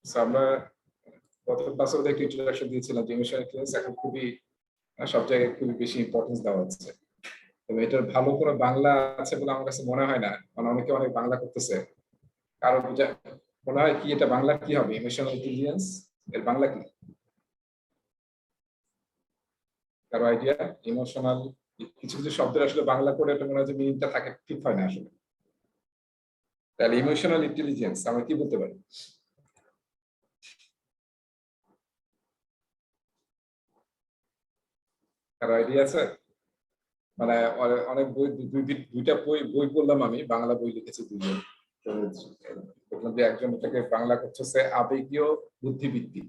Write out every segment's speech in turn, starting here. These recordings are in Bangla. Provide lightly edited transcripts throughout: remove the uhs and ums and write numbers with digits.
So, আমরা গত ক্লাসে ওদের একটা ইন্ট্রোডাকশন দিয়েছিলাম যে ইমোশনাল ইন্টেলিজেন্স এখন খুবই সব জায়গায় খুবই বেশি ইম্পর্টেন্স দেওয়া হচ্ছে। তবে এটার ভালো কোনো বাংলা আছে বলে আমার কাছে মনে হয় না, কারণ অনেকে অনেক বাংলা করতেছে। কারো মনে হয় কি এটা বাংলা কি হবে, ইমোশনাল ইন্টেলিজেন্স এর বাংলা কি? কারো আইডিয়া? ইমোশনাল কিছু কিছু শব্দের আসলে বাংলা করে এটা মনে হয় যে মিনিংটা থাকে, ঠিক হয় না আসলে। তাহলে ইমোশনাল ইন্টেলিজেন্স আমরা কি বলতে পারি? কারো আইডিয়া আছে? মানে অনেক বই, দুইটা বই বই পড়লাম আমি, বাংলা বই লিখেছে দুইজন। তো দেখলাম যে একজন এটাকে বাংলা করতেছে আবেগীয় বুদ্ধিবৃত্তি,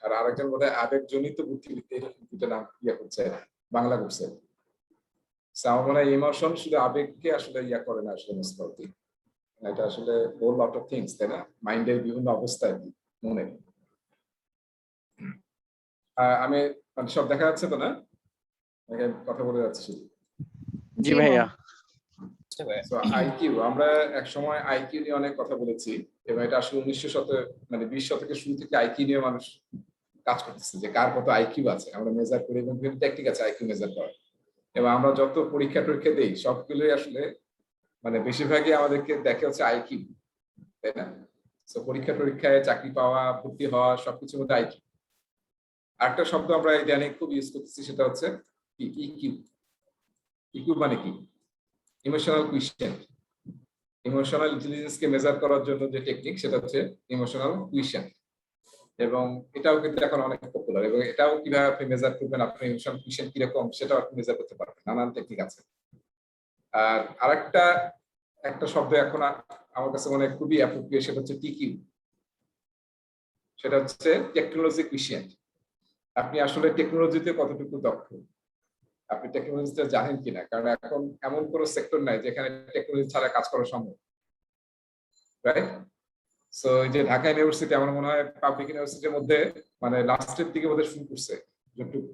আর আরেকজন বোধহয় আবেগজনিত বুদ্ধিবৃত্তি, এরকম দুটো নাম ইয়া করছে, বাংলা করছে। আমার মনে হয় ইমোশন শুধু আবেগকে আসলে ইয়া করে না, আসলে মস্তি এটা আসলে হোল লট অফ থিংস, তাই না? মাইন্ডের বিভিন্ন অবস্থায় মনে। আমি মানে সব দেখা যাচ্ছে তো না? কথা বলে যাচ্ছি। জি ভাইয়া। আইকিউ, আমরা এক সময় আইকিউ নিয়ে অনেক কথা বলেছি, এবং এটা আসলে 20 শতকের শুরু থেকে আইকিউ নিয়ে মানুষ কাজ করতেছে যে কার কত আইকিউ আছে আমরা মেজার করি, এবং বিভিন্ন টেকনিক আছে আইকিউ মেজার করার। এবং আমরা যত পরীক্ষা টরীক্ষা দেই সবগুলোই আসলে মানে বেশিরভাগই আমাদেরকে দেখে হচ্ছে আইকিউ, তাই না? তো পরীক্ষা টরীক্ষায় চাকরি পাওয়া, ভর্তি হওয়া, সবকিছুর মধ্যে আইকিউ। আরেকটা শব্দ আমরা ইদানিং খুব ইউজ করতেছি, সেটা হচ্ছে কি ইকিউ। ইকিউ মানে কি? ইমোশনাল কুইশেন্ট। ইমোশনাল ইন্টেলিজেন্সকে মেজার করার জন্য যে টেকনিক, সেটা হচ্ছে ইমোশনাল কুইশেন্ট। এবং এটাও কিন্তু এখন অনেক পপুলার, এবং এটাও কিভাবে আপনি মেজার করবেন, আপনার ইমোশনাল কুইশেন্ট কিরকম সেটাও আপনি মেজার করতে পারবেন, নানান টেকনিক আছে। আর আরেকটা একটা শব্দ এখন আমার কাছে মনে হয় খুবই অ্যাপ্রোপ্রিয়েট, সেটা হচ্ছে টিকিউ। সেটা হচ্ছে টেকনোলজি কুইশেন্ট। আপনি আসলে টেকনোলজিতে কতটুকু দক্ষ, আপনি টেকনোলজিটা জানেন কিনা, কারণ এখন এমন কোনো সেক্টর নাই যেখানে টেকনোলজি ছাড়া কাজ করা সম্ভব, রাইট? সো এই যে ঢাকা ইউনিভার্সিটি আমার মনে হয় পাবলিক ইউনিভার্সিটির মধ্যে মানে লাস্টের দিকে বোধহয় শুরু করছে, যতটুকু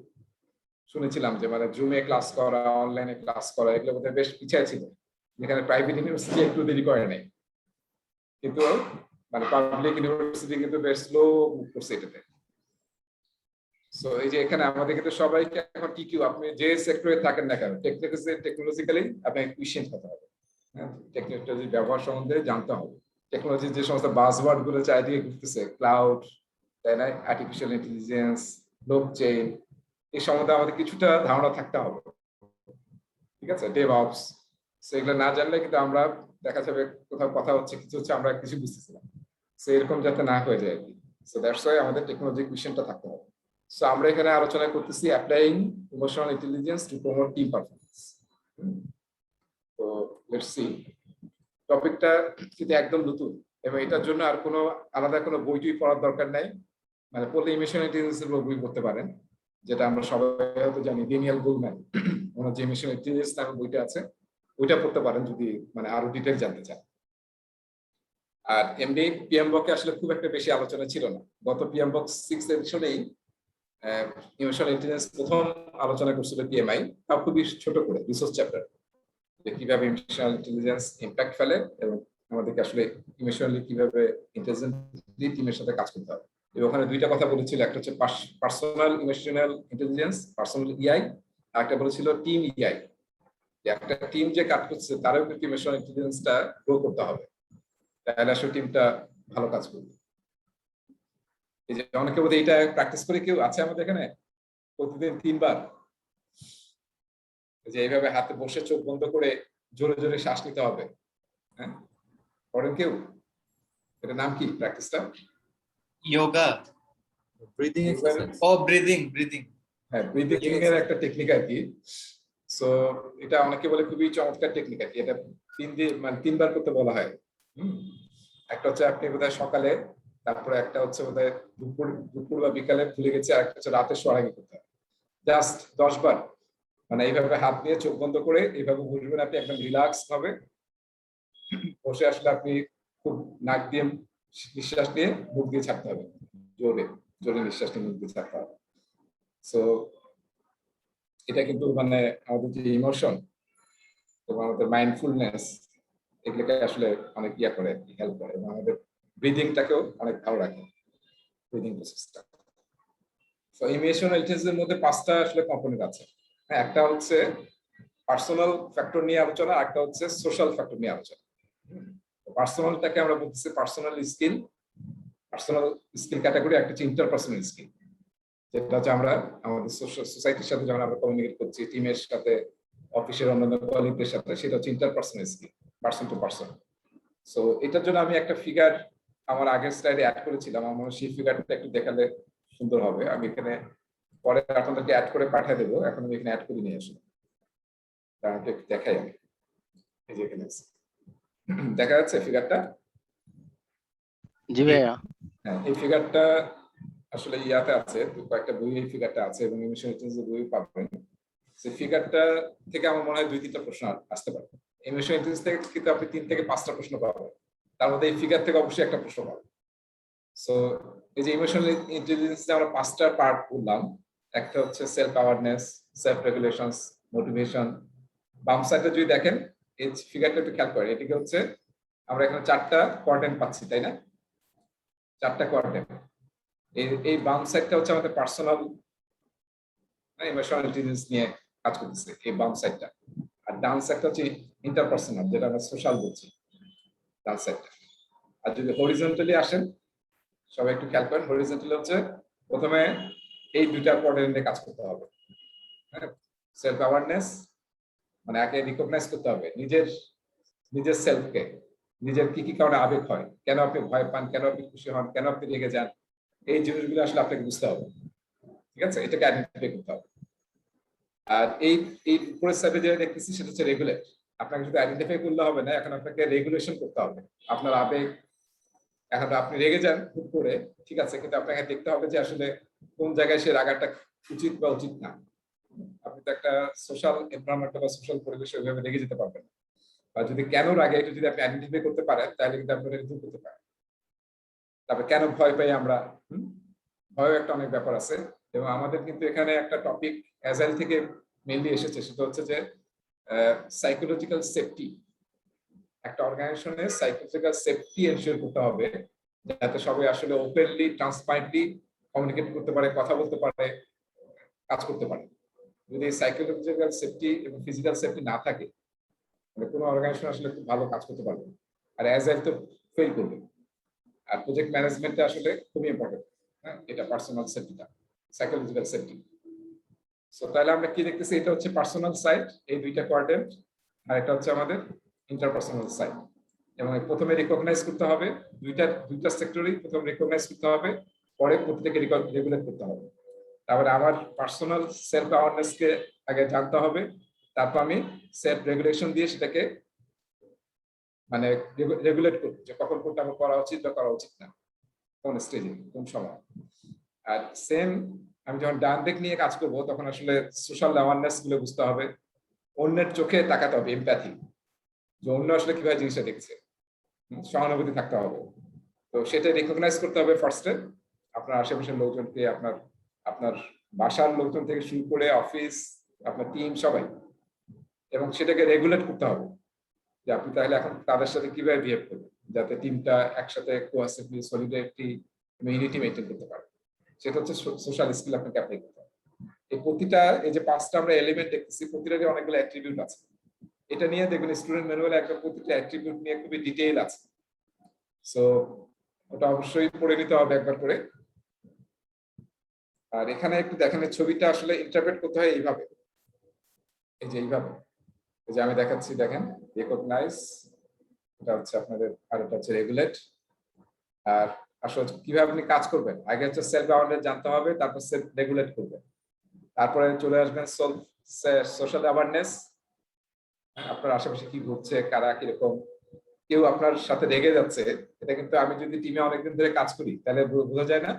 শুনেছিলাম যে মানে জুমে ক্লাস করা, অনলাইনে ক্লাস করা, এগুলো বোধহয় বেশ পিছিয়ে ছিল, যেখানে প্রাইভেট ইউনিভার্সিটি একটু দেরি করে নাই, কিন্তু মানে পাবলিক ইউনিভার্সিটি কিন্তু বেশ স্লো মুভ করছে এটাতে। সো এই যে এখানে আমাদের কিন্তু সবাইকে এখন টিকিউ, আপনি যে সেক্টরে থাকেন না কেন, টেকনোলজিক্যালি আপনাকে কুইশন হতে হবে, টেকনোলজি ব্যবহার সম্বন্ধে জানতে হবে। টেকনোলজির যে সমস্ত বাজওয়ার্ড গুলো চারিদিকে ঘুরতেছে, ক্লাউড, তাই না, আর্টিফিশিয়াল ইন্টেলিজেন্স, ব্লকচেইন, এই সম্বন্ধে আমাদের কিছুটা ধারণা থাকতে হবে, ঠিক আছে? ডেভঅপস, সেগুলো না জানলে কিন্তু আমরা দেখা যাবে কোথাও কথা হচ্ছে, কিছু হচ্ছে, আমরা কিছু বুঝতেছিলাম। সো এরকম যাতে না হয়ে যায় আর কি। সো দ্যাটস ওয়াই আমাদের টেকনোলজি কুইশনটা থাকতে হবে। সো আমরা এখানে আলোচনা করতেছি applying emotional intelligence to promote team performance. তো লেটস সি, টপিকটা কিন্তু একদম নতুন, এবং এটার জন্য আর কোনো আলাদা কোনো বইটই পড়ার দরকার নাই। মানে পড়লে ইমোশনাল ইন্টেলিজেন্সের বই পড়তে পারেন, যেটা আমরা সবাই হয়তো জানি, ড্যানিয়েল গোলম্যান, ওনার যে ইমোশনাল ইন্টেলিজেন্স নামে বইটা আছে, ওইটা পড়তে পারেন যদি মানে আরো ডিটেইল জানতে চান। আর এমনি পিএমবকে আসলে খুব একটা বেশি আলোচনা ছিল না, গত পিএমবক 6 এডিশনেই ইমোশনাল ইন্টেলিজেন্স প্রথম আলোচনা করছিল পিএমআই, তাও খুবই ছোট করে রিসোর্স চ্যাপ্টার, যে কিভাবে ইমোশনাল ইন্টেলিজেন্স ইম্প্যাক্ট ফেলে, এবং আমাদেরকে আসলে ইমোশনালি কিভাবে ইন্টেলিজেন্টলি টিমের সাথে কাজ করতে হবে। এবং ওখানে দুইটা কথা বলেছিল, একটা হচ্ছে পার্সোনাল ইমোশনাল ইন্টেলিজেন্স, পার্সোনাল ইআই, আর একটা বলেছিল টিম ইআই, একটা টিম যে কাজ করছে তারও কিন্তু ইমোশনাল ইন্টেলিজেন্সটা গ্রো করতে হবে, তাহলে আসলে টিমটা ভালো কাজ করবে। এই যে অনেকে বোধহয় এটা প্র্যাকটিস করে, কেউ আছে আমাদের এখানে প্রতিদিন 3 বার, যে এইভাবে হাতে বসে চোখ বন্ধ করে জোরে জোরে শ্বাস নিতে হবে, হ্যাঁ? করেন কেউ? এটা নাম কি প্র্যাকটিসটা? Yoga, breathing exercise. ও ব্রিদিং। হ্যাঁ, ব্রিদিং এর একটা টেকনিক আর কি। সো এটা অনেকে বলে খুবই চমৎকার টেকনিক আর কি। এটা 3 বার করতে বলা হয়। একটা হচ্ছে আপনি বোধহয় সকালে, তারপরে একটা হচ্ছে বোধহয় দুপুর বা বিকালে, ভুলে গেছি, আর একটা হচ্ছে রাতে শোয়ার আগে করতে হবে। জাস্ট 10 বার, মানে এইভাবে হাত দিয়ে চোখ বন্ধ করে এইভাবে বসবেন আপনি, একদম রিল্যাক্স ভাবে বসে, আসলে আপনি খুব নাক দিয়ে নিঃশ্বাস নিয়ে মুখ দিয়ে ছাড়তে হবে, জোরে জোরে নিঃশ্বাস নিয়ে মুখ দিয়ে ছাড়তে হবে। সো এটা কিন্তু মানে আমাদের যে ইমোশন এবং আমাদের মাইন্ডফুলনেস, এগুলোকে আসলে অনেক ইয়া করে, হেল্প করে, এবং আমাদের ব্রিদিংটাকেও অনেক ভালো রাখে, ব্রিদিং প্রসেসটা। তো ইমোশনাল ইন্টেলিজেন্সের মধ্যে 5টা আসলে কম্পোনেন্ট আছে। হ্যাঁ, একটা হচ্ছে পার্সোনাল ফ্যাক্টর নিয়ে আলোচনা, একটা হচ্ছে সোশ্যাল ফ্যাক্টর নিয়ে আলোচনা। পার্সোনালটাকে আমরা বলতেছি personal skill, personal skill category, একটা হচ্ছে ইন্টারপার্সোনাল স্কিল, যেটা হচ্ছে আমরা আমাদের সোসাইটির সাথে যখন আমরা কমিউনিকেট করছি, টিমের সাথে, অফিসের অন্যান্য কলিগদের সাথে, সেটা হচ্ছে interpersonal skill, person to person. So এটার জন্য আমি একটা ফিগার আমার আগের স্লাইডে অ্যাড করেছিলাম। আমার মনে হয় সেই ফিগারটা একটু দেখালে সুন্দর হবে। আমি এখানে পরে আপনাদেরকে অ্যাড করে পাঠিয়ে দেবো, এখন আমি এখানে অ্যাড করে নিয়ে আসি, একটু দেখাই আমি। এই যে এখানে আছে, দেখা যাচ্ছে ফিগারটা? জি ভাইয়া। হ্যাঁ, এই ফিগারটা আসলে ইয়াতে আছে, কয়েকটা বই এই ফিগারটা আছে, এবং ইমোশনাল ইন্টেলিজেন্স বই পাবেন। সেই ফিগারটা থেকে আমার মনে হয় 2-3টা প্রশ্ন আসতে পারে। ইমোশনাল ইন্টেলিজেন্স থেকে কিন্তু আপনি 3 থেকে 5টা প্রশ্ন পাবেন, তার মধ্যে এই ফিগার থেকে অবশ্যই একটা প্রশ্ন পাবেন। সো এই যে ইমোশনাল ইন্টেলিজেন্স আমরা 5টা পার্ট বললাম, একটা হচ্ছে self awareness, self regulations, motivation. বাম সাইডে যদি দেখেন এই ফিগারটা একটু খেয়াল করেন, এটিকে হচ্ছে আমরা এখানে 4টা কোয়াড্রেন্ট পাচ্ছি, তাই না? 4টা কোয়াড্রেন্ট। এই বাম সাইডটা হচ্ছে আমাদের পার্সোনাল ইমোশনাল ইন্টেলিজেন্স নিয়ে কাজ করতেছে, এই বাম সাইডটা। আর ডান সাইডটা হচ্ছে ইন্টারপার্সোনাল, যেটা আমরা সোশ্যাল বলছি, ডান সাইডটা। আর যদি হরিজন্টালি আসেন, সবাই একটু খেয়াল করেন, হরিজন্টালি হচ্ছে প্রথমে এই 2টা কোয়াড্রেন্টে কাজ করতে হবে। হ্যাঁ, সেলফ অ্যাওয়ারনেস, মানে আগে রিকগনাইজ করতে হবে নিজের সেলফকে, নিজের কি কি কারণে আবেগ হয়, কেন আপনি ভয় পান, কেন আপনি খুশি হন, কেন আপনি রেগে যান, এই জিনিসগুলো আসলে আপনাকে বুঝতে হবে। ঠিক আছে, এটাকে আইডেন্টিফাই করতে হবে। আর এই উপরের সাইডে যেটা দেখতেছি সেটা হচ্ছে রেগুলেট। আপনাকে শুধু আইডেন্টিফাই করলে হবে না, এখন আপনাকে রেগুলেশন করতে হবে আপনার আবেগ। এখন আপনি রেগে যান হুট করে, ঠিক আছে, কিন্তু আপনাকে দেখতে হবে যে আসলে কোন জায়গায় সে রাগাটা উচিত বা উচিত না। আপনি তো একটা সোশ্যাল এনভায়রনমেন্ট বা সোশ্যাল পরিবেশে ওইভাবে রেগে যেতে পারবেন না। বা যদি কেন রাগে এটা যদি আপনি আইডেন্টিফাই করতে পারেন, তাহলে কিন্তু আপনি এটা দূর করতে পারেন। তারপরে কেন ভয় পাই আমরা, ভয় একটা অনেক ব্যাপার আছে। এবং আমাদের কিন্তু এখানে একটা টপিক অ্যাজাইল থেকে মেইনলি এসেছে, সেটা হচ্ছে যে সাইকোলজিক্যাল সেফটি। একটা অর্গানাইজেশনের সাইকোলজিক্যাল সেফটি এনশিওর করতে হবে, যাতে সবাই আসলে ওপেনলি ট্রান্সপারেন্টলি কমিউনিকেট করতে পারে, কথা বলতে পারে, কাজ করতে পারে। যদি সাইকোলজিক্যাল সেফটি এবং ফিজিক্যাল সেফটি না থাকে, মানে কোনো অর্গানাইজেশন আসলে খুব ভালো কাজ করতে পারবে, আর অ্যাজাইল তো ফেল করবে। আর প্রজেক্ট ম্যানেজমেন্টটা আসলে খুবই ইম্পর্টেন্ট। হ্যাঁ, এটা পার্সোনাল সেফটিটা, সাইকোলজিক্যাল সেফটি। সো তাহলে আমরা কি দেখতেছি, এটা হচ্ছে পার্সোনাল সাইড, এই 2টা কোয়াড্রেন্ট, আর এটা হচ্ছে আমাদের ইন্টারপার্সোনাল সাইড। এবং প্রথমে রিকগনাইজ করতে হবে, দুইটা সেক্টরই প্রথমে রিকগনাইজ করতে হবে, পরে প্রত্যেককে রেগুলেট করতে হবে। তারপরে আমার পার্সোনাল সেলফ অ্যাওয়ারনেসকে আগে জানতে হবে, তারপর আমি সেলফ রেগুলেশন দিয়ে সেটাকে মানে রেগুলেট করব, যে কখন কোনটা আমার করা উচিত বা করা উচিত না, কোন স্টেজে, কোন সময়। আর সেম আমি যখন ডান দিক নিয়ে কাজ করব, তখন আসলে সোশ্যাল অ্যাওয়ারনেস গুলো বুঝতে হবে, অন্যের চোখে তাকাতে হবে, এমপ্যাথি, যে অন্য আসলে কিভাবে জিনিসটা দেখছে, সহানুভূতি থাকতে হবে। তো সেটা রিকগনাইজ করতে হবে ফার্স্টে, আপনার আশেপাশের লোকজনকে, আপনার আপনার বাসার লোকজন থেকে শুরু করে অফিস, আপনার টিম, সবাই। এবং সেটাকে রেগুলেট করতে হবে, যে আপনি তাহলে এখন তাদের সাথে কিভাবে বিহেভ করবেন, যাতে টিমটা একসাথে কোঅ্যাসিভলি সলিডারিটি এবং ইউনিটি মেইনটেইন করতে পারে। সেটা হচ্ছে সোশ্যাল স্কিল আপনাকে অ্যাপ্লাই করতে হবে। এই প্রতিটা, এই যে 5টা আমরা এলিমেন্ট দেখতেছি, প্রতিটারই অনেকগুলো অ্যাট্রিবিউট আছে। এটা নিয়ে দেখবেন স্টুডেন্ট ম্যানুয়ালে একটা প্রতিটা অ্যাট্রিবিউট নিয়ে খুবই ডিটেইল আছে। সো ওটা অবশ্যই পড়ে নিতে হবে একবার করে। আর এখানে একটু দেখেন, ছবিটা আসলে ইন্টারপ্রেট করতে হয় এইভাবে, এই যে এইভাবে, এই যে আমি দেখাচ্ছি, দেখেন, রিকগনাইজ, এটা হচ্ছে আপনাদের, আর এটা হচ্ছে রেগুলেট। আর আসলে কিভাবে আপনি কাজ করবেন, আগে হচ্ছে সেলফ অ্যাওয়ারনেস জানতে হবে, তারপর সেলফ রেগুলেট করবেন, তারপরে চলে আসবেন সোশ্যাল অ্যাওয়ারনেস, আপনার আশেপাশে কি ঘটছে, কারা কিরকম, কেউ আপনার সাথে রেগে যাচ্ছে, এটা কিন্তু আমি যদি টিমে অনেকদিন ধরে কাজ করি তাহলে বোঝা যায় না।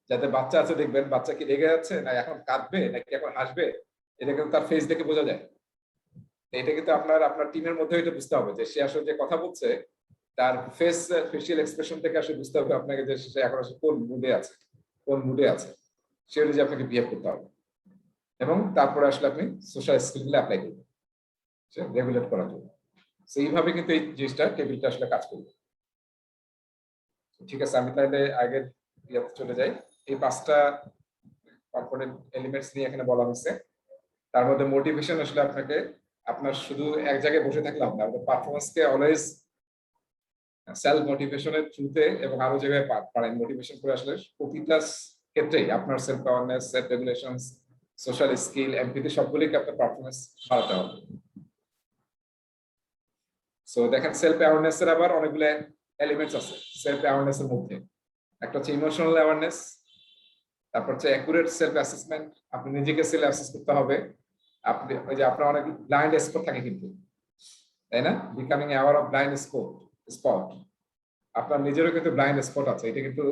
যাতে বাচ্চা আছে, দেখবেন বাচ্চা কি রেগে যাচ্ছে, না এখন কাঁদবে, নাকি এখন হাসবে, এটা কিন্তু তার ফেস দেখে বোঝা যায়। এটা কিন্তু আপনার টিমের মধ্যে এটা বুঝতে হবে, যে সে আসলে যে কথা বলছে, তার ফেসিয়াল এক্সপ্রেশন থেকে আসলে বুঝতে হবে আপনাকে, যে সে এখন আসলে কোন মুডে আছে, সে অনুযায়ী আপনাকে বিহেভ করতে হবে। এবং তারপরে আসলে আপনি সোশ্যাল স্কিলগুলো অ্যাপ্লাই করবেন রেগুলেট করার জন্য। সেইভাবে কিন্তু এই জিনিসটা টেবিলটা আসলে কাজ করবে। ঠিক আছে, আমি তাহলে আগের ইয়াতে চলে যাই। এই 5টা কম্পোনেন্ট এলিমেন্টস নিয়ে এখানে বলা হয়েছে। তার মধ্যে মোটিভেশন আসলে আপনাকে আপনার শুধু এক জায়গায় বসে থাকলে হবে না, আপনার পারফরমেন্সকে অলওয়েজ সেলফ মোটিভেশনের থ্রুতে এবং আরো জায়গায় পারেন মোটিভেশন করে আসলে প্রতিটা ক্ষেত্রেই আপনার self awareness, self regulation, social skill, empathy সবগুলিকে আপনার পারফরমেন্স বাড়াতে হবে। সো দেখেন সেলফ অ্যাওয়ারনেস এর আবার অনেকগুলো এলিমেন্টস আছে। সেলফ অ্যাওয়ারনেস এর মধ্যে একটা হচ্ছে ইমোশনাল অ্যাওয়ারনেস, তারপর হচ্ছে অ্যাকুরেট সেলফ অ্যাসেসমেন্ট, আপনি নিজেকে সেলফ অ্যাসেস করতে হবে। আপনি ওই যে আপনার অনেক ব্লাইন্ড স্পট থাকে কিন্তু, তাই না? Becoming aware of blind spot, আপনার নিজেরও কিন্তু ব্লাইন্ড স্পট আছে। এটা কিন্তু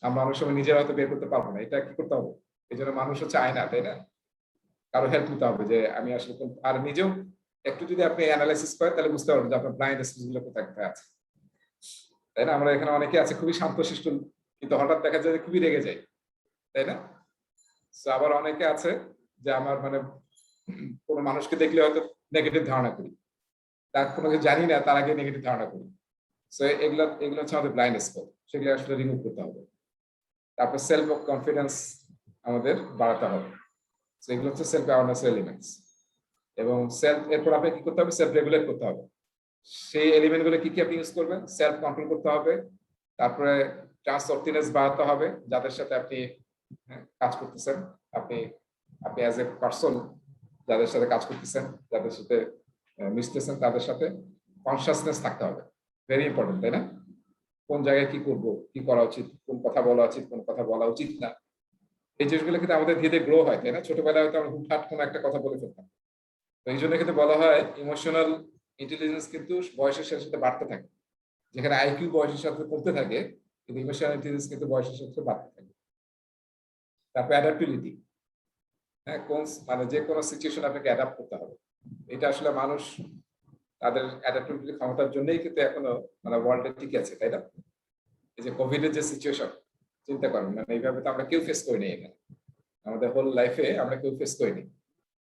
আমরা অনেক সময় নিজেরা হয়তো বের করতে পারবো না। এটা কি করতে হবে? এই জন্য মানুষ হচ্ছে আয়না, তাই না? কারো হেল্প নিতে হবে যে আমি আসলে আর নিজেও একটু যদি আপনি অ্যানালাইসিস করেন তাহলে বুঝতে পারবেন যে আপনার ব্লাইন্ড স্পট গুলো কোথায় কোথায় আছে, তাই না? আমরা এখানে অনেকে আছে খুবই শান্তশিষ্ট, কিন্তু হঠাৎ দেখা যায় যে খুবই রেগে যায়, তাই না? আবার অনেকে আছে যে আমার মানে কোনো মানুষকে দেখলে হয়তো নেগেটিভ ধারণা করি, তার কোনো কিছু জানি না তার আগে নেগেটিভ ধারণা করি। সো এগুলো এগুলো হচ্ছে আমাদের ব্লাইন্ড স্পট, সেগুলো আসলে রিমুভ করতে হবে। তারপর সেলফ কনফিডেন্স আমাদের বাড়াতে হবে। সো এগুলো হচ্ছে সেলফ অ্যাওয়ারনেস এলিমেন্টস। এবং সেলফ এরপর আপনি কি করতে হবে? সেলফ রেগুলেট করতে হবে। সেই এলিমেন্ট গুলো কি কি আপনি ইউজ করবেন? সেলফ কন্ট্রোল করতে হবে, তারপরে ট্রান্সঅর্টিনেস বাড়াতে হবে, যাদের সাথে আপনি কাজ করতেছেন, আপনি আপনি অ্যাজ এ পার্সন যাদের সাথে কাজ করতেছেন, যাদের সাথে মিশতেছেন, তাদের সাথে কনসিয়াসনেস থাকতে হবে। ভেরি ইম্পর্টেন্ট, তাই না? কোন জায়গায় কি করব, কি করা উচিত, কোন কথা বলা উচিত, কোন কথা বলা উচিত না, এই জিনিসগুলো কিন্তু আমাদের ধীরে ধীরে গ্রো হয়, তাই না? ছোটবেলায় হয়তো আমরা হুটহাট কোনো একটা কথা বলে ফেলতাম। তো এই জন্য কিন্তু বলা হয় ইমোশনাল ইন্টেলিজেন্স কিন্তু বয়সের সাথে সাথে বাড়তে থাকে। যেখানে আইকিউ বয়সের সাথে কমতে থাকে, কিন্তু ইমোশনাল ইন্টেলিজেন্স কিন্তু বয়সের সাথে বাড়তে থাকে। তারপর অ্যাডাপ্টিবিলিটি, হ্যাঁ, কোন মানে যে কোনো সিচুয়েশন আপনাকে অ্যাডাপ্ট করতে হবে। এটা আসলে মানুষ তাদের অ্যাডাপ্টিবিলিটি ক্ষমতার জন্যই কিন্তু এখনো মানে ওয়ার্ল্ডে টিকে আছে, তাই না? এই যে কোভিড এর যে সিচুয়েশন, চিন্তা করেন, মানে এইভাবে তো আমরা কেউ ফেস করিনি এখানে, আমাদের হোল লাইফে আমরা কেউ ফেস করিনি।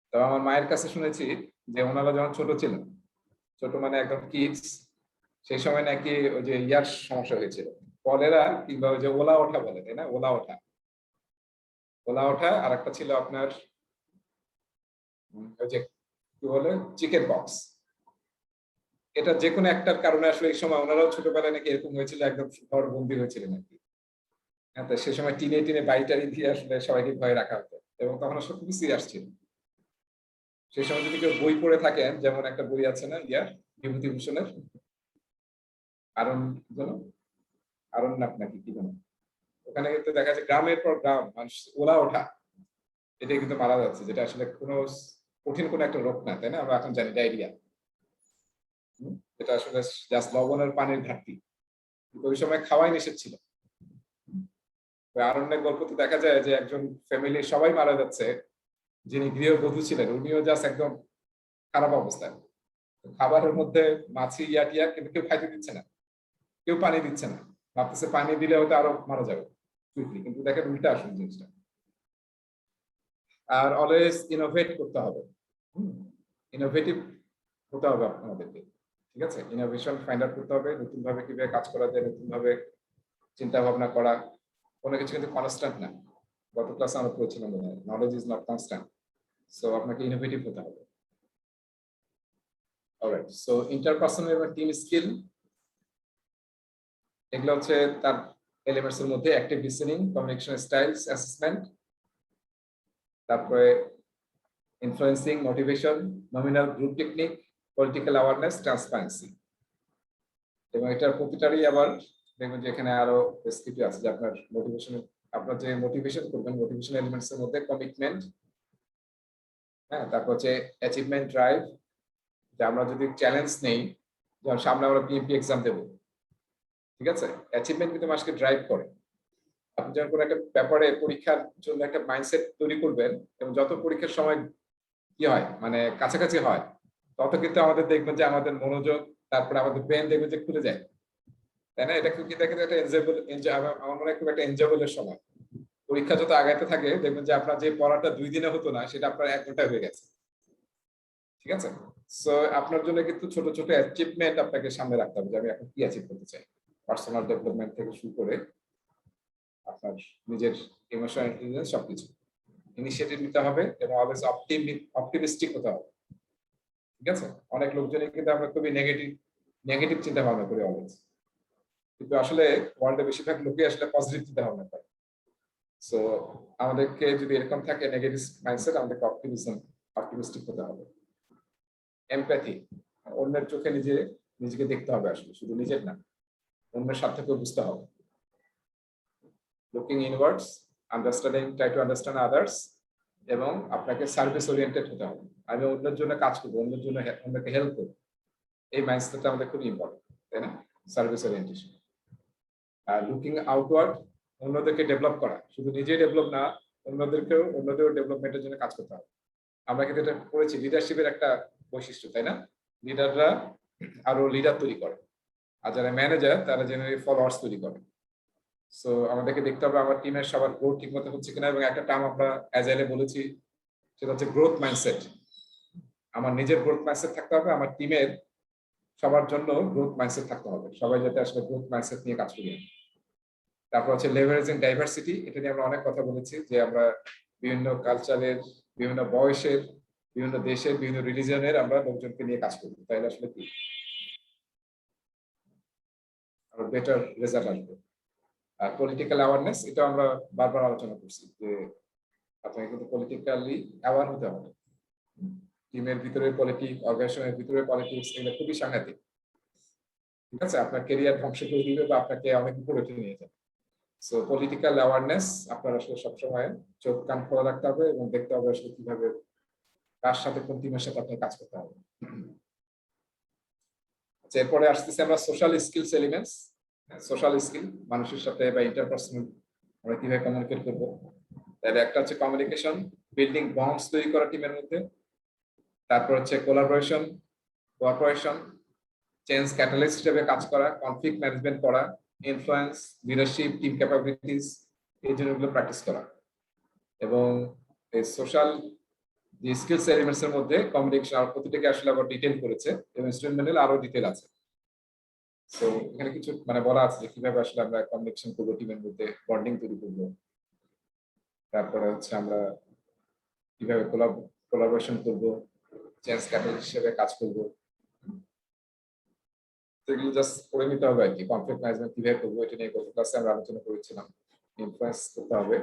তবে আমার মায়ের কাছে শুনেছি যে ওনারা যখন ছোট ছিলেন, ছোট মানে একদম কিডস, সেই সময় নাকি ওই যে ইয়ার সমস্যা হয়েছিল, কলেরা কিংবা ওই যে ওলা ওঠা বলে, তাই না? ওলা ওঠা, ওলা ওঠা, আর একটা ছিল আপনার ওই যে কি বলে চিকেন পক্স। এটা যে কোনো একটার কারণে আসলে এই সময় ওনারাও ছোটবেলায় নাকি এরকম হয়েছিল, একদম ঘর বন্দি হয়েছিলেন নাকি। হ্যাঁ, তো সে সময় টিনে টিনে বাড়িটারি দিয়ে আসলে সবাইকে ভয় রাখা হতো, এবং তখন আসলে খুবই সিরিয়াস ছিল। সেই সময় যদি কেউ বই পড়ে থাকেন, যেমন একটা বই আছে না ইয়ার বিভূতিভূষণের, আরণ যেন আরণ্যক নাকি কি যেন, ওখানে কিন্তু দেখা যাচ্ছে গ্রামের পর গ্রাম মানুষ ওলা ওঠা, এটা কিন্তু মারা যাচ্ছে, যেটা আসলে কোনো কঠিন কোনো একটা রোগ না, তাই না? আমরা এখন জানি ডায়রিয়া, এটা আসলে জাস্ট লবণের পানির ঘাটতি, কিন্তু ওই সময় খাওয়াই নিষেধ ছিল। ওই আরণ্যের গল্পতে দেখা যায় যে একজন ফ্যামিলির সবাই মারা যাচ্ছে, যিনি গৃহবধূ ছিলেন উনিও জাস্ট একদম খারাপ অবস্থায়, খাবারের মধ্যে মাছি ইয়াটিয়া, কিন্তু কেউ খাইতে দিচ্ছে না, কেউ পানি দিচ্ছে না, ভাবতেছে পানি দিলে হয়তো আরো মারা যাবে কুইকলি, কিন্তু দেখেন উল্টা আসলে জিনিসটা। আর অলওয়েজ ইনোভেট করতে হবে, ইনোভেটিভ হতে হবে আপনাদেরকে, ঠিক আছে? ইনোভেশন ফাইন্ড আউট করতে হবে, নতুন ভাবে কিভাবে কাজ করা যায়, নতুন ভাবে চিন্তা ভাবনা করা। কোনো কিছু কিন্তু কনস্ট্যান্ট না, গত ক্লাসে আমরা পড়েছিলাম মনে হয়, knowledge is not constant. So আপনাকে ইনোভেটিভ হতে হবে। অলরাইট, সো ইন্টারপার্সোনাল এবং টিম স্কিল, এগুলো হচ্ছে তার এলিমেন্টস এর মধ্যে active listening, communication styles assessment, তারপরে influencing, motivation, nominal group technique, political awareness, transparency. এবং এটার প্রতিটারই আবার দেখবেন যে এখানে আরো ডেসক্রিপটিভ আছে যে আপনার মোটিভেশন, আপনার যে মোটিভেশন করবেন, মোটিভেশন এলিমেন্টস এর মধ্যে কমিটমেন্ট, হ্যাঁ, তারপর হচ্ছে অ্যাচিভমেন্ট ড্রাইভ, যে আমরা যদি চ্যালেঞ্জ নেই, যেমন সামনে আমরা পিএমপি এক্সাম দেবো, ঠিক আছে, অ্যাচিভমেন্ট কিন্তু মানুষকে ড্রাইভ করে। আপনি যখন কোনো একটা ব্যাপারে পরীক্ষার জন্য একটা মাইন্ডসেট তৈরি করবেন, এবং যত পরীক্ষার সময় কি হয় মানে কাছাকাছি হয়, তত কিন্তু আমাদের দেখবেন যে আমাদের মনোযোগ, তারপরে আমাদের ব্রেন দেখবেন যে খুলে যায়, তাই না? এটা কিন্তু একটা এনজয়েবল, আমার মনে হয় খুব একটা এনজয়েবলের সময়। পরীক্ষা যত আগাইতে থাকে দেখবেন যে আপনার যে পড়াটা 2 দিনে হতো না, সেটা আপনার 1 ঘন্টায় হয়ে গেছে, ঠিক আছে? সো আপনার জন্য কিন্তু ছোট ছোট অ্যাচিভমেন্ট আপনাকে সামনে রাখতে হবে, যে আমি এখন কি অ্যাচিভ করতে চাই। পার্সোনাল ডেভেলপমেন্ট থেকে শুরু করে আপনার নিজের ইমোশনাল ইন্টেলিজেন্স সবকিছু ইনিশিয়েটিভ নিতে হবে এবং অলওয়েজ অপটিমিস্টিক হতে হবে। ঠিক আছে, অনেক লোকজনই কিন্তু আমরা খুবই নেগেটিভ চিন্তা ভাবনা করি অলওয়েজ, কিন্তু আসলে ওয়ার্ল্ডে বেশিরভাগ লোকই আসলে পজিটিভ চিন্তা ভাবনা করে। সো আমাদেরকে যদি এরকম থাকে নেগেটিভ মাইন্ডসেট, আমাদেরকে অপটিমিস্টিক হতে হবে। এমপ্যাথি, অন্যের চোখে নিজেকে দেখতে হবে, আসলে শুধু নিজের না, অন্যের স্বার্থকেও বুঝতে হবে। Looking inwards, try to understand others, এবং আপনাকে সার্ভিস ওরিয়েন্টেড হতে হবে। আমি অন্যের জন্য কাজ করবো, অন্যের জন্য অন্যকে হেল্প করবো, এই মাইন্ডসেটটা আমাদের খুব ইম্পর্টেন্ট, তাই না? Service orientation. Are looking outward, অন্যদেরকে ডেভেলপ করা, শুধু নিজেই ডেভেলপ না, অন্যদের ডেভেলপমেন্টের জন্য কাজ করতে হবে। আমরা কিন্তু এটা পড়েছি, লিডারশিপের একটা বৈশিষ্ট্য, তাই না? লিডাররা আরো লিডার তৈরি করে, আর যারা ম্যানেজার তারা জেনারেলি ফলোয়ার্স তৈরি করে। সো আমাদেরকে দেখতে হবে আমার টিমের সবার গ্রোথ ঠিক মতো হচ্ছে কিনা, এবং একটা টার্ম আমরা অ্যাজাইলে বলেছি, সেটা হচ্ছে গ্রোথ মাইন্ডসেট। আমার নিজের গ্রোথ মাইন্ডসেট থাকতে হবে, আমার টিমের সবার জন্য গ্রোথ মাইন্ডসেট থাকতে হবে, সবাই যাতে আসলে গ্রোথ মাইন্ডসেট নিয়ে কাজ করি। তারপর হচ্ছে লেভারেজিং ডাইভার্সিটি, এটা নিয়ে আমরা অনেক কথা বলেছি, যে আমরা বিভিন্ন কালচারের, বিভিন্ন বয়সের, বিভিন্ন দেশের, বিভিন্ন রিলিজনের আমরা লোকজনকে নিয়ে কাজ করি, তাইলে আসলে কি আরো বেটার রেজাল্ট আসবে। আর পলিটিক্যাল অ্যাওয়ারনেস, এটা আমরা বারবার আলোচনা করছি, যে আপনাকে কিন্তু পলিটিক্যালি অ্যাওয়ার হতে হবে। টিমের ভিতরে পলিটিক্স, অর্গানাইজেশনের ভিতরে পলিটিক্স, এগুলো খুবই সাংঘাতিক। ঠিক আছে, আপনার ক্যারিয়ার ধ্বংস করে দিবে বা আপনাকে অনেক উপরে উঠে নিয়ে যাবে। সো পলিটিক্যাল অ্যাওয়ারনেস আপনার আসলে সবসময় চোখ কান খোলা রাখতে হবে, এবং দেখতে হবে আসলে কিভাবে, কার সাথে, কোন টিমের সাথে আপনার কাজ করতে হবে। আচ্ছা, এরপরে আসতেছে আমরা social skills elements. Social skill, মানুষের সাথে বা ইন্টারপার্সোনাল আমরা কিভাবে কমিউনিকেট করবো। তাহলে একটা হচ্ছে কমিউনিকেশন, বিল্ডিং বন্ডস তৈরি করা টিমের মধ্যে। তারপর হচ্ছে কোলাবোরেশন, কোঅপারেশন, চেঞ্জ ক্যাটালিস্ট হিসেবে কাজ করা, কনফ্লিক্ট ম্যানেজমেন্ট করা, ইনফ্লুয়েন্স, লিডারশিপ, টিম ক্যাপাবিলিটিস, এই জিনিসগুলো প্র্যাকটিস করা। এবং এই সোশ্যাল যে স্কিলস এলিমেন্টস এর মধ্যে কমিউনিকেশন আর প্রতিটাকে আসলে আবার ডিটেইল করেছে, এবং স্টুডেন্ট ম্যানুয়ালে আরো ডিটেইল আছে। সো এখানে কিছু মানে বলা আছে যে কিভাবে আসলে আমরা কমিউনিকেশন করবো, টিমের মধ্যে বন্ডিং তৈরি করবো, তারপরে হচ্ছে আমরা কিভাবে কোলাবোরেশন করবো, চেঞ্জ ক্যাটালিস্ট হিসেবে কাজ করবো। এগুলো জাস্ট করে নিতে হবে আর কি। কনফ্লিক্ট ম্যানেজমেন্ট কিভাবে করবো, এটা নিয়ে গত ক্লাসে আমরা আলোচনা করেছিলাম। ইনফ্লুয়েন্স করতে হবে।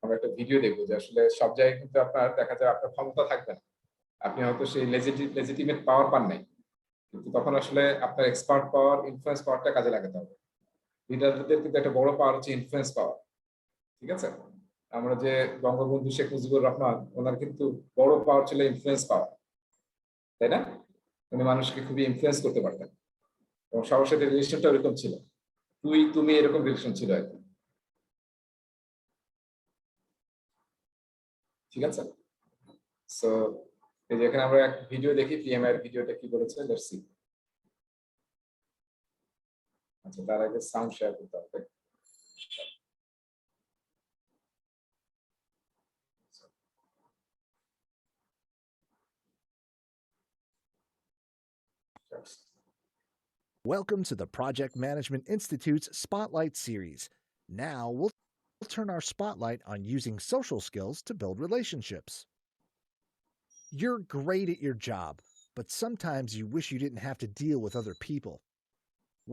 আমরা একটা ভিডিও দেখবো যে আসলে সব জায়গায় কিন্তু আপনার দেখা যায় আপনার ক্ষমতা থাকবে না, আপনি হয়তো সেই লেজিটিমেট পাওয়ার পান নাই, কিন্তু তখন আসলে আপনার এক্সপার্ট পাওয়ার, ইনফ্লুয়েন্স পাওয়ারটা কাজে লাগাতে হবে। লিডারদের কিন্তু একটা বড় পাওয়ার হচ্ছে ইনফ্লুয়েন্স পাওয়ার। ঠিক আছে, আমরা যে বঙ্গবন্ধু শেখ মুজিবুর রহমান, ওনার কিন্তু বড় পাওয়ার ছিল ইনফ্লুয়েন্স পাওয়ার, তাই না? উনি মানুষকে খুবই ইনফ্লুয়েন্স করতে পারতেন, এবং সবার সাথে রিলেশনটা ওরকম ছিল, তুই তুমি এরকম রিলেশন ছিল আর কি। ঠিক আছে, সো এই যে এখানে আমরা এক ভিডিও দেখি, পিএমআই এর ভিডিওটা কি বলেছে, লেটস সি। আচ্ছা, তার আগে সাউন্ড শেয়ার করতে হবে। Welcome to the Project Management Institute's Spotlight series. Now we'll turn our spotlight on using social skills to build relationships. You're great at your job, but sometimes you wish you didn't have to deal with other people.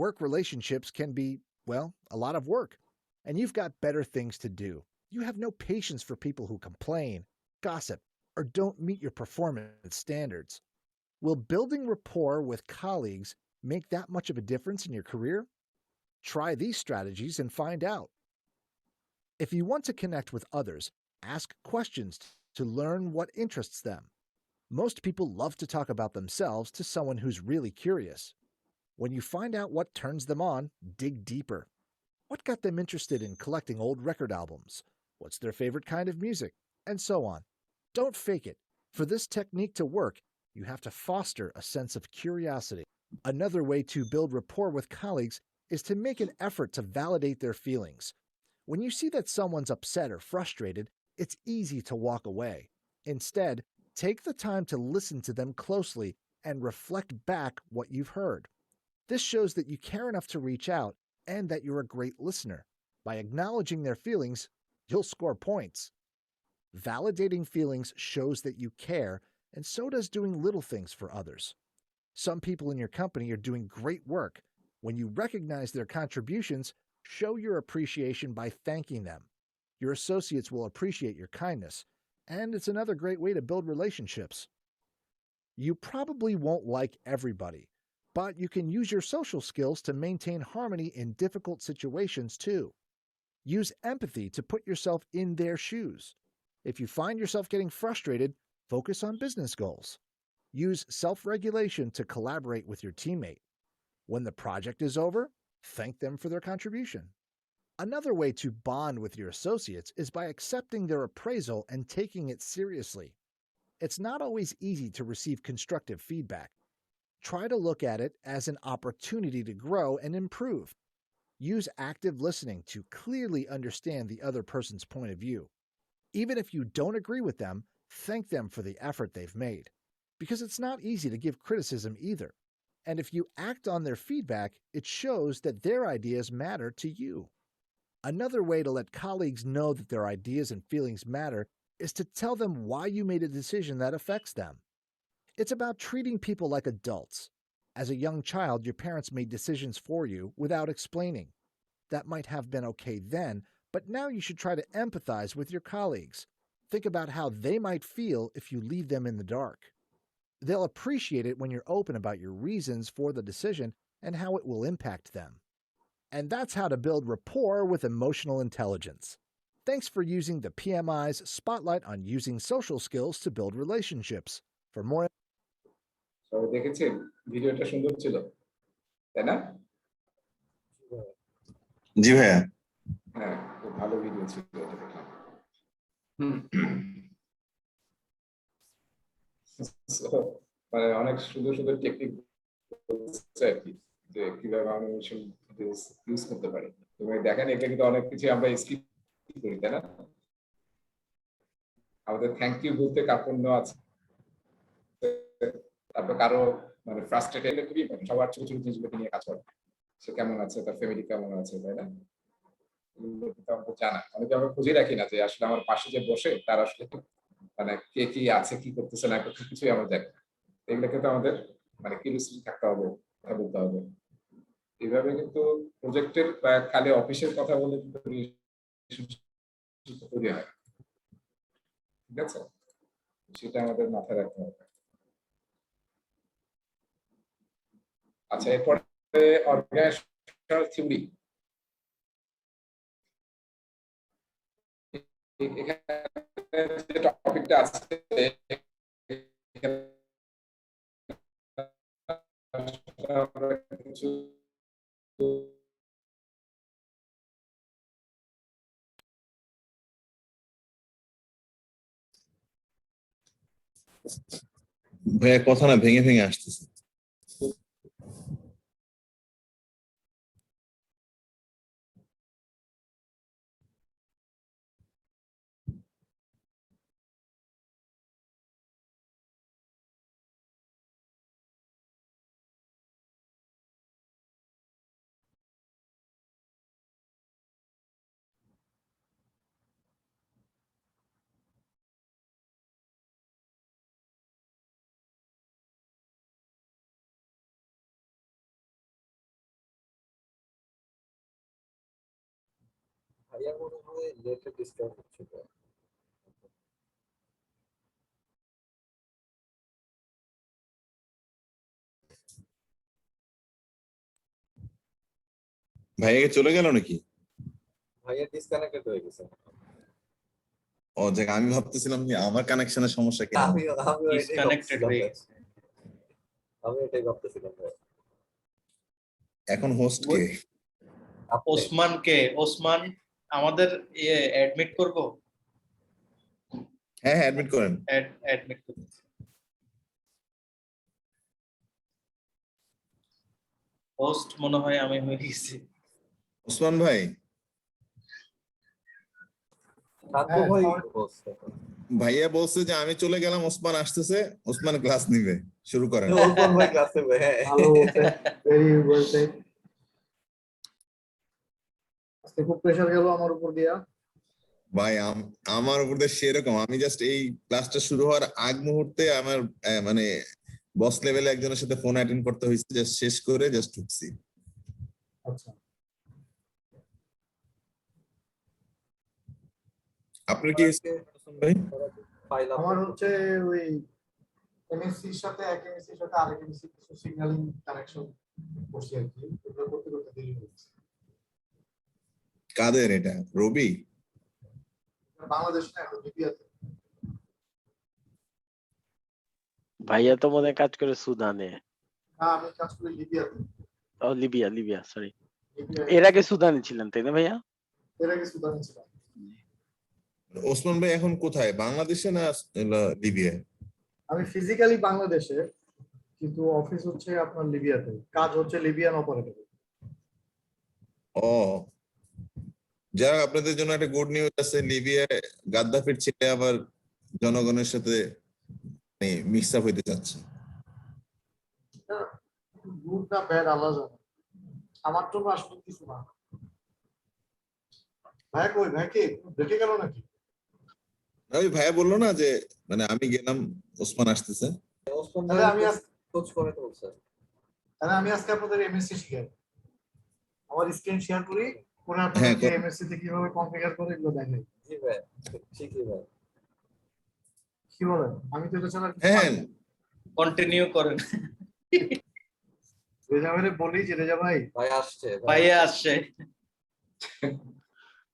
Work relationships can be, well, a lot of work, and you've got better things to do. You have no patience for people who complain, gossip, or don't meet your performance standards. Will building rapport with colleagues make that much of a difference in your career? Try these strategies and find out. If you want to connect with others, ask questions to learn what interests them. Most people love to talk about themselves to someone who's really curious. When you find out what turns them on, dig deeper. What got them interested in collecting old record albums? What's their favorite kind of music? And so on. Don't fake it. For this technique to work, you have to foster a sense of curiosity. Another way to build rapport with colleagues is to make an effort to validate their feelings. When you see that someone's upset or frustrated, it's easy to walk away. Instead, take the time to listen to them closely and reflect back what you've heard. This shows that you care enough to reach out and that you're a great listener. By acknowledging their feelings, you'll score points. Validating feelings shows that you care, and so does doing little things for others. Some people in your company are doing great work. When you recognize their contributions, show your appreciation by thanking them. Your associates will appreciate your kindness, and it's another great way to build relationships. You probably won't like everybody, but you can use your social skills to maintain harmony in difficult situations too. Use empathy to put yourself in their shoes. If you find yourself getting frustrated, focus on business goals. Use self-regulation to collaborate with your teammate. When the project is over, thank them for their contribution. Another way to bond with your associates is by accepting their appraisal and taking it seriously. It's not always easy to receive constructive feedback. Try to look at it as an opportunity to grow and improve. Use active listening to clearly understand the other person's point of view. Even if you don't agree with them, thank them for the effort they've made. Because it's not easy to give criticism either. And if you act on their feedback, it shows that their ideas matter to you. Another way to let colleagues know that their ideas and feelings matter is to tell them why you made a decision that affects them. It's about treating people like adults. As a young child, your parents made decisions for you without explaining. That might have been okay then, but now you should try to empathize with your colleagues. Think about how they might feel if you leave them in the dark. They'll appreciate it when you're open about your reasons for the decision and how it will impact them. And that's how to build rapport with emotional intelligence. Thanks for using the PMI's Spotlight on Using Social Skills to Build Relationships. For more সবাই দেখেছেন ভিডিওটা সুন্দর ছিল তাই না জি ভাইয়া হ্যাঁ খুব ভালো ভিডিও ছিল এটা দেখলাম So, মানে অনেক সুন্দর সুন্দর টেকনিক বলছে আর কি যে কিভাবে আমরা ইউজ করতে পারি তুমি দেখেন এটা কিন্তু অনেক কিছু আমরা স্কিপ করি তাই না আমাদের থ্যাংক ইউ বলতে কার্পণ্য আছে তারপর কারো মানে ফ্রাস্ট্রেটেড হলে খুবই সবার ছোট ছোট জিনিসগুলো নিয়ে কাজ করে সে কেমন আছে তার ফ্যামিলি কেমন আছে তাই না আমাদের জানা অনেকে আমরা খুঁজে রাখি না যে আসলে আমার পাশে যে বসে তার আসলে মানে কে কি আছে কি করতেছে না করতেছে কিছুই আমরা জানি না এগুলো কিন্তু আমাদের মানে কিউরিওসিটি থাকতে হবে কথা বলতে হবে এইভাবে কিন্তু প্রজেক্টের বা খালি অফিসের কথা বলে কিন্তু তৈরি হয় ঠিক আছে সেটা আমাদের মাথায় রাখতে হবে আচ্ছা এরপরে অর্গানাইজেশনাল থিওরি এখানে যে টপিকটা আছে কিছু ভাইয়া কথা না ভেঙে ভেঙে আসতেছে ভাইয়া মনে হয় নেটে ডিস্টার্ব হচ্ছে ভাইয়া চলে গেল নাকি ভাইয়া ডিসকানেক্টেড হয়ে গেছে ও দেখ আমি ভাবতেছিলাম যে আমার কানেকশনের সমস্যা কি আমিও ডিসকানেক্টেড হয়ে গেছে আমি এটাই ভাবতেছিলাম এখন হোস্ট কে ওসমান কে ওসমান আমাদের অ্যাডমিট করব হ্যাঁ অ্যাডমিট করেন অ্যাডমিট করব হোস্ট মনে হয় আমি হয়ে গেছি ওসমান ভাই কাকু ভাই ভাইয়া বলছে যে আমি চলে গেলাম ওসমান আসতেছে ওসমান ক্লাস নিবে শুরু করেন। ওসমান ভাই ক্লাসে হ্যাঁ ভালো বলছে, ভেরি ওয়েল সেড। আজকে খুব প্রেসার গেল আমার উপর দিয়া। ভাই আমার উপর দিয়ে সেরকম, আমি জাস্ট এই ক্লাসটা শুরু হওয়ার আগ মুহূর্তে আমার মানে বস লেভেলে একজনের সাথে ফোন অ্যাটেন্ড করতে হয়েছে, জাস্ট শেষ করে জাস্ট ঢুকছি। আচ্ছা, আপনার কি হয়েছে, ভাই? ফাইল আমার হচ্ছে ওই এমএসসি এর সাথে এক এমএসসি এর সাথে আরেক এমএসসি কিছু সিগন্যালিং কানেকশন করছি আর কি, এগুলো করতে করতে দেরি হয়েছে। কাদের এটা? রবি? বাংলাদেশ না, এখন লিবিয়াতে। ভাইয়া তো মনে হয় কাজ করে সুদানে। হ্যাঁ, আমি কাজ করি লিবিয়াতে। ও লিবিয়া সরি। লিবিয়া- এর আগে সুদানে ছিলেন তাই না ভাইয়া? এর আগে সুদানে ছিলাম। ওসমান ভাই এখন কোথায়, বাংলাদেশে না লিবিয়ায়? আমি ফিজিক্যালি বাংলাদেশে, কিন্তু অফিস হচ্ছে আপনার লিবিয়াতে, কাজ হচ্ছে লিবিয়ান অপারেটর। ও, যারা আপনাদের জন্য একটা গুড নিউজ আছে, লিবিয়ায় গাদ্দাফির ছেলে আবার জনগণের সাথে মিক্স আপ হইতে চাচ্ছে। গুড না ব্যাড আল্লাহ জানে, আমার জন্য আসলে কিছু না। ভাই কই, ভাই কি দেখে গেল নাকি? ওই ভাইয়া বললো না যে মানে আমি গেলাম, ওসমান আসতেছে। ওসমান তাহলে ভাই আমি আজকে খোঁজ করে তো বলছে আপনাদের এমএসসি শিখাই, আমার স্ক্রিন শেয়ার করি, করে হ্যাঁ, আপনাদেরকে কর। এমএসসি তে কিভাবে কনফিগার করে এগুলো দেখাই। জি ভাই শিখি ভাই কি বলেন, আমি তো এটা ছাড়া কিছু হ্যাঁ, পারি না। কন্টিনিউ করেন। রেজা ভাইরে বলি যে রেজা ভাই, ভাই আসছে ভাইয়া আসছে।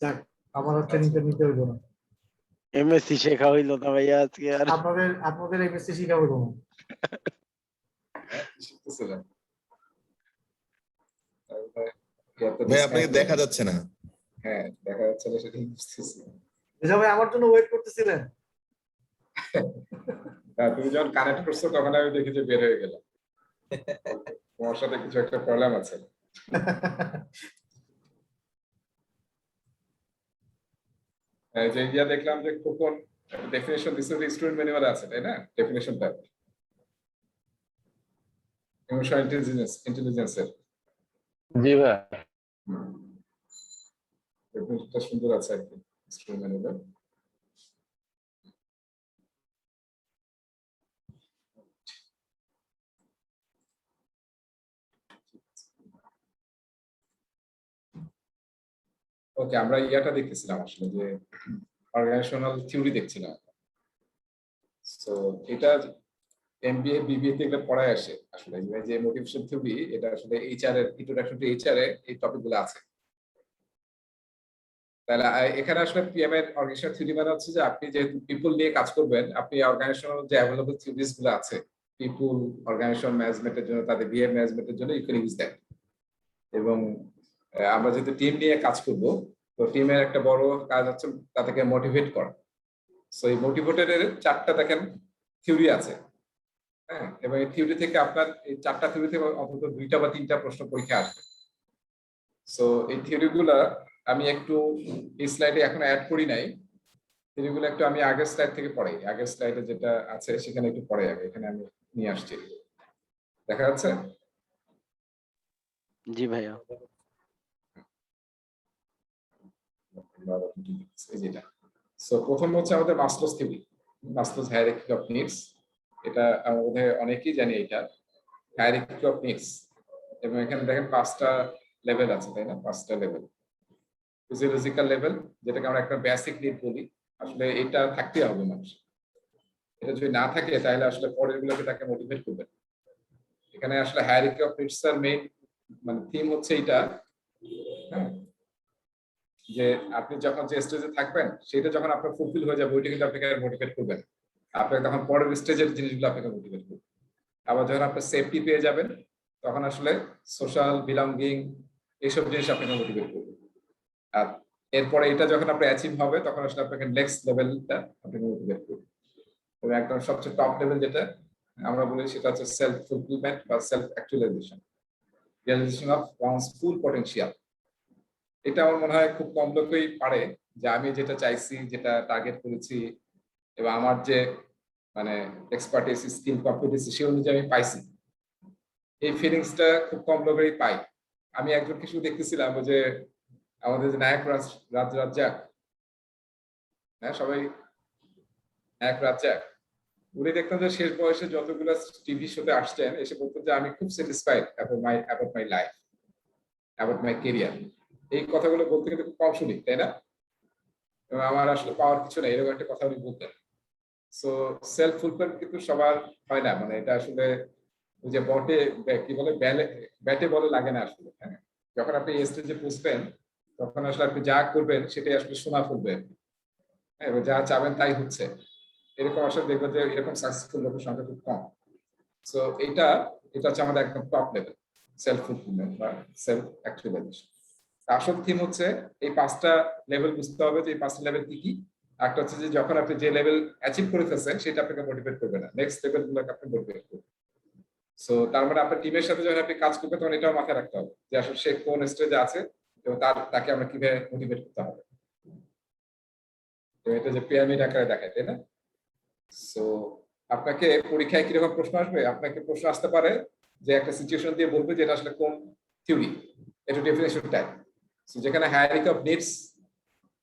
যাক আমার আর ট্রেনিংটা নিতে হইলো না, এমএসসি শেখা হইলো না ভাইয়া আজকে আর। আপনাদের এমএসসি শিখা হইলো না। শিখতেছিলেন। ভাই আপনাকে দেখা যাচ্ছে না। হ্যাঁ, দেখা যাচ্ছে না, সেটাই বুঝতেছি। রেজা ভাই আমার জন্য ওয়েট করতেছিলেন। তুমি যখন কানেক্ট করছো তখন আমি দেখি যে বের হয়ে গেলাম, তোমার সাথে কিছু একটা প্রবলেম আছে। যে ইয়া দেখলাম যে কোন ডেফিনেশন দিছে, স্টুডেন্ট ম্যানুয়ালে আছে তাই না, ডেফিনেশনটা ইমোশনাল ইন্টেলিজেন্সের। জি ভাই। ডেফিনেশনটা সুন্দর আছে আর কি স্টুডেন্ট ম্যানুয়ালে। ওকে, আমরা ইয়াটা দেখতেছিলাম আসলে যে অর্গানাইজেশনাল থিওরি দেখছিলাম। সো এটা এমবিএ বিবিএ তে এগুলো পড়ায় আসে আসলে, যে মোটিভেশন থিওরি, এটা আসলে এইচআর এর ইন্ট্রোডাকশন টু এইচআর এ এই টপিকগুলো আছে। তাহলে এখানে আসলে পিএম এর অর্গানাইজেশনাল থিওরি মানে হচ্ছে যে আপনি যেহেতু পিপল নিয়ে কাজ করবেন, আপনি অর্গানাইজেশনাল যে অ্যাভেলেবল থিওরিজ গুলো আছে পিপল অর্গানাইজেশন ম্যানেজমেন্টের জন্য, তাদের বিহেভিয়ার ম্যানেজমেন্টের জন্য ইউ ক্যান ইউজ দ্যাট। এবং আমরা যেহেতু টিম নিয়ে কাজ করব, তো টিমের একটা বড় কাজ হচ্ছে তাদেরকে মোটিভেট করা। সো এই মোটিভেটের 4টা দেখেন থিওরি আছে, হ্যাঁ, এবং এই থিওরি থেকে আপনার এই 4টা থিওরি থেকে অন্তত 2টা বা 3টা প্রশ্ন পরীক্ষা আসবে। সো এই থিওরিগুলা আমি একটু এই স্লাইডে এখন অ্যাড করি নাই, থিওরিগুলো একটু আমি আগের স্লাইড থেকে পড়াই, আগের স্লাইডে যেটা আছে সেখানে একটু পড়াই আগে, এখানে আমি নিয়ে আসছি। দেখা যাচ্ছে? জি ভাইয়া। সো প্রথম হচ্ছে আমাদের মাসলোস থিওরি, মাসলোস হায়ারার্কি অফ নিডস। এটা আমাদের অনেকেই জানি, এটা হায়ারার্কি অফ নিডস। এবং এখানে দেখেন 5টা লেভেল আছে তাই না, 5টা লেভেল। ফিজিওলজিক্যাল লেভেল, যেটাকে আমরা একটা বেসিক নিড বলি, আসলে এটা থাকতে হবে মানুষ, এটা যদি না থাকে তাহলে আসলে পরের গুলোকে তাকে মোটিভেট করবে। এখানে আসলে হায়ারার্কি অফ নিডস এর মেইন মানে থিম হচ্ছে এটা, হ্যাঁ, যে আপনি যখন যে স্টেজে থাকবেন সেটা যখন আপনার ফুলফিল হয়ে যাবে, ওইটা কিন্তু আপনাকে মোটিভেট করবেন, আপনাকে তখন পরের স্টেজের জিনিসগুলো আপনাকে মোটিভেট করবে। আবার যখন আপনি সেফটি পেয়ে যাবেন তখন আসলে সোশ্যাল বিলঙ্গিং এইসব জিনিস আপনাকে মোটিভেট করবে। আর এরপরে এটা যখন আপনার অ্যাচিভ হবে তখন আসলে আপনাকে নেক্সট লেভেলটা আপনাকে মোটিভেট করবে। তবে একদম সবচেয়ে টপ লেভেল যেটা আমরা বলি সেটা হচ্ছে সেলফ ফুলফিলমেন্ট বা self actualisation, realisation of one's full potential. এটা আমার মনে হয় খুব কম লোকই পারে, যে আমি যেটা চাইছি, যেটা টার্গেট করেছি, এবং আমার যে মানে এক্সপার্টিস স্কিল কম্পিটেন্সি সেই অনুযায়ী আমি পাইছি, এই ফিলিংসটা খুব কম লোকেরই পাই। আমি একজনকে শুধু দেখতেছিলাম ওই যে আমাদের যে নায়ক রাজ্জাক, হ্যাঁ সবাই নায়ক রাজ্জাক, উনি দেখতাম যে শেষ বয়সে যতগুলো টিভি শোতে আসছেন এসে বলতেন যে আমি খুব satisfied about my life, about my career. এই কথাগুলো বলতে কিন্তু খুব কম শুনি, তাই না? এবং আমার আসলে পাওয়ার কিছু নেই, এরকম একটা কথা উনি বলতেন। সো সেলফ ফুলফিলমেন্ট কিন্তু সবার হয় না, মানে এটা আসলে ওই যে কি বলে ব্যাটে বলে লাগে না আসলে। হ্যাঁ, যখন আপনি এই স্টেজে পৌঁছবেন তখন আসলে আপনি যা করবেন সেটাই আসলে সোনা ফুলবে, হ্যাঁ, এবং যা চাবেন তাই হচ্ছে। এরকম আসলে দেখবেন যে এরকম সাকসেসফুল লোকের সংখ্যা খুব কম। সো এটা হচ্ছে আমাদের একদম টপ লেভেল, সেলফ ফুলফিলমেন্ট বা সেলফ অ্যাকচুয়ালাইজেশন। আসল থিম হচ্ছে এই 5টা লেভেল বুঝতে হবে যে এই 5টা লেভেল কি কি। একটা হচ্ছে যে যখন আপনি যে লেভেল অ্যাচিভ করে ফেলছেন সেটা আপনাকে মোটিভেট করবে না, নেক্সট লেভেল গুলোকে আপনি মোটিভেট করবে। সো তার মানে আপনার টিমের সাথে যখন আপনি কাজ করবেন তখন এটাও মাথায় রাখতে হবে যে আসলে সে কোন স্টেজে আছে এবং তাকে আমরা কিভাবে মোটিভেট করতে হবে। তো এটা যে পিরামিড আকারে দেখায়, তাই না? সো আপনাকে পরীক্ষায় কিরকম প্রশ্ন আসবে, আপনাকে প্রশ্ন আসতে পারে যে একটা সিচুয়েশন দিয়ে বলবে যে এটা আসলে কোন থিওরি, এটা ডেফিনেশন টাইপ। সো যেখানে হায়ারার্কি অফ নিডস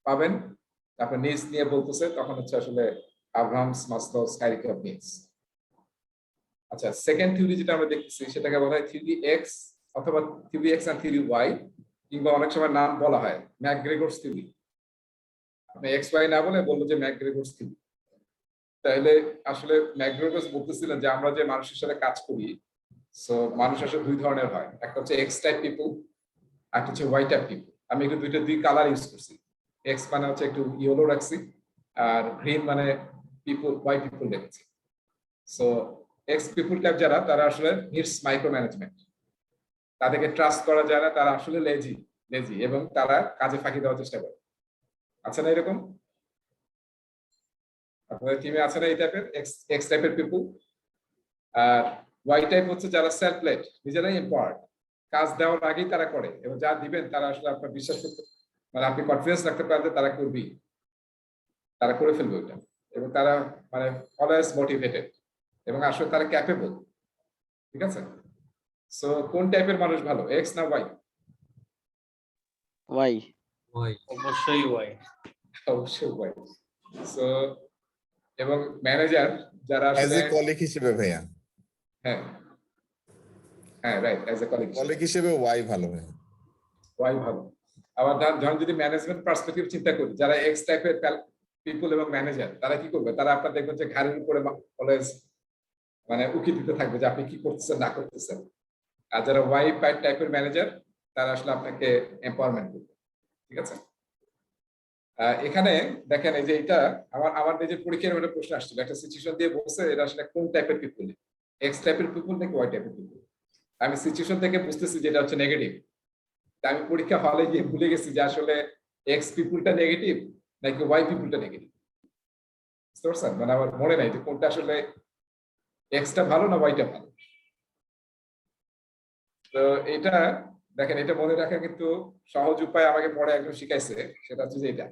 পাবেন, আপনার নিডস নিয়ে বলতেছে, তখন হচ্ছে আসলে Abraham's Maslow's hierarchy of needs. আচ্ছা, সেকেন্ড থিওরি যেটা আমরা দেখতেছি সেটাকে বলা হয় থিওরি এক্স অথবা theory X and theory Y, কিংবা অনেক সময় নাম বলা হয় ম্যাকগ্রেগরস থিওরি। আপনি এক্স ওয়াই না বলে বলবো যে ম্যাকগ্রেগরস থিওরি। তাহলে আসলে ম্যাকগ্রেগরস বলতেছিলেন যে আমরা যে মানুষের সাথে কাজ করি, সো মানুষ আসলে দুই ধরনের হয়, একটা হচ্ছে এক্স টাইপ পিপল, একটা হচ্ছে ওয়াই টাইপ পিপল। আমি একটু দুই কালার ইউজ করছি, এক্স মানে হচ্ছে একটু ইয়েলো রাখছি, আর গ্রিন মানে পিপল, ওয়াই পিপল রেখেছি। সো এক্স পিপল টাইপ যারা, তারা আসলে নিডস মাইক্রো ম্যানেজমেন্ট, তাদেরকে ট্রাস্ট করা যায় না, তারা আসলে লেজি এবং তারা কাজে ফাঁকি দেওয়ার চেষ্টা করে। আচ্ছা না এরকম? আপনাদের টিমে আছে না এই টাইপের এক্স টাইপের পিপল? আর ওয়াই টাইপ হচ্ছে যারা সেলফলেড, নিজেরাই এম্পাওয়ার্ড, কাজ দেওয়ার আগেই তারা করে এবং যা দিবেন তারা আসলে আপনার বিশ্বাস করতে, মানে আপনি কনফিডেন্স রাখতে পারেন যে তারা করবেই, তারা করে ফেলবে ওইটা, এবং তারা মানে অলওয়েজ মোটিভেটেড এবং আসলে তারা ক্যাপেবল। ঠিক আছে? সো কোন টাইপের মানুষ ভালো, এক্স না ওয়াই? ওয়াই। ওই অবশ্যই ওয়াই। অবশ্যই ওয়াই। সো এবং ম্যানেজার যারা অ্যাজ আসলে, এ কলিগ হিসেবে ভাইয়া, হ্যাঁ হ্যাঁ right, as a colleague colleague হিসেবে ওয়াই ভালো ভাইয়া। ওয়াই ভালো। আবার ধরেন যদি ম্যানেজমেন্ট পার্সপেক্টিভ চিন্তা করি, যারা এক্স টাইপের পিপল এবং ম্যানেজার, তারা কি করবে? তারা আপনার দেখবেন যে ঘাড়ের উপরে অলওয়েজ মানে উকি দিতে থাকবে যে আপনি কি করতেছেন না করতেছেন। আর যারা ওয়াই টাইপের ম্যানেজার, তারা আসলে আপনাকে এম্পাওয়ারমেন্ট করবে। ঠিক আছে? এখানে দেখেন এই যে এটা আমার নিজের পরীক্ষার একটা প্রশ্ন আসছিল, একটা সিচুয়েশন দিয়ে বলছে এটা আসলে কোন টাইপের পিপল, এক্স টাইপের পিপল নাকি ওয়াই টাইপের পিপল। আমি সিচুয়েশন থেকে বুঝতেছি যেটা হচ্ছে নেগেটিভ। আমি পরীক্ষা হলে গিয়ে ভুলে গেছি যে আসলে এক্স পিপুলটা নেগেটিভ নাকি ওয়াই পিপুলটা নেগেটিভ। বুঝতে পারছেন? মানে আমার মনে নাই যে কোনটা আসলে এক্সটা ভালো না ওয়াইটা ভালো। তো এটা দেখেন, এটা মনে রাখা কিন্তু সহজ উপায় আমাকে পরে একজন শিখাইছে, সেটা হচ্ছে যে এটা,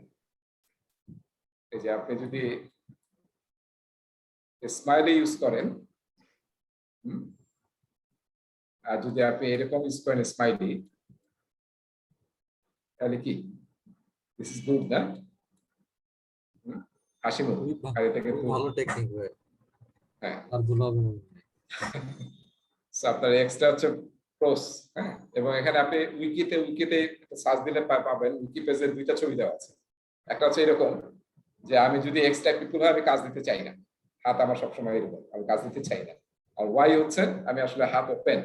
এই যে আপনি যদি স্মাইলি ইউজ করেন, আর যদি আপনি এরকম ইউজ করেন স্মাইলি, তাহলে কি দিস ইজ গুড না? হাসি মুখ, আর এটা কিন্তু ভালো টেকনিক ভাই, হ্যাঁ। আর ভুল হবে না। So, আপনার এক্সট্রা হচ্ছে প্রোস, হ্যাঁ, এবং এখানে আপনি উইকিতে সার্চ দিলে পাবেন উইকি পেজের দুইটা ছবি দেওয়া আছে। একটা হচ্ছে এরকম যে আমি যদি এক্স টাইপ পিপল হয় আমি কাজ দিতে চাই না, হাত আমার সবসময় এরকম, আমি কাজ দিতে চাই না। আর ওয়াই হচ্ছে আমি আসলে হাত ওপেন,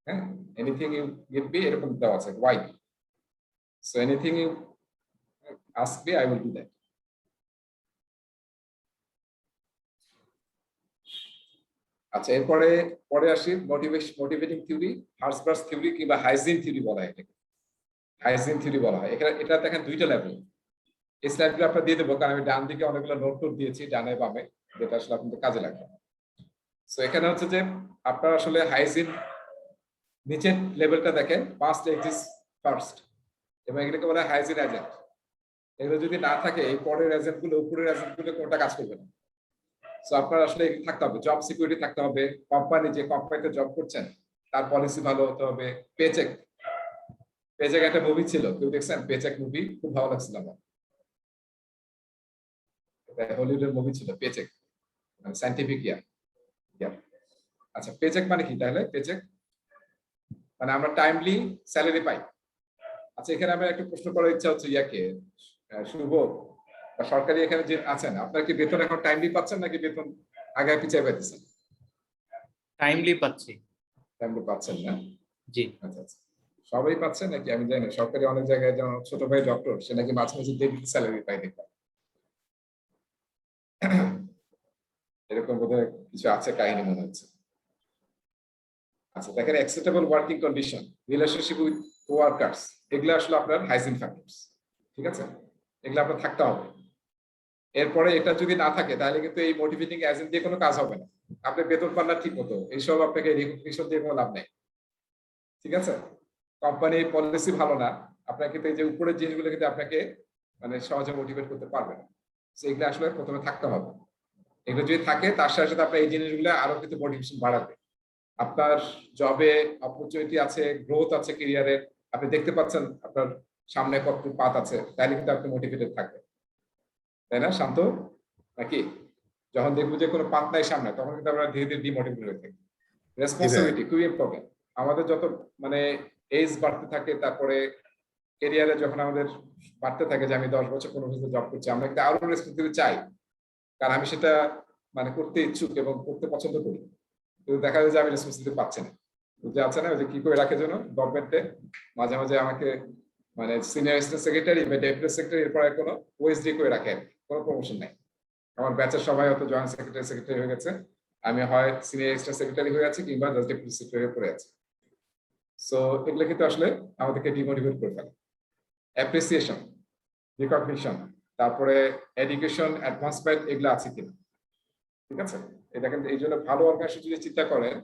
হ্যাঁ, এনিথিং ইউ গিভ মি, এরকম দেওয়া আছে Y. So anything you ask me I will do that. আচ্ছা, এরপরে আসি মোটিভেটিং থিওরি, হার্সবার্গ থিওরি কিংবা হাইজিন থিওরি বলা হয় এটাকে। হাইজিন থিওরি বলা হয়। এটা দেখেন দুইটা লেভেল। এই স্লাইডগুলো আপনার দিয়ে দেবো, কারণ আমি ডান দিকে অনেকগুলো নোট দিয়েছি, ডানে বামে, যেটা আসলে আপনাদের কাজে লাগবে। সো এখানে হচ্ছে যে আপনার আসলে হাইজিন নিচের লেভেলটা দেখেন, মাস্ট এক্সিস্ট ফার্স্ট, এবং এগুলোকে বলা হয় হাইজিন এজেন্ট। এগুলো যদি না থাকে এই পরের এজেন্ট গুলো উপরের এজেন্ট গুলো কোনটা কাজ করবে না। সো আপনার আসলে থাকতে হবে, জব সিকিউরিটি থাকতে হবে, কোম্পানি যে কোম্পানিতে জব করছেন তার পলিসি ভালো হতে হবে, পেচেক পেচেক একটা মুভি ছিল, কেউ দেখছেন পেচেক মুভি? খুব ভালো লাগছিল আমার, হলিউডের মুভি ছিল পেচেক, মানে সায়েন্টিফিক ইয়ার। আচ্ছা পেচেক মানে কি তাহলে? পেচেক মানে আমরা টাইমলি স্যালারি পাই। আচ্ছা এখানে আমার একটা প্রশ্ন করার ইচ্ছা হচ্ছে ইয়াকে, শুভ বা সরকারি এখানে যে আছেন, আপনার কি বেতন এখন টাইমলি পাচ্ছেন নাকি বেতন আগে পিছিয়ে পাইতেছেন? টাইমলি পাচ্ছি। টাইমলি পাচ্ছেন না? জি। আচ্ছা আচ্ছা, সবাই পাচ্ছেন নাকি আমি জানি না, সরকারি অনেক জায়গায় যেমন ছোট ভাই ডক্টর, সে নাকি মাঝে মাঝে দেরি স্যালারি পাই দেখলাম। এরকম বোধহয় কিছু আছে কাহিনী মনে হচ্ছে। আচ্ছা দেখেন, acceptable working condition, relationship with coworkers, এগুলো আসলে আপনার হাইজিন ফ্যাক্টরস, ঠিক আছে? এগুলো আপনার থাকতে হবে। এরপরে এটা যদি না থাকে তাহলে কিন্তু এই মোটিভেটিং এজেন্ট দিয়ে কোনো কাজ হবে না। আপনি বেতন পান না ঠিক মতো, এইসব আপনাকে রিকগনিশন দিয়ে কোনো লাভ নেই, ঠিক আছে? কোম্পানির পলিসি ভালো না, আপনাকে কিন্তু এই যে উপরের জিনিসগুলো কিন্তু আপনাকে মানে সহজে মোটিভেট করতে পারবে না। এগুলো আসলে প্রথমে থাকতে হবে। এগুলো যদি থাকে তার সাথে সাথে আপনার এই জিনিসগুলো আরো কিন্তু মোটিভেশন বাড়াবে। আপনার জবে অপরচুনিটি আছে, গ্রোথ আছে ক্যারিয়ারে, আপনি দেখতে পাচ্ছেন আপনার সামনে কত পাথ আছে, তাহলে কিন্তু আপনি মোটিভেটেড থাকবেন, তাই না শান্ত? নাকি যখন দেখবো যে কোনো পাথ নাই সামনে, তখন কিন্তু আমরা ধীরে ধীরে ডিমোটিভেট হয়ে থাকি। রেসপন্সিবিলিটি খুবই ইম্পর্টেন্ট। আমাদের যত মানে এজ বাড়তে থাকে, তারপরে ক্যারিয়ারে যখন আমাদের বাড়তে থাকে যে আমি 10 বছর 15 বছর জব করছি, আমরা একটা আরো রেসপন্সিবিলিটি চাই, কারণ আমি সেটা মানে করতে ইচ্ছুক এবং করতে পছন্দ করি। কিন্তু দেখা যায় যে আমি রেসপন্সিবিলিটি পাচ্ছি না। যে আছে না যে কি করে রাখে যেন গভর্নমেন্টে মাঝে মাঝে আমাকে মানে সিনিয়র অ্যাসিস্ট্যান্ট সেক্রেটারি বা ডেপুটি সেক্রেটারি, এরপরে কোনো ওএসডি করে রাখে, কোনো প্রমোশন নাই। আমার ব্যাচের সবাই হয়তো জয়েন্ট সেক্রেটারি হয়ে গেছে, আমি হয় সিনিয়র অ্যাসিস্ট্যান্ট সেক্রেটারি হয়ে আছি কিংবা জাস্ট ডেপুটি সেক্রেটারি হয়ে পড়ে আছি। সো এগুলো কিন্তু আসলে আমাদেরকে ডিমোটিভেট করে ফেলে। অ্যাপ্রিসিয়েশন, রিকগনিশন, তারপরে এডুকেশন অ্যাডভান্সমেন্ট, এগুলো আছে কিনা, ঠিক আছে? এটা কিন্তু এই জন্য ভালো অর্গানাইজেশন যদি চিন্তা করেন,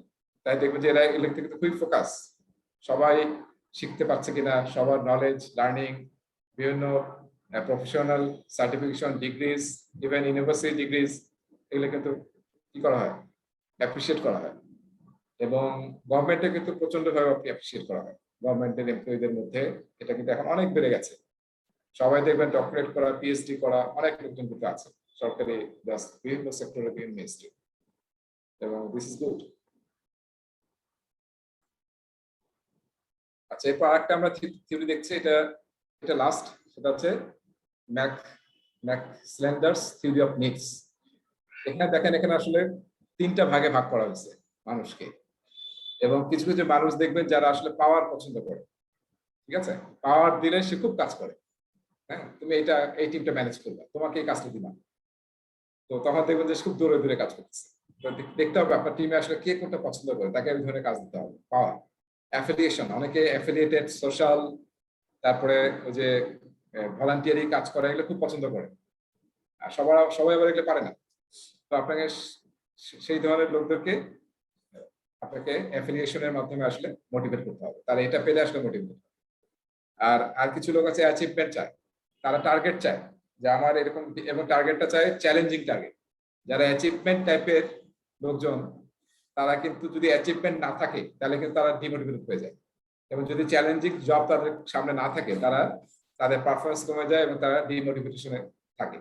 তাই দেখবেন যে এরা এগুলো কিন্তু খুবই ফোকাস, সবাই শিখতে পারছে কিনা, সবার নলেজ লার্নিং, বিভিন্ন professional certification, degrees, even university degrees, এগুলো কিন্তু কি করা হয়? অ্যাপ্রিসিয়েট করা হয়। এবং গভর্নমেন্টে কিন্তু প্রচন্ডভাবে অ্যাপ্রিসিয়েট করা হয়। গভর্নমেন্টের এমপ্লয়ীদের মধ্যে এটা কিন্তু এখন অনেক বেড়ে গেছে। সবাই দেখবেন ডক্টরেট করা, পিএইচডি করা অনেক লোকজন কিন্তু আছে সরকারি বিভিন্ন সেক্টরে, বিভিন্ন মিনিস্ট্রি, এবং দিস ইজ গুড। আচ্ছা এরপর আরেকটা আমরা থিওরি দেখছি, এটা লাস্ট, সেটা হচ্ছে ম্যাকস্ল্যান্ডার্স থিওরি অফ নিডস। এখানে দেখেন, এখানে আসলে 3টা ভাগে ভাগ করা হয়েছে মানুষকে, এবং কিছু কিছু মানুষ দেখবেন যারা আসলে পাওয়ার পছন্দ করে, ঠিক আছে? পাওয়ার দিলে সে খুব কাজ করে, হ্যাঁ তুমি এই টিমটা ম্যানেজ করবে, তোমাকে এই কাজটা দিলাম, তো তখন দেখবেন যে খুব দূরে দূরে কাজ করতেছে। দেখতে হবে আপনার টিমে আসলে কে কোনটা পছন্দ করে, তাকে ওই ধরনের কাজ দিতে হবে। পাওয়ার, অ্যাফিলিয়েশন, অনেকে অ্যাফিলিয়েটেড, সোশ্যাল, তারপরে ওই যে ভলান্টিয়ারি কাজ করে, এগুলো খুব পছন্দ করে, আর সবাই আবার এগুলো পারে না। তো আপনাকে সেই ধরনের লোকদেরকে আপনাকে অ্যাফিলিয়েশনের মাধ্যমে আসলে মোটিভেট করতে হবে, তাহলে এটা পেলে আসলে মোটিভেট। আর কিছু লোক আছে অ্যাচিভমেন্ট চায়, তারা টার্গেট চায় যে আমার এরকম, এবং টার্গেটটা চায় চ্যালেঞ্জিং টার্গেট। যারা অ্যাচিভমেন্ট টাইপের লোকজন, তারা কিন্তু যদি অ্যাচিভমেন্ট না থাকে তাহলে কিন্তু তারা ডিমোটিভেটেড হয়ে যায়, এবং যদি চ্যালেঞ্জিং জব তাদের সামনে না থাকে তাদের পারফরমেন্স কমে যায় এবং তারা ডিমোটিভেশনে থাকে।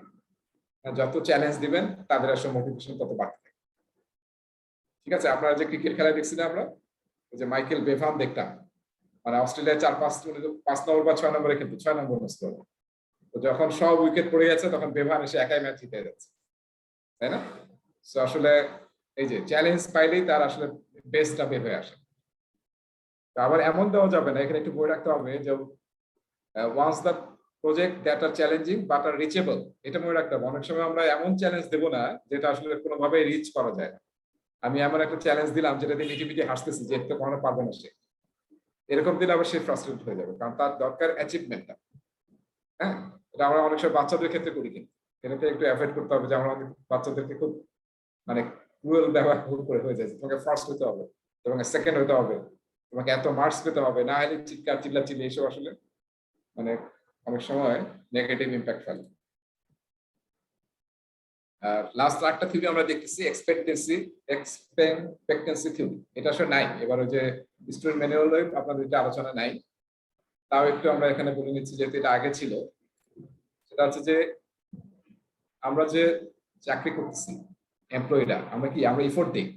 যত চ্যালেঞ্জ দিবেন তাদের আসলে মোটিভেশন তত বাড়তে থাকে, ঠিক আছে? আপনারা যে ক্রিকেট খেলা দেখছি না আমরা, যে মাইকেল বেভান দেখতাম, মানে অস্ট্রেলিয়া 5 নম্বর বা 6 নম্বরে কিন্তু 6 নম্বর মস্ত, তো যখন সব উইকেট পড়ে যাচ্ছে তখন বেভান এসে একাই ম্যাচ জিতে যাচ্ছে, তাই না? তো আসলে এই যে চ্যালেঞ্জ পাইলেই তার আসলে বেস্টটা বের হয়ে আসে। আবার এমন দেওয়া যাবে না, এখানে একটু বলে রাখতে হবে যে once the project that are challenging but are reachable, এটা মনে রাখতে হবে। অনেক সময় আমরা এমন চ্যালেঞ্জ দেবো না যেটা আসলে কোনোভাবে রিচ করা যায় না। আমি এমন একটা চ্যালেঞ্জ দিলাম যেটা দিয়ে মিটিমিটি হাসতেছি যে এটা কখনো পারবো না সে, এরকম দিলে আবার সে ফ্রাস্ট্রেটেড হয়ে যাবে, কারণ তার দরকার অ্যাচিভমেন্টটা। হ্যাঁ, এটা আমরা অনেক সময় বাচ্চাদের ক্ষেত্রে করি, কিন্তু এটাকে একটু অ্যাভয়েড করতে হবে যে আমরা বাচ্চাদেরকে খুব মানে ক্রুয়েল ব্যবহার করে হয়ে যায়, তোমাকে ফার্স্ট হতে হবে, তোমাকে সেকেন্ড হতে হবে, তোমাকে এত মার্কস পেতে হবে, না হলে চিৎকার চিল্লাচিল্লি, এইসব আসলে মানে অনেক সময় নেগেটিভ ইম্প্যাক্ট ফেলে। লাস্ট আরেকটা থিওরি আমরা দেখতেছি এক্সপেক্টেন্সি থিওরি। এটা আসলে নাই, এবার ওই যে স্টুডেন্ট ম্যানুয়ালে আপনাদের এটা আলোচনা নাই, তাও একটু আমরা এখানে বলে নিচ্ছি যেহেতু এটা আগে ছিল। সেটা হচ্ছে যে আমরা যে চাকরি করতেছি এমপ্লয়িরা, আমরা এফোর্ট দিই,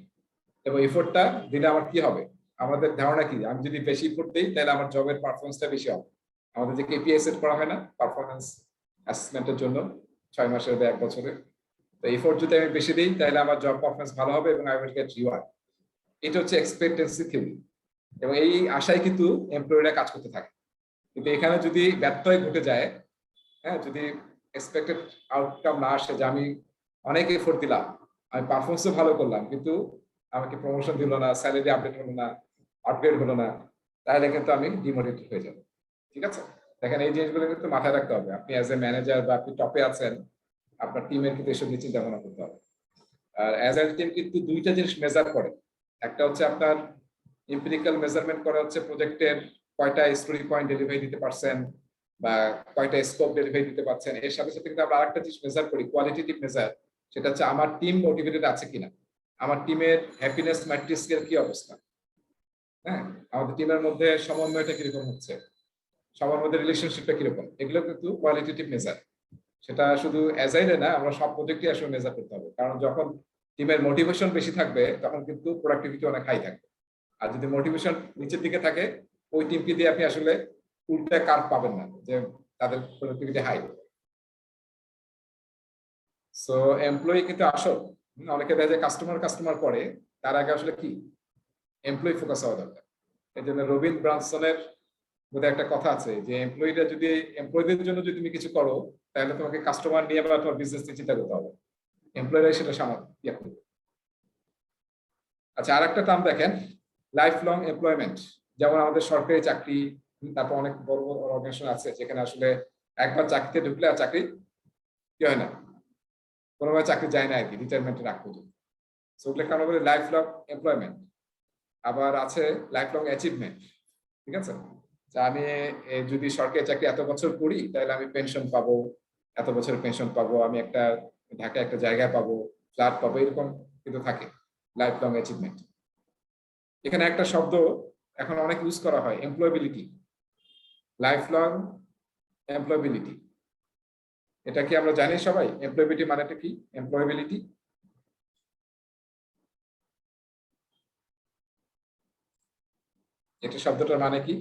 এবং এফোর্টটা দিলে আমার কি হবে, আমাদের ধারণা কি, আমি যদি বেশি এফোর্ট দিই তাহলে আমার জবের পারফরমেন্সটা বেশি হবে। আমাদের যে কেপিআই সেট করা হয় না পারফরমেন্স অ্যাসেসমেন্টের জন্য 6 মাসের বা 1 বছরের, তো এফোর্ট যদি আমি বেশি দিই তাহলে আমার জব পারফরমেন্স ভালো হবে এবং আই উইল গেট রিওয়ার্ড। এটা হচ্ছে এক্সপেক্টেন্সি থিওরি, এবং এই আশায় কিন্তু এমপ্লয়িরা কাজ করতে থাকে। কিন্তু এখানে যদি ব্যত্যয় ঘটে যায়, হ্যাঁ, যদি এক্সপেক্টেড আউটকাম না আসে, যে আমি অনেক এফোর্ট দিলাম, আমি পারফরমেন্সও ভালো করলাম, কিন্তু আমাকে প্রমোশন দিল না, স্যালারি আপডেট হলো না, আপগ্রেড হলো না, তাহলে কিন্তু আমি ডিমোটিভেটেড হয়ে যাব। ঠিক আছে, দেখেন এই জিনিসগুলো কিন্তু মাথায় রাখতে হবে। আপনি অ্যাজ এ ম্যানেজার বা আপনি টপে আছেন, আপনার টিমের কিন্তু এসব নিয়ে চিন্তা ভাবনা করতে হবে। আর অ্যাজ এ টিম কিন্তু দুইটা জিনিস মেজার করে। একটা হচ্ছে আপনার এমপিরিক্যাল মেজারমেন্ট করা হচ্ছে প্রজেক্টের কয়টা স্টোরি পয়েন্ট ডেলিভারি দিতে পারছেন বা কয়টা স্কোপ ডেলিভারি দিতে পারছেন। এর সাথে সাথে কিন্তু আমরা আরেকটা জিনিস মেজার করি, কোয়ালিটেটিভ মেজার। সেটা হচ্ছে আমার টিম মোটিভেটেড আছে কিনা, আমার টিমের হ্যাপিনেস ম্যাট্রিক্সের কি অবস্থা, হ্যাঁ, আমাদের টিমের মধ্যে সমন্বয়টা কিরকম হচ্ছে, সবার মধ্যে রিলেশনশিপটা কিরকম, এগুলো কিন্তু কোয়ালিটেটিভ মেজার। সেটা শুধু অ্যাজাইলে না, আমরা সব প্রজেক্টই আসলে মেজার করতে হবে। কারণ যখন টিমের মোটিভেশন বেশি থাকবে তখন কিন্তু প্রোডাক্টিভিটি অনেক হাই থাকবে। আর যদি মোটিভেশন নিচের দিকে থাকে, ওই টিমকে দিয়ে আপনি আসলে উল্টা কার্ভ পাবেন না যে তাদের প্রোডাক্টিভিটি হাই। সো এমপ্লয়ি কিন্তু আসল, অনেকে দেখা যায় কাস্টমার করে, তার আগে আসলে কি এমপ্লয়ি ফোকাস হওয়া দরকার। এই জন্য রবিন ব্রানসনের বোধহয় একটা কথা আছে যে এমপ্লয়ীদের জন্য যদি তুমি কিছু করো, তাহলে তোমাকে কাস্টমার নিয়ে বা তোমার বিজনেস নিয়ে চিন্তা করতে হবে, এমপ্লয়িরা সেটা ইয়ে করবে। আচ্ছা, আর একটা টার্ম দেখেন, লাইফ লং এমপ্লয়মেন্ট। যেমন আমাদের সরকারি চাকরি, তারপর অনেক বড় বড় অর্গানাইজেশন আছে যেখানে আসলে একবার চাকরিতে ঢুকলে আর চাকরি কি হয় না, কোনোভাবে চাকরি যায় না আর কি, রিটায়ারমেন্টের আগ পর্যন্ত। সো ওগুলো কেন বলে লাইফ লং এমপ্লয়মেন্ট। আবার আছে লাইফ লং অ্যাচিভমেন্ট। ঠিক আছে, আমি যদি সরকারি চাকরি এত বছর করি তাহলে আমি পেনশন পাবো, এত বছরের পেনশন পাবো, আমি একটা ঢাকায় একটা জায়গায় পাবো, ফ্ল্যাট পাবো, এরকম কিন্তু থাকে লাইফ লং অ্যাচিভমেন্ট। এখানে একটা শব্দ এখন অনেক ইউজ করা হয়, এমপ্লয়াবিলিটি, লাইফ লং এমপ্লয়াবিলিটি। এটা কি আমরা জানি সবাই এমপ্লয়াবিলিটি মানেটা কি? এমপ্লয়াবিলিটি এটা শব্দটার মানে কি?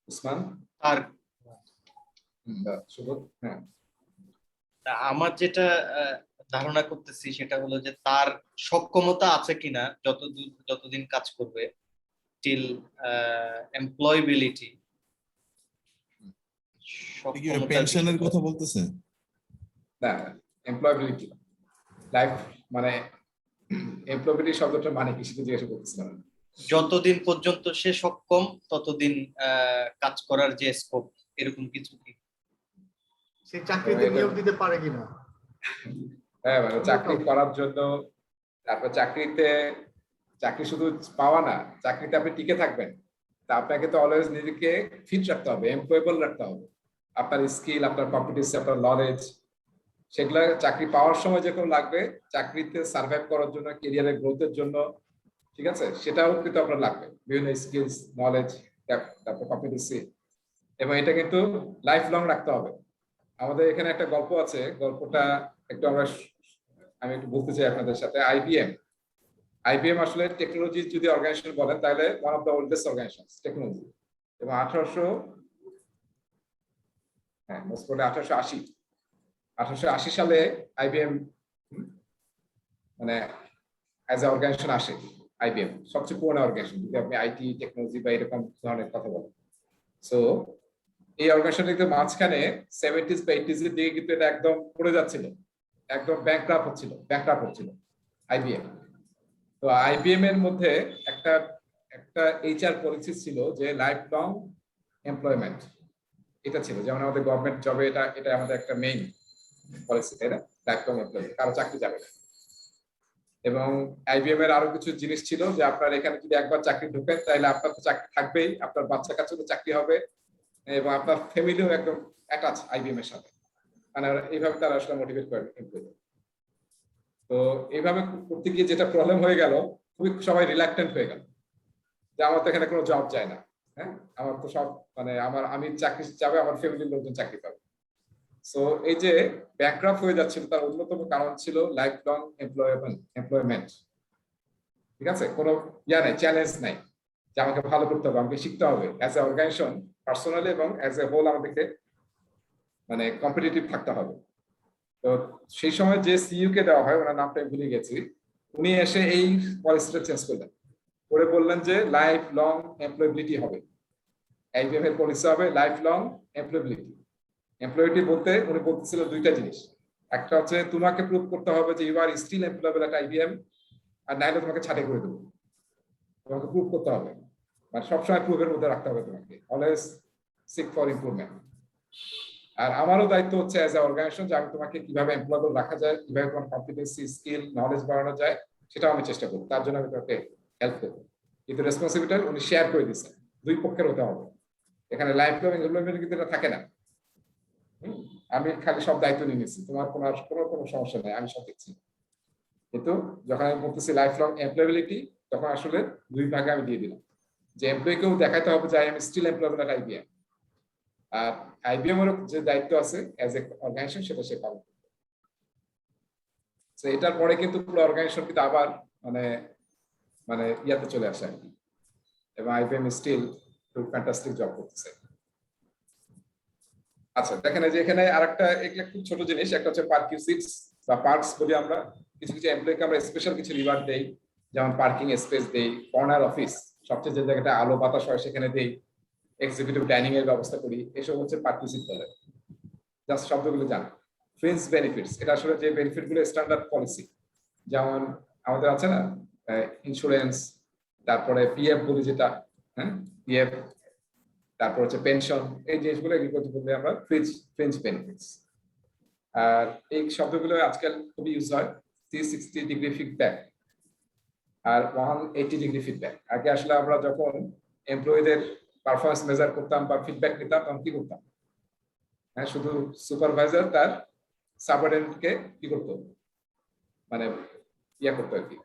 উসমান, তার সুবোধ? হ্যাঁ, আমার যেটা ধারণা করতেছি সেটা হলো যে তার সক্ষমতা আছে কিনা যতদিন কাজ করবে, টিল এমপ্লয়াবিলিটি। পেনশনের কথা বলতেছেন না, এমপ্লয়াবিলিটি লাইফ মানে এমপ্লয়াবিলিটি শব্দটার মানে কি সেটা জিজ্ঞাসা করতেছিলাম। যতদিন পর্যন্ত সে সক্ষম ততদিন কাজ করার যে স্কোপ, এরকম কিছু কি সেই চাকরিতে নিয়োগ দিতে পারে কিনা। হ্যাঁ, মানে চাকরি করার জন্য, তারপর চাকরি শুধু পাওয়া না, চাকরিতে আপনি টিকে থাকবেন, তা আপনাকে তো অলওয়েজ নিজেকে ফিট রাখতে হবে, এমপ্লয়েবল রাখতে হবে। আপনার স্কিল, আপনার কম্পিটেন্সি, আপনার নলেজ, সেগুলা চাকরি পাওয়ার সময় যেরকম লাগবে, চাকরিতে সার্ভাইভ করার জন্য, ক্যারিয়ারের গ্রোথের জন্য, ঠিক আছে, সেটাও কিন্তু আপনার লাগবে, বিভিন্ন স্কিলস, নলেজ, তারপর কম্পিটেন্সি, এবং এটা কিন্তু লাইফ লং রাখতে হবে। আমাদের এখানে একটা গল্প আছে, গল্পটা একটু আমি একটু বলতে চাই আপনাদের সাথে। আইবিএম আসলে টেকনোলজি যদি অর্গানাইজেশন বলেন তাহলে one of the oldest organisation technology, এবং 1880 সালে আইবিএম মানে অ্যাজ এ অর্গানাইজেশন আসে। আইবিএম সবচেয়ে পুরনো অর্গানাইজেশন যদি আপনি আইটি টেকনোলজি বা এরকম ধরনের কথা বলেন। সো এই অর্গানাইজেশনের কিন্তু মাঝখানে 70s বা 80s এর দিকে কিন্তু এটা একদম পড়ে যাচ্ছিল, একদম ব্যাংকরাপ্ট হচ্ছিল আইবিএম। তো আইবিএম এর মধ্যে একটা এইচআর পলিসি ছিল যে লাইফ লং এমপ্লয়মেন্ট, এটা ছিল। যেমন আমাদের গভর্নমেন্ট জবে এটা আমাদের একটা মেইন পলিসি, তাই না, লাইফ লং এমপ্লয়মেন্ট, কারো চাকরি যাবে না। এবং আইবিএম এর আরো কিছু জিনিস ছিল যে আপনার এখানে যদি একবার চাকরি ঢোকেন তাহলে আপনার তো চাকরি থাকবেই, আপনার বাচ্চা কাছে তো চাকরি হবে, এবং আপনার ফ্যামিলিও একদম অ্যাটাচ আইবিএম এর সাথে, মানে এইভাবে তারা আসলে মোটিভেট করে এমপ্লয়ীদের। তো এইভাবে করতে গিয়ে যেটা প্রবলেম হয়ে গেল, খুবই সবাই রিল্যাক্টেন্ট হয়ে গেল যে আমার তো এখানে কোনো জব চাই না, হ্যাঁ আমার তো সব মানে আমি চাকরি যাবে, আমার ফ্যামিলির লোকজন চাকরি পাবে। সো এই যে ব্যাকগ্রাউন্ড হয়ে যাচ্ছিল, তার অন্যতম কারণ ছিল লাইফ লং এমপ্লয়মেন্ট। ঠিক আছে, কোনো নাই, চ্যালেঞ্জ নাই যে আমাকে ভালো করতে হবে, আমাকে শিখতে হবে। অ্যাজ এ অর্গানাইজেশন পার্সোনালি এবং অ্যাজ এ হোল আমাদেরকে মানে কম্পিটিটিভ থাকতে হবে। তো সেই সময় যে সিইও কে দেওয়া হয়, ওনার নামটা আমি ভুলে গেছি, উনি এসে এই পলিসিটা চেঞ্জ করলেন, করে বললেন যে লাইফ লং এমপ্লয়েবিলিটি হবে, আইবিএম এর পলিসি হবে লাইফ লং এমপ্লয়েবিলিটি। এমপ্লয়েবিলিটি বলতে উনি বলতেছিল দুইটা জিনিস, একটা হচ্ছে তোমাকে প্রুভ করতে হবে যে you are still employable at IBM, আর নাইলে তোমাকে ছাঁটাই করে দেবো, তোমাকে প্রুভ করতে হবে, মানে সবসময় প্রুভের মধ্যে রাখতে হবে তোমাকে, অলওয়েজ সিক ফর ইমপ্রুভমেন্ট। আর আমারও দায়িত্ব হচ্ছে অ্যাজ এ অর্গানাইজেশন যে আমি তোমাকে কিভাবে এমপ্লয়েবল রাখা যায়, কিভাবে তোমার কম্পিটেন্সি স্কিল নলেজ বাড়ানো যায়, সেটাও আমি চেষ্টা করব, তার জন্য আমি তোমাকে হেল্প করবো। কিন্তু রেসপন্সিবিলিটি উনি শেয়ার করে দিচ্ছেন, দুই পক্ষের হতে হবে, এখানে লাইফ লং এমপ্লয়মেন্ট কিন্তু এটা থাকে না। আমি খালি সব দায়িত্ব নিয়ে নিচ্ছি, তোমার কোনো সমস্যা নেই, আমি সব দেখছি। কিন্তু যখন আমি বলতেছি লাইফ লং এমপ্লয়েবিলিটি, তখন আসলে দুই ভাগে আমি দিয়ে দিলাম যে এমপ্লয়িকেও দেখাতে হবে যে I am still employable at IBM, আর আইবিএম এর যে দায়িত্ব আছে অ্যাজ এ অর্গানাইজেশন সেটা সে পালন করবে। তো এটার পরে কিন্তু পুরো অর্গানাইজেশন কিন্তু আবার মানে ইয়াতে চলে আসে আর কি, এবং আইবিএম স্টিল খুব ফ্যান্টাস্টিক জব করতেছে। আচ্ছা দেখেন যে এখানে আরেকটা এগুলো খুব ছোট জিনিস, একটা হচ্ছে পার্কিউসিটস বা পার্কস বলি আমরা। কিছু কিছু এমপ্লয়িকে আমরা স্পেশাল কিছু রিওয়ার্ড দেই, যেমন পার্কিং স্পেস দেই, কর্নার অফিস, সবচেয়ে যে জায়গাটা আলো বাতাস হয় সেখানে দেই, এক্সিকিউটিভ ডাইনিং এর ব্যবস্থা করি, এসব হচ্ছে পার্কিউসিট বলে। জাস্ট শব্দগুলো জান। ফ্রিঞ্জ বেনিফিটস, এটা আসলে যে বেনিফিট গুলো স্ট্যান্ডার্ড পলিসি, যেমন আমাদের আছে না ইন্স্যুরেন্স, তারপরে পিএফ বলি যেটা, হ্যাঁ পিএফ, তারপর হচ্ছে পেনশন, এই জিনিসগুলো এগুলো বলতে আমরা ফ্রিঞ্জ বেনিফিটস। আর এই শব্দগুলো আজকাল খুবই ইউজ হয়। 360 ডিগ্রি ফিডব্যাক আর 180 ডিগ্রি ফিডব্যাক। আগে আসলে আমরা যখন এমপ্লয়ীদের পারফরমেন্স মেজার করতাম বা ফিডব্যাক নিতাম, তখন কি করতাম, হ্যাঁ শুধু সুপারভাইজার তার সাবঅর্ডিনেটকে কি করতো, মানে ইয়া করতো আর কি,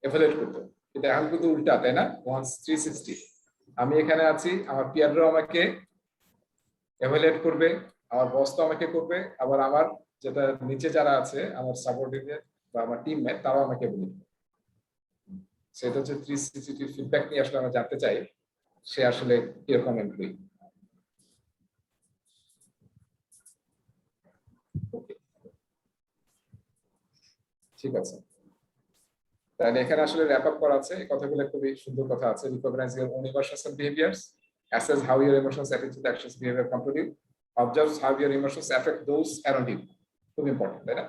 এভালুয়েট করতো। কিন্তু এখন কিন্তু উল্টা, তাই না? 360, আমি এখানে আছি, আমার পিয়াররাও আমাকে এভালুয়েট করবে, আমার বস তো আমাকে করবে, আবার আমার যেটা নিচে যারা আছে আমার সাবঅর্ডিনেট বা আমার টিমমেট, তারাও আমাকে বলবে। সেটা হচ্ছে 360 ফিডব্যাক নিয়ে আসলে আমরা জানতে চাই সে আসলে কিরকম এমপ্লয়ি। ঠিক আছে, তাহলে এখানে আসলে র্যাপ আপ করা আছে, এই কথাগুলো খুবই সুন্দর কথা আছে। Recognise your own emotions and behaviours, assess how your emotions, attitude, actions, behaviour come to you, observe how your emotions affect those around you, খুব ইম্পর্টেন্ট, তাই না?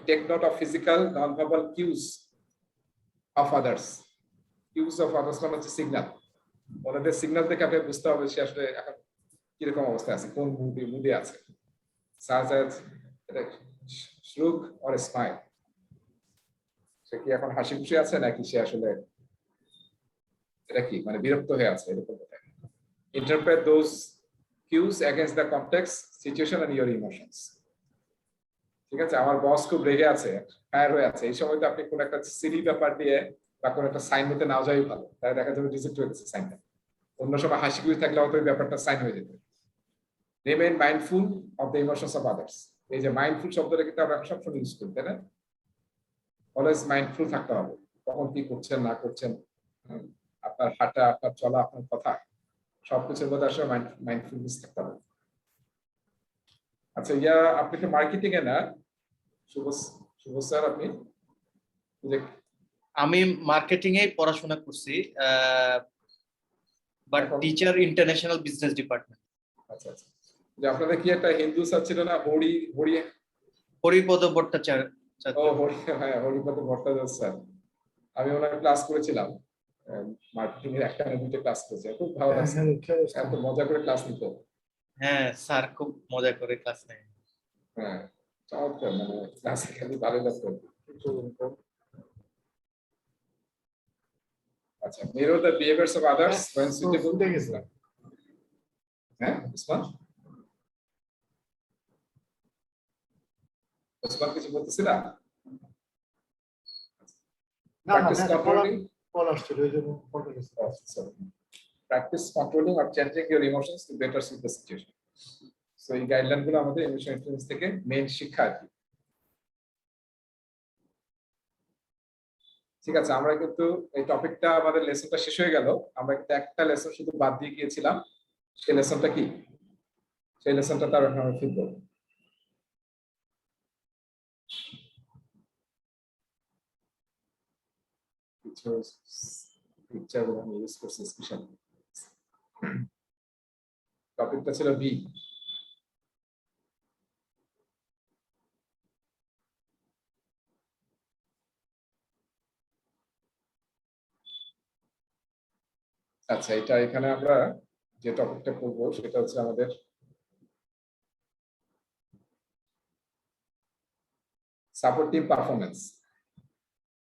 Take note of physical non verbal cues of others. Cues of others মানে হচ্ছে সিগন্যাল, ওনাদের সিগন্যাল দেখে আপনি বুঝতে হবে সে আসলে এখন কিরকম অবস্থায় আছে, কোন মুডে আছে। such as shrug or smile, সে কি এখন হাসি খুশি আছে নাকি সে আসলে এটা কি মানে বিরক্ত হয়ে আছে, এরকম কথা। Interpret those cues against the context, situation and your emotions. ঠিক আছে, আমার বস খুব রেগে আছে, ফায়ার হয়ে আছে, এই সময় তো আপনি কোন একটা সিলি ব্যাপার দিয়ে বা কোন একটা সাইন হতে নাও যাই ভালো, তাই দেখা যাবে রিজেক্ট হয়ে গেছে সাইনটা। অন্য সময় হাসি খুশি থাকলে হয়তো ওই ব্যাপারটা সাইন হয়ে যেত। Remain mindful of the emotions of others. এই যে মাইন্ডফুল শব্দটা কিন্তু আমরা সবসময় ইউজ করি, তাই না? অলওয়েজ মাইন্ডফুল থাকতে হবে, কখন কি করছেন না করছেন, আপনার হাঁটা, আপনার চলা, আপনার কথা, সবকিছুর মধ্যে আসলে মাইন্ডফুলনেস থাকতে হবে। আচ্ছা ইয়া, আপনি তো মার্কেটিং এ না শুভ স্যার? আপনি আমি মার্কেটিং এ পড়াশোনা করছি, but teacher international business department. আচ্ছা আচ্ছা, যে আপনাদের কি একটা হিন্দু স্যার ছিল না, হরিপদ ভট্টাচার্য? ও হ্যাঁ, হরিপদ ভট্টাচার্য স্যার, আমি ওনার ক্লাস করেছিলাম, মার্কেটিং এর একটা দুটো ক্লাস করেছি, খুব ভালো লাগছে, এত মজা করে ক্লাস নিত। হ্যাঁ স্যার খুব মজা করে ক্লাস নেয়। হ্যাঁ চমৎকার, মানে ক্লাসে খালি ভালো লাগতো। আচ্ছা, mirror the behaviors of others when suitable. হ্যাঁ ওসমান ওসমান কিছু বলতেছিলা? না না Practice controlling. কল আসছিল এই জন্য কলটা গেছে। Practice controlling or changing your emotions to better suit the situation. So এই গাইডলাইন গুলো আমাদের ইমোশনাল ইন্টেলিজেন্স থেকে মেইন শিক্ষা আর কি। ঠিক আছে, আমরা কিন্তু এই টপিকটা আমাদের লেসনটা শেষ হয়ে গেল। আমরা কিন্তু একটা লেসন শুধু বাদ দিয়ে গিয়েছিলাম। সেই লেসনটা কি? সেই লেসনটা তার এখন আমরা ফিল করব। কিছু পিকচারগুলো আমি ইউজ করছি স্পেশাল। টপিকটা ছিল বি। আচ্ছা, এটা এখানে আমরা যে টপিকটা করব সেটা হচ্ছে আমাদের support team performance.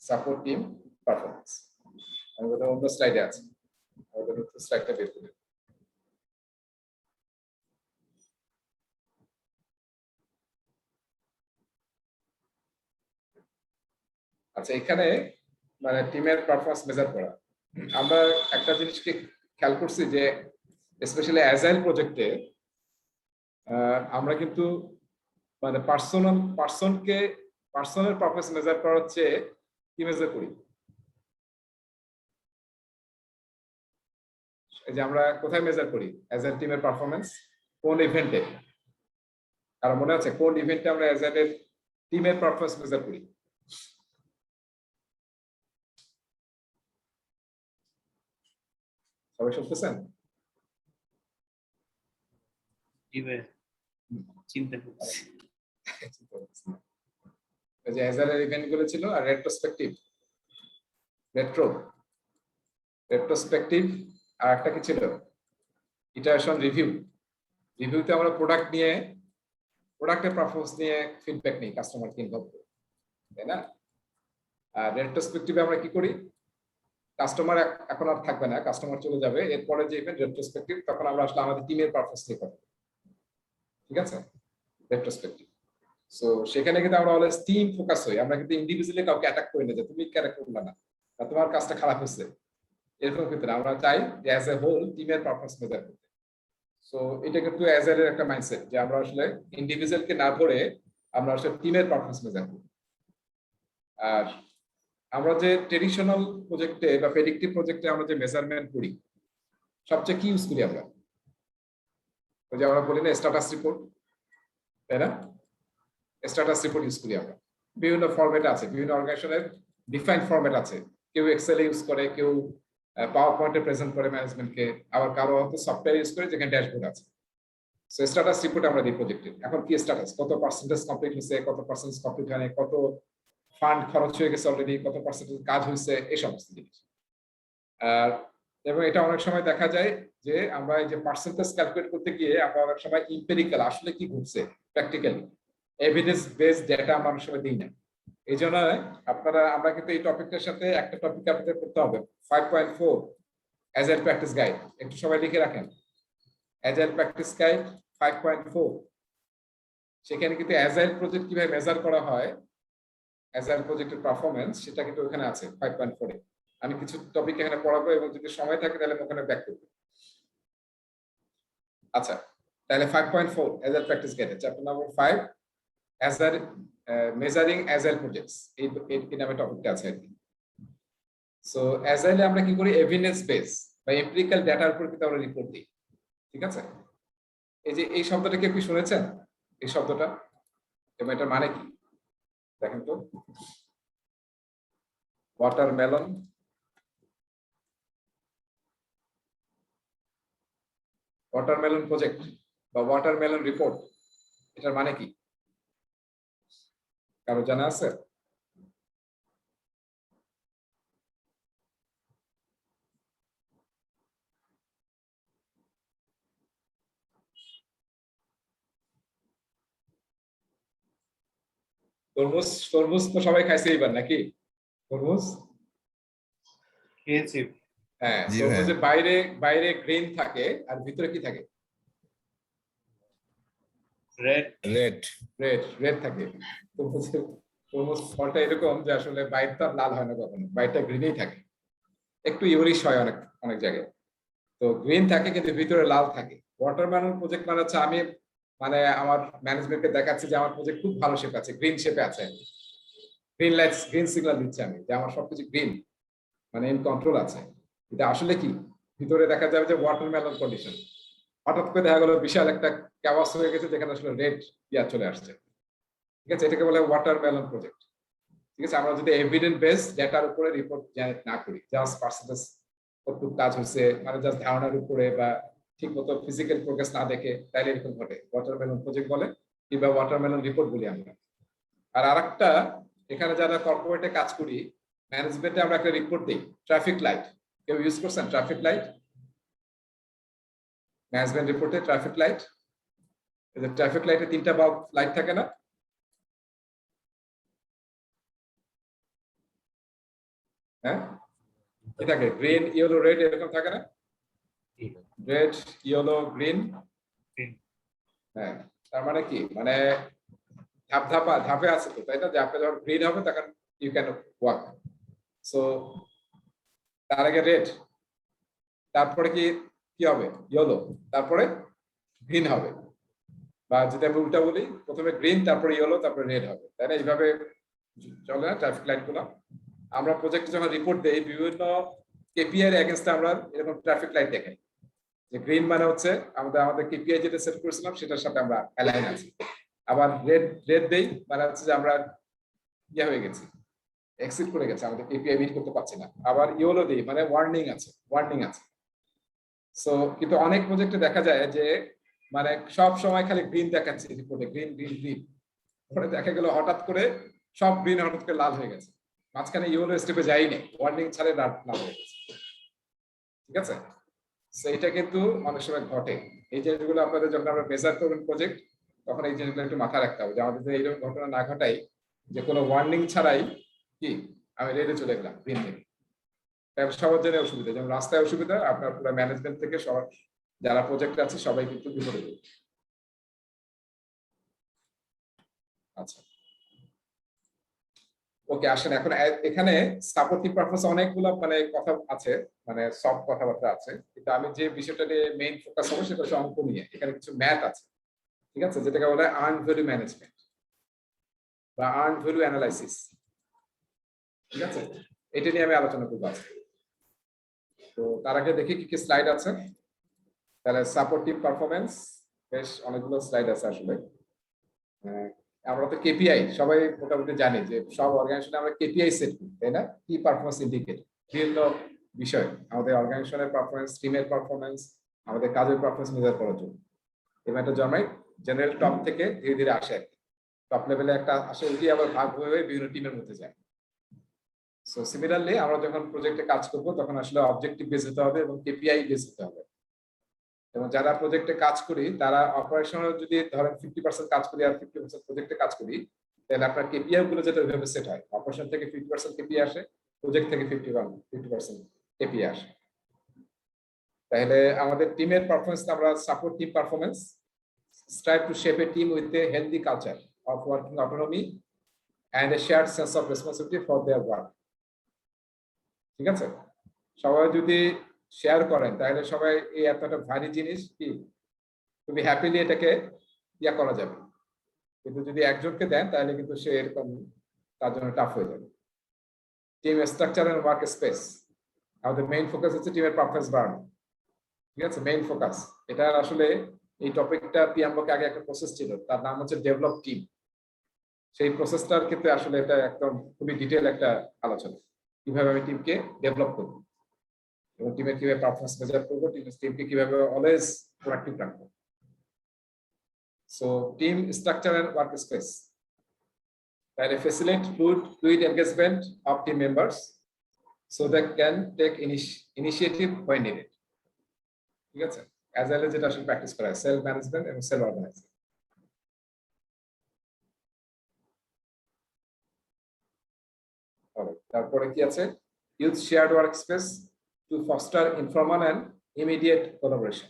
Support team performance আমাদের অন্য স্লাইডে আছে, আমাদের স্লাইডটা বের করে। আচ্ছা, এখানে মানে টিমের পারফরম্যান্স মেজার করা, আমরা একটা জিনিসকে খেয়াল করছি যে স্পেশালি অ্যাজাইল প্রজেক্টে আমরা কিন্তু মানে পার্সোনাল পারফরম্যান্স মেজার করার চেয়ে কি মেজার করি? এই যে আমরা কোথায় মেজার করি অ্যাজাইল টিমের পারফরম্যান্স? কোন ইভেন্টে? কারণ মনে আছে কোন ইভেন্টে আমরা অ্যাজাইলের টিমের পারফরম্যান্স মেজার করি? সবাই শুনতেছেন? চিন্তা করছি। এই যে অ্যাজাইলের ইভেন্ট গুলো ছিল আর রেট্রোস্পেক্টিভ আর একটা কি ছিল? ইটারেশন রিভিউতে আমরা প্রোডাক্টের পারফরম্যান্স নিয়ে ফিডব্যাক নিই কাস্টমারকে ইনভলভ করে, তাই না? আর রেট্রোস্পেক্টিভে আমরা কি করি? কাস্টমার এখন আর থাকবে না, কাস্টমার চলে যাবে, এরপরে যে ইভেন্ট রেট্রোস্পেক্টিভ তখন আমরা আসলে আমাদের টিমের পারফরম্যান্স নিয়ে কথা বলি। ঠিক আছে, রেট্রোস্পেক্টিভ। সো সেখানে কিন্তু আমরা অলওয়েজ টিম ফোকাস হই, আমরা কিন্তু ইন্ডিভিজুয়ালি কাউকে অ্যাটাক করি না যে তুমি কেন করলা না বা তোমার কাজটা খারাপ হয়েছে, এরকম কিন্তু না। আমরা চাই যে অ্যাজ এ হোল টিমের পারফরম্যান্স মেজার করতে। সো এটা কিন্তু অ্যাজাইলের একটা মাইন্ডসেট যে আমরা আসলে ইন্ডিভিজুয়ালকে না ধরে আমরা আসলে টিমের পারফরম্যান্স মেজার করি। আর আমরা যে ট্রেডিশনাল প্রজেক্টে বা প্রেডিক্টিভ প্রজেক্টে আমরা যে মেজারমেন্ট করি সবচেয়ে কি ইউজ করি আমরা? ওই যে আমরা বলি না স্ট্যাটাস রিপোর্ট, তাই না? স্ট্যাটাস রিপোর্ট ইউজ করি আমরা। বিভিন্ন ফরম্যাট আছে, বিভিন্ন অর্গানাইজেশনের ডিফাইন্ড ফরম্যাট আছে। কেউ এক্সেল ইউজ করে, কেউ পাওয়ার পয়েন্টে প্রেজেন্ট করে ম্যানেজমেন্টকে, আবার কারো হয়তো সফটওয়্যার ইউজ করে যেখানে ড্যাশবোর্ড আছে। সো স্ট্যাটাস রিপোর্ট আমরা দিই প্রজেক্টে। এখন কি স্ট্যাটাস, কত পার্সেন্টেজ কমপ্লিট হয়েছে, কত পার্সেন্টেজ কমপ্লিট হয়নি, কত ফান্ড খরচ হয়ে গেছে অলরেডি, কত পার্সেন্টেজ কাজ হয়েছে, এই সমস্ত জিনিস। আর এবং এটা অনেক সময় দেখা যায় যে আমরা এই যে পার্সেন্টেজ ক্যালকুলেট করতে গিয়ে আমরা অনেক সময় ইম্পেরিক্যাল আসলে কি ঘটছে প্র্যাকটিক্যালি এভিডেন্স বেসড ডেটা আমরা অনেক সময় দিই না। এই জন্য আমরা কিন্তু এই টপিকটার সাথে একটা টপিক আপনাদের করতে হবে, 5.4 অ্যাজাইল প্র্যাকটিস গাইড। একটু সবাই লিখে রাখেন, অ্যাজাইল প্র্যাকটিস গাইড 5.4। সেখানে কিন্তু অ্যাজাইল প্রজেক্ট কিভাবে মেজার করা হয়, অ্যাজাইল প্রজেক্টের পারফরম্যান্স, সেটা কিন্তু ওখানে আছে 5.4 এ। আমি কিছু টপিক এখানে পড়াবো এবং যদি সময় থাকে তাহলে ওখানে ব্যাক করবো। আচ্ছা, তাহলে 5.4 agile practice guide, chapter number 5 agile measuring agile projects, এই নামে টপিকটা আছে আর কি। সো অ্যাজাইলে আমরা কি করি? এভিডেন্স বেস বা এমপিরিক্যাল ডেটার উপর কিন্তু আমরা রিপোর্ট দিই। ঠিক আছে, এই যে এই শব্দটা কি শুনেছেন? এই শব্দটা এবং এটার মানে কি দেখেন তো। ওয়াটারমেলন প্রজেক্ট বা ওয়াটারমেলন রিপোর্ট, এটার মানে কি কারো জানা আছে? তরমুজ তো সবাই খাইছে এবার নাকি? তরমুজ খেয়েছি। হ্যাঁ, জি তরমুজের বাইরে গ্রিন থাকে আর ভিতরে কি থাকে? রেড রেড রেড থাকে। তরমুজ ফলটা এরকম যে আসলে বাইরটা লাল হয় না কখনো, বাইরটা গ্রিনেই থাকে, একটু ইউরিশ হয় অনেক অনেক জায়গায়। তো গ্রিন থাকে কিন্তু ভিতরে লাল থাকে। ওয়াটারমেলন প্রজেক্ট মানে হচ্ছে আমি মানে আমার ম্যানেজমেন্টকে দেখাচ্ছি যে আমার প্রজেক্ট খুব ভালো শেপ আছে, গ্রিন শেপে আছে, গ্রিন লাইটস গ্রিন সিগন্যাল দিচ্ছি আমি যে আমার সবকিছু গ্রিন, মানে ইন কন্ট্রোল আছে। এটা আসলে কি ভিতরে দেখা যাবে যে ওয়াটারমেলন কন্ডিশন, হঠাৎ করে দেখা গেলো বিশাল একটা ক্যাওয়াস হয়ে গেছে যেখানে আসলে রেড ইয়ার চলে আসছে। ঠিক আছে, এটাকে বলে ওয়াটারমেলন প্রজেক্ট। ঠিক আছে, আমরা যদি এভিডেন্স বেস ডেটার উপরে রিপোর্ট জেনারেট না করি, জাস্ট পার্সেন্টেজ কতটুকু কাজ হচ্ছে মানে জাস্ট ধারণার উপরে বা ঠিক মতো ফিজিক্যাল প্রোগ্রেস না দেখে, তাইলে এরকম ঘটে। ওয়াটারমেলন প্রজেক্ট বলে কিংবা ওয়াটারমেলন রিপোর্ট বলি আমরা। আর আরেকটা, এখানে যারা কর্পোরেটে কাজ করি, ম্যানেজমেন্টে আমরা একটা রিপোর্ট দিই, ট্রাফিক লাইট। কেউ ইউজ করছেন ট্রাফিক লাইট? ম্যানেজমেন্ট রিপোর্টে ট্রাফিক লাইট, এই যে ট্রাফিক লাইটে 3টা বাল্ব লাইট থাকে না? হ্যাঁ, কি থাকে? গ্রিন, ইয়েলো, রেড, এরকম থাকে না? Red, yellow, green. হ্যাঁ, তার মানে কি, মানে ধাপে আছে তো, তাই না? যে আপনি যখন গ্রিন হবে তখন ইউ ক্যান ওয়াক। সো তার আগে রেড, তারপরে কি কি হবে? ইয়েলো, তারপরে গ্রিন হবে। বা যদি আমি উল্টা বলি, প্রথমে গ্রিন, তারপরে ইয়েলো, তারপরে রেড হবে, তাই না? এইভাবে চলে না ট্রাফিক লাইট গুলো? আমরা প্রজেক্টে যখন রিপোর্ট দেই, বিভিন্ন কেপিআই এর এগেইনস্টে আমরা এরকম ট্রাফিক লাইট দেখাই যে গ্রিন মানে হচ্ছে আমাদের কেপিআই যেটা সেট করেছিলাম সেটার সাথে আমরা অ্যালাইন আছি। আবার রেড দেই মানে হচ্ছে যে আমরা ইয়ে হয়ে গেছি, এক্সিট করে গেছে, আমাদের কেপিআই মিট করতে পারছি না। আবার ইয়েলো দেই মানে ওয়ার্নিং আছে। সো কিন্তু অনেক প্রজেক্টে দেখা যায় যে মানে সব সময় খালি গ্রিন দেখাচ্ছে রিপোর্টে, গ্রিন গ্রিন গ্রিন, পরে দেখা গেল হঠাৎ করে সব গ্রিন হঠাৎ করে লাল হয়ে গেছে, মাঝখানে ইয়েলো স্টেপে যায়নি, ওয়ার্নিং ছাড়ে লাল হয়ে গেছে। ঠিক আছে, সো এটা কিন্তু অনেক সময় ঘটে। এই জিনিসগুলো আপনাদের যখন আমরা মেজার করবেন প্রজেক্ট, তখন এই জিনিসগুলো একটু মাথায় রাখতে হবে যে আমাদের যে এইরকম ঘটনা না ঘটাই যে কোনো ওয়ার্নিং ছাড়াই কি আমি রেডে চলে গেলাম গ্রিন থেকে। সবার জন্য অসুবিধা, যেমন রাস্তায় অসুবিধা, আপনার পুরো ম্যানেজমেন্ট থেকে সবার যারা প্রজেক্টে আছে সবাই কিন্তু বিপদে পড়বে। আচ্ছা, ওকে, আসেন এখন এখানে সাপোর্টিভ পারপাস অনেকগুলো মানে কথা আছে, মানে সব কথাবার্তা আছে, কিন্তু আমি যে বিষয়টা নিয়ে মেইন ফোকাস হবো সেটা হচ্ছে অঙ্ক নিয়ে। এখানে কিছু ম্যাথ আছে, ঠিক আছে, যেটাকে বলা হয় আর্ন ভ্যালু ম্যানেজমেন্ট বা আর্ন ভ্যালু অ্যানালাইসিস। ঠিক আছে, এটা নিয়ে আমি আলোচনা করবো আজকে। তো তার আগে দেখি কি কি স্লাইড আছে। তাহলে সাপোর্টিভ পারফরমেন্স, বেশ অনেকগুলো স্লাইড আছে আসলে। আমরা তো কেপিআই সবাই মোটামুটি জানি যে সব অর্গানাইজেশনে আমরা কেপিআই সেট করি, তাই না? কি পারফরমেন্স ইন্ডিকেটর, বিভিন্ন বিষয় আমাদের অর্গানাইজেশনের পারফরমেন্স, টিমের পারফরমেন্স, আমাদের কাজের পারফরমেন্স মেজার করার জন্য এটা জন্মায় জেনারেল টপ থেকে ধীরে ধীরে আসে, টপ লেভেলে একটা আসে, উঠি আবার ভাগ হয়ে বিভিন্ন টিমের মধ্যে যায়। সো সিমিলারলি আমরা যখন প্রজেক্টে কাজ করব তখন আসলে অবজেক্টিভ বেস হতে হবে এবং কেপিআই বেস হতে হবে। এবং যারা প্রজেক্টে কাজ করি তারা অপারেশনাল যদি ধরেন 50% কাজ করি আর 50% প্রজেক্টে কাজ করি, তাহলে আপনার কেপিআই গুলো যেটা ওইভাবে সেট হয়, অপারেশন থেকে 50% কেপিআই আসে, প্রজেক্ট থেকে 50% কেপিআই আসে। তাহলে আমাদের টিমের পারফরমেন্স আমরা support team performance, strive to shape a team with a healthy culture of working autonomy and a shared sense of responsibility for their work. ঠিক আছে, সবাই যদি শেয়ার করেন তাহলে সবাই এই এতটা ভারী জিনিস কি খুবই হ্যাপিলি এটাকে ইয়া করা যাবে, কিন্তু যদি একজনকে দেন তাহলে কিন্তু সে এরকম তার জন্য টাফ হয়ে যাবে। Team structure and work space, আমাদের মেইন ফোকাস হচ্ছে টিমের পারফরমেন্স বাড়ানো। ঠিক আছে, মেইন ফোকাস এটা। আসলে এই টপিকটা পিএমওকে আগে একটা প্রসেস ছিল, তার নাম হচ্ছে ডেভেলপ টিম। সেই প্রসেসটার ক্ষেত্রে আসলে এটা একদম খুবই ডিটেইল একটা আলোচনা, কিভাবে আমি টিমকে ডেভেলপ করবো এবং টিমের কিভাবে পারফরমেন্স মেজার করবো, টিমকে কিভাবে অলওয়েজ প্রোডাক্টিভ রাখবো। So team structure and work space, তাহলে facilitate fluid engagement of team members so that can take initiative when needed. ঠিক আছে, অ্যাজাইলে যেটা আসলে প্র্যাকটিস করা হয়, সেলফ ম্যানেজমেন্ট এবং সেলফ অর্গানাইজিং। তারপরে কি আছে, use shared work space to foster informal and immediate collaboration.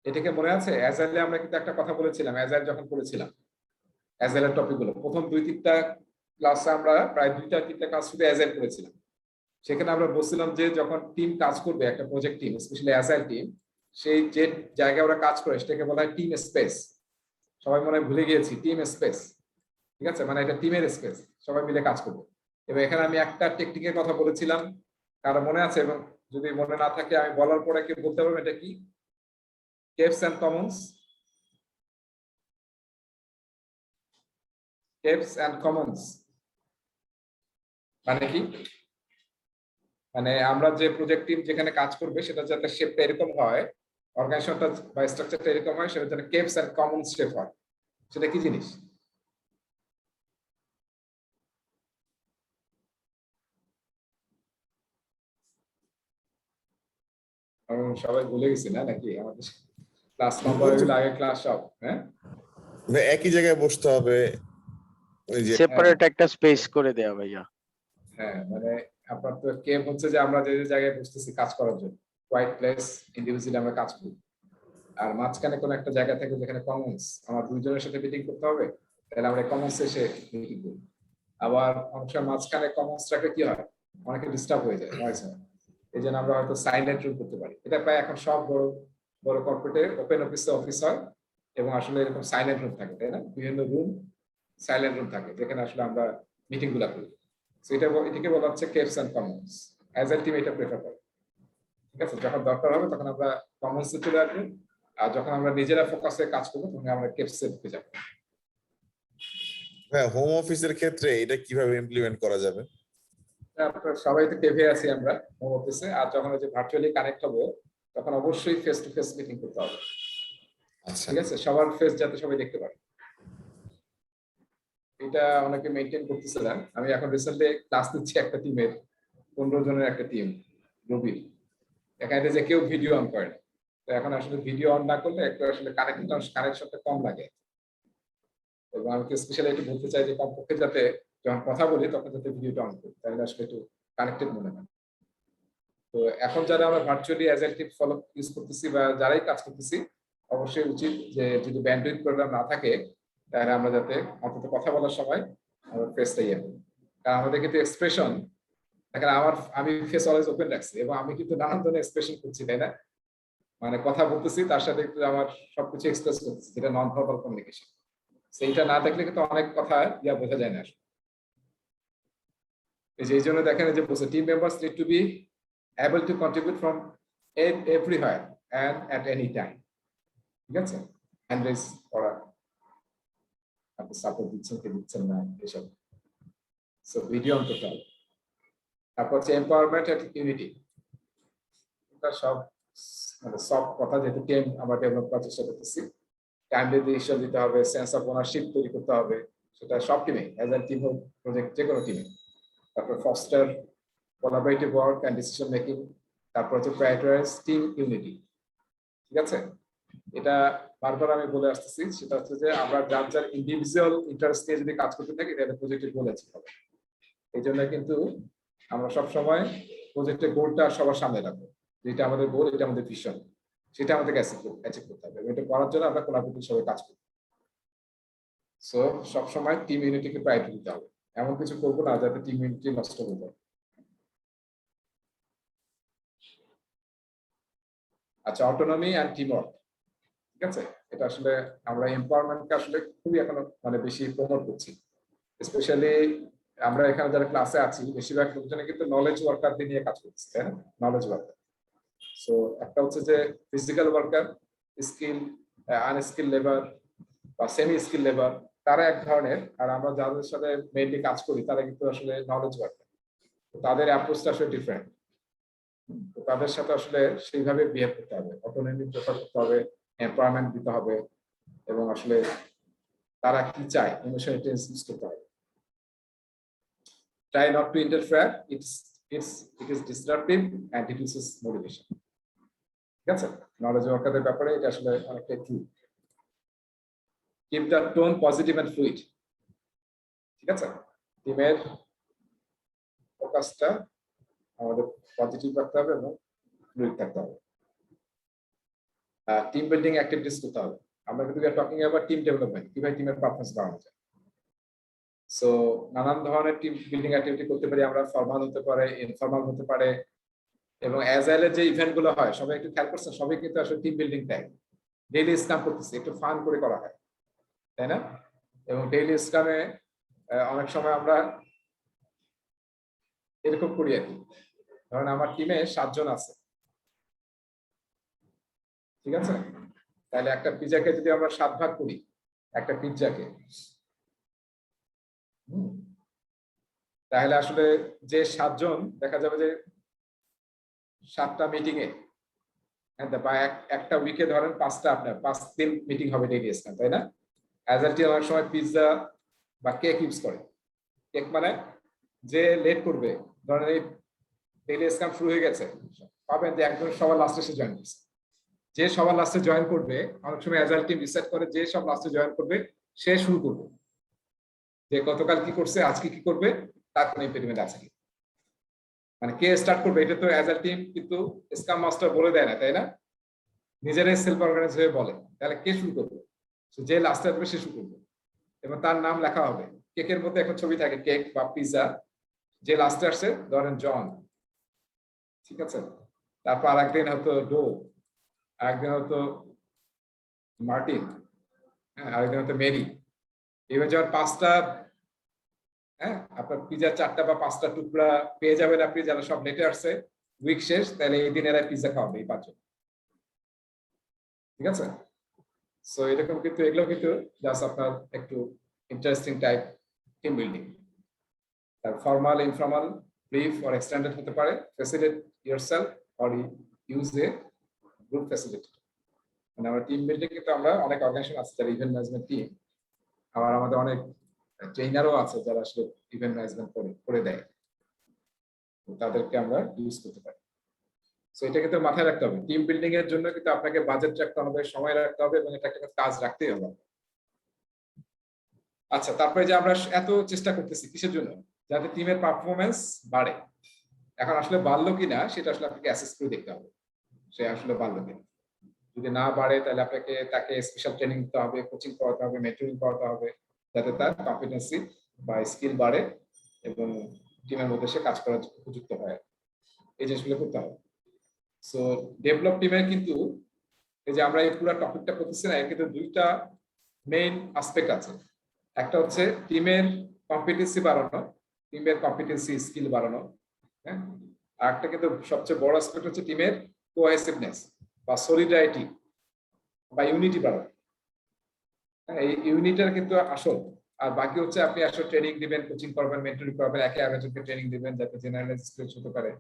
এটাকে মনে আছে অ্যাজাইলে আমরা কিন্তু একটা কথা বলেছিলাম অ্যাজাইল যখন করেছিলাম অ্যাজাইলের টপিকগুলো প্রথম 2-3টা ক্লাসে আমরা প্রায় 2-3টা ক্লাস শুধু অ্যাজাইল করেছিলাম সেখানে আমরা বলছিলাম যে যখন টিম কাজ করবে একটা project team specially agile team সেই যে জায়গায় ওরা কাজ করে সেটাকে বলা হয় টিম স্পেস সবাই মনে হয় ভুলে গিয়েছি টিম স্পেস ঠিক আছে মানে এটা টিমের স্পেস সবাই মিলে কাজ করবে এবং এখানে আমি একটা টেকনিকের কথা বলেছিলাম কারো মনে আছে এবং যদি মনে না থাকে আমি বলার পরে কি বলতে পারবো এটা কি caves and commons caves and commons মানে কি মানে আমরা যে প্রজেক্ট টিম যেখানে কাজ করবে সেটা যাতে শেপটা এরকম হয় অর্গানাইজেশনটা বা স্ট্রাকচারটা এরকম হয় সেটা যেন কেভস এন্ড কমন্স শেপ হয় সেটা কি জিনিস সবাই ভুলে গেছি না নাকি আমাদের ক্লাস নাম্বার হইলো আগে ক্লাস সব হ্যাঁ একই জায়গায় বসতে হবে ওই যে সেপারেট একটা স্পেস করে দেয়া ভাইয়া। হ্যাঁ মানে আপনার তো কেভ হচ্ছে যে আমরা যে যে জায়গায় বসতেছি কাজ করার জন্য হোয়াইট প্লেস ইন্ডিভিজুয়ালি আমরা কাজ করি আর মাঝখানে কোনো একটা জায়গা থাকে যেখানে কমন্স আমার দুইজনের সাথে মিটিং করতে হবে তাহলে আমরা কমন্স এসে মিটিং করি আবার অনেক সময় মাঝখানে কমন্স রাখলে কি হয় অনেকে ডিস্টার্ব হয়ে যায় নয়েজ হয় এই জন্য আমরা হয়তো সাইলেন্ট রুম করতে পারি এটা প্রায় এখন সব বড় বড় কর্পোরেটে ওপেন অফিস হয় এবং আসলে এরকম সাইলেন্ট রুম থাকে তাই না বিভিন্ন রুম সাইলেন্ট রুম থাকে যেখানে আসলে আমরা মিটিং গুলা করি এটাকে বলা হচ্ছে caves and commons as a team এটা প্রেফার করে ঠিক আছে যখন দরকার হবে তখন আমরা কমন্সে চলে আসবো আর যখন আমরা নিজেরা ফোকাসে কাজ করবো তখন আমরা কেভসে ঢুকে যাবো হ্যাঁ হোম অফিসের ক্ষেত্রে এটা কিভাবে ইমপ্লিমেন্ট করা যাবে সবাই তো কেভে আছি আমরা হোম অফিসে আর যখন যে ভার্চুয়ালি কানেক্ট হবো তখন অবশ্যই ফেস টু ফেস মিটিং করতে হবে আচ্ছা ঠিক আছে সবার ফেস যাতে সবাই দেখতে পারে এটা অনেকে মেইনটেইন করতেছিলেন আমি এখন রিসেন্টলি ক্লাস নিচ্ছি একটা টিমের 15 জনের একটা টিম রবির এখানে যে কেউ ভিডিও অন করে না তো এখন আসলে ভিডিও অন না করলে একটু আসলে কানেকশনটা কম লাগে এবং আমি স্পেশালি একটু বলতে চাই যে কমপক্ষে যাতে যখন কথা বলি তখন যাতে ভিডিওটা অন করি তাহলে আসলে একটু কানেক্টেড মনে হয় তো এখন যারা আমরা virtually as a tip follow use করতেছি বা যারাই কাজ করতেছি অবশ্যই উচিত যে যদি ব্যান্ডউইথ প্রোগ্রাম না থাকে তাহলে আমরা যাতে অন্তত কথা বলার সময় আমরা ফেসটা ইয়ে করি কারণ আমাদের কিন্তু এক্সপ্রেশন দেখেন আমি ফেস অলওয়েজ ওপেন রাখছি এবং আমি কিন্তু নানান ধরনের এক্সপ্রেশন করছি তাই না মানে কথা বলতেছি তার সাথে একটু আমার সবকিছু এক্সপ্রেস করতেছি যেটা নন ভার্বাল কমিউনিকেশন সেইটা না দেখলে কিন্তু অনেক কথা বোঝা যায় না এই জন্য দেখেন যে বলছে team members need to be able to contribute from everywhere and at any time ঠিক আছে হ্যান্ড রেজ করা আপনি সাপোর্ট দিচ্ছেন কি দিচ্ছেন না এসব সো ভিডিও অন করতে হবে তারপর হচ্ছে এম্পাওয়ারমেন্ট এন্ড ইউনিটি এটা সব মানে সব কথা যেহেতু টিম আমরা ডেভেলপ করার চেষ্টা করতেছি টাইমলি ডিসিশন দিতে হবে সেন্স অফ ওনারশিপ তৈরি করতে হবে সেটা সব টিমে অ্যাজ এ টিম হোক প্রজেক্ট যে কোনো টিমে তারপর foster collaborative work and decision making তারপর হচ্ছে prioritize team unity ঠিক আছে এটা বারবার আমি বলে আসতেছি সেটা হচ্ছে যে আমরা যার যার ইন্ডিভিজুয়াল ইন্টারেস্ট নিয়ে যদি কাজ করতে থাকি তাহলে প্রজেক্টের গোল অ্যাচিভ হবে এই জন্য কিন্তু আমরা সব সময় প্রজেক্টের গোলটা সবার সামনে রাখবো যেটা আমাদের গোল এটা আমাদের ভিশন সেটা আমাদেরকে অ্যাচিভ করতে হবে এটা করার জন্য আমরা কোলাবোরেটিভ সবাই কাজ করি সো সব সময় টিম ইউনিটিকে প্রায়োরিটি দিতে হবে এমন কিছু করবো না যাতে টিম ইউনিটি নষ্ট হয়ে যায় আচ্ছা অটোনমি এন্ড টিমওয়ার্ক ঠিক আছে এটা আসলে আমরা এমপাওয়ারমেন্টকে আসলে খুবই এখন মানে বেশি প্রমোট করছি স্পেশালি আমরা এখানে যারা ক্লাসে আছি বেশিরভাগ লোকজনে কিন্তু নলেজ ওয়ার্কারদের নিয়ে কাজ করছে তাই না নলেজ ওয়ার্কার সো একটা হচ্ছে যে physical worker skill unskilled labour বা সেমি স্কিল লেবার তারা এক ধরনের আর আমরা যাদের সাথে মেইনলি কাজ করি তারা কিন্তু আসলে নলেজ ওয়ার্কার তাদের অ্যাপ্রোচটা আসলে ডিফারেন্ট তাদের সাথে আসলে সেইভাবে বিহেভ করতে হবে অটোনমি প্রেফার করতে হবে এমপাওয়ারমেন্ট দিতে হবে এবং আসলে তারা কি চায় ইমোশনাল ইন্টেলিজেন্স ইউজ করতে হবে try not to interfere it is disruptive and reduces motivation ঠিক আছে নলেজ ওয়ার্কারদের ব্যাপারে এটা আসলে অনেকটা true keep the tone positive and fluid ঠিক আছে টিমের ফোকাসটা আমাদের পজিটিভ রাখতে হবে এবং ফ্লুইড থাকতে হবে টিম বিল্ডিং অ্যাক্টিভিটিস করতে হবে। আমরা কিন্তু টকিং অ্যাবাউট টিম ডেভেলপমেন্ট, কিভাবে টিমের পারফরমেন্স বাড়ানো যায়। সো নানান ধরনের টিম বিল্ডিং অ্যাক্টিভিটি করতে পারি আমরা, ফর্মাল হতে পারে, ইনফর্মাল হতে পারে, এবং অ্যাজাইলের যে ইভেন্ট গুলো হয় সবাই একটু খেয়াল করছেন, সবাই কিন্তু আসলে team building time daily scrum করতেছে, একটু ফান করে করা হয়, তাই না? এবং ডেইলি স্ক্রামে অনেক সময় আমরা এরকম করি আর কি, ধরেন আমার টিমে 7 জন আছে, ঠিক আছে? তাহলে একটা পিজ্জাকে যদি আমরা 7 ভাগ করি, একটা পিজ্জাকে, তাহলে আসলে যে 7 জন দেখা যাবে যে 7টা মিটিং এ, বা একটা উইকে ধরেন 5টা, আপনার 5 দিন মিটিং হবে ডেইলি স্ক্রাম, তাই না? অ্যাজাইল টিম অনেক সময় পিজ্জা বা কেক ইউজ করে। কেক মানে যে লেট করবে, ধরেন এই ডেইলি স্ক্রাম শুরু হয়ে গেছে, পাবেন যে একজন সবার লাস্টে এসে জয়েন করছে। যে সবার লাস্টে জয়েন করবে, অনেক সময় অ্যাজাইল টিম ডিসাইড করে যে সব লাস্টে জয়েন করবে সে শুরু করবে, যে গতকাল কি করছে, আজকে কি করবে, তার কোনো ইমপ্লিমেন্ট আছে কি, মানে কে স্টার্ট করবে, এটা তো অ্যাজাইল টিম কিন্তু স্ক্রাম মাস্টার বলে দেয় না, তাই না? নিজেরাই সেলফ অর্গানাইজ হয়ে বলে। তাহলে কে শুরু করবে? যে লাস্টে আসবে সে শুরু করবে, এবং তার নাম লেখা হবে। কেকের মধ্যে এখন ছবি থাকে, কেক বা পিৎজা, যে লাস্টে আসছে ধরেন জন, ঠিক আছে? তারপর আরেকদিন হয়তো ডো, আরেকদিন হয়তো মার্টিন, হ্যাঁ, আরেকদিন হয়তো মেরি। এবার যখন 5টা, হ্যাঁ, আপনার পিৎজা 4টা বা 5টা টুকরা পেয়ে যাবেন আপনি, যারা সব লেটে আসছে, উইক শেষ, তাহলে এই দিন এরা পিৎজা খাওয়াবে এই 5 জন, ঠিক আছে? সো এরকম কিন্তু, এগুলো কিন্তু জাস্ট আপনার একটু ইন্টারেস্টিং টাইপ টিম বিল্ডিং। তার formal, informal, brief or extended হতে পারে, facilitate yourself or use a group facility. মানে আমরা টিম বিল্ডিং কিন্তু আমরা অনেক অর্গানাইজেশন আছে যারা ইভেন্ট ম্যানেজমেন্ট টিম, আবার আমাদের অনেক ট্রেনারও আছে যারা আসলে ইভেন্ট ম্যানেজমেন্ট করে দেয়, তাদেরকে আমরা ইউজ করতে পারি। সো এটা কিন্তু মাথায় রাখতে হবে, টিম বিল্ডিং এর জন্য কিন্তু আপনাকে বাজেট রাখতে হবে, সময় রাখতে হবে, এবং এটা একটা কাজ রাখতেই হবে। আচ্ছা, তারপরে যে আমরা এত চেষ্টা করতেছি কিসের জন্য? যাতে টিমের পারফরমেন্স বাড়ে। এখন আসলে বাড়লো কিনা সেটা আসলে আপনাকে অ্যাসেস করে দেখতে হবে, সে আসলে বাড়লো কিনা। যদি না বাড়ে তাহলে আপনাকে তাকে স্পেশাল ট্রেনিং দিতে হবে, কোচিং করাতে হবে, মেন্টরিং করাতে হবে, যাতে তার কম্পিটেন্সি বা স্কিল বাড়ে এবং টিমের মধ্যে সে কাজ করার উপযুক্ত হয়। এই জিনিসগুলো করতে হবে। সো ডেভেলপ টিমের কিন্তু এই যে আমরা এই পুরো টপিকটা করতেছি না, এর কিন্তু 2টা মেইন অ্যাসপেক্ট আছে। একটা হচ্ছে টিমের কম্পিটেন্সি বাড়ানো, টিমের কম্পিটেন্সি স্কিল বাড়ানো, হ্যাঁ। আর একটা কিন্তু সবচেয়ে বড় অ্যাসপেক্ট হচ্ছে টিমের কোহেসিভনেস বা সলিডারিটি বা ইউনিটি বাড়ানো। এই ইউনিটের কিন্তু আসল। আর বাকি হচ্ছে আপনি আসলে ট্রেনিং দিবেন, কোচিং করবেন, মেন্টরিং করবেন, একে আরেকজনকে ট্রেনিং দিবেন যাতে জেনারেল স্কিলস হতে পারে।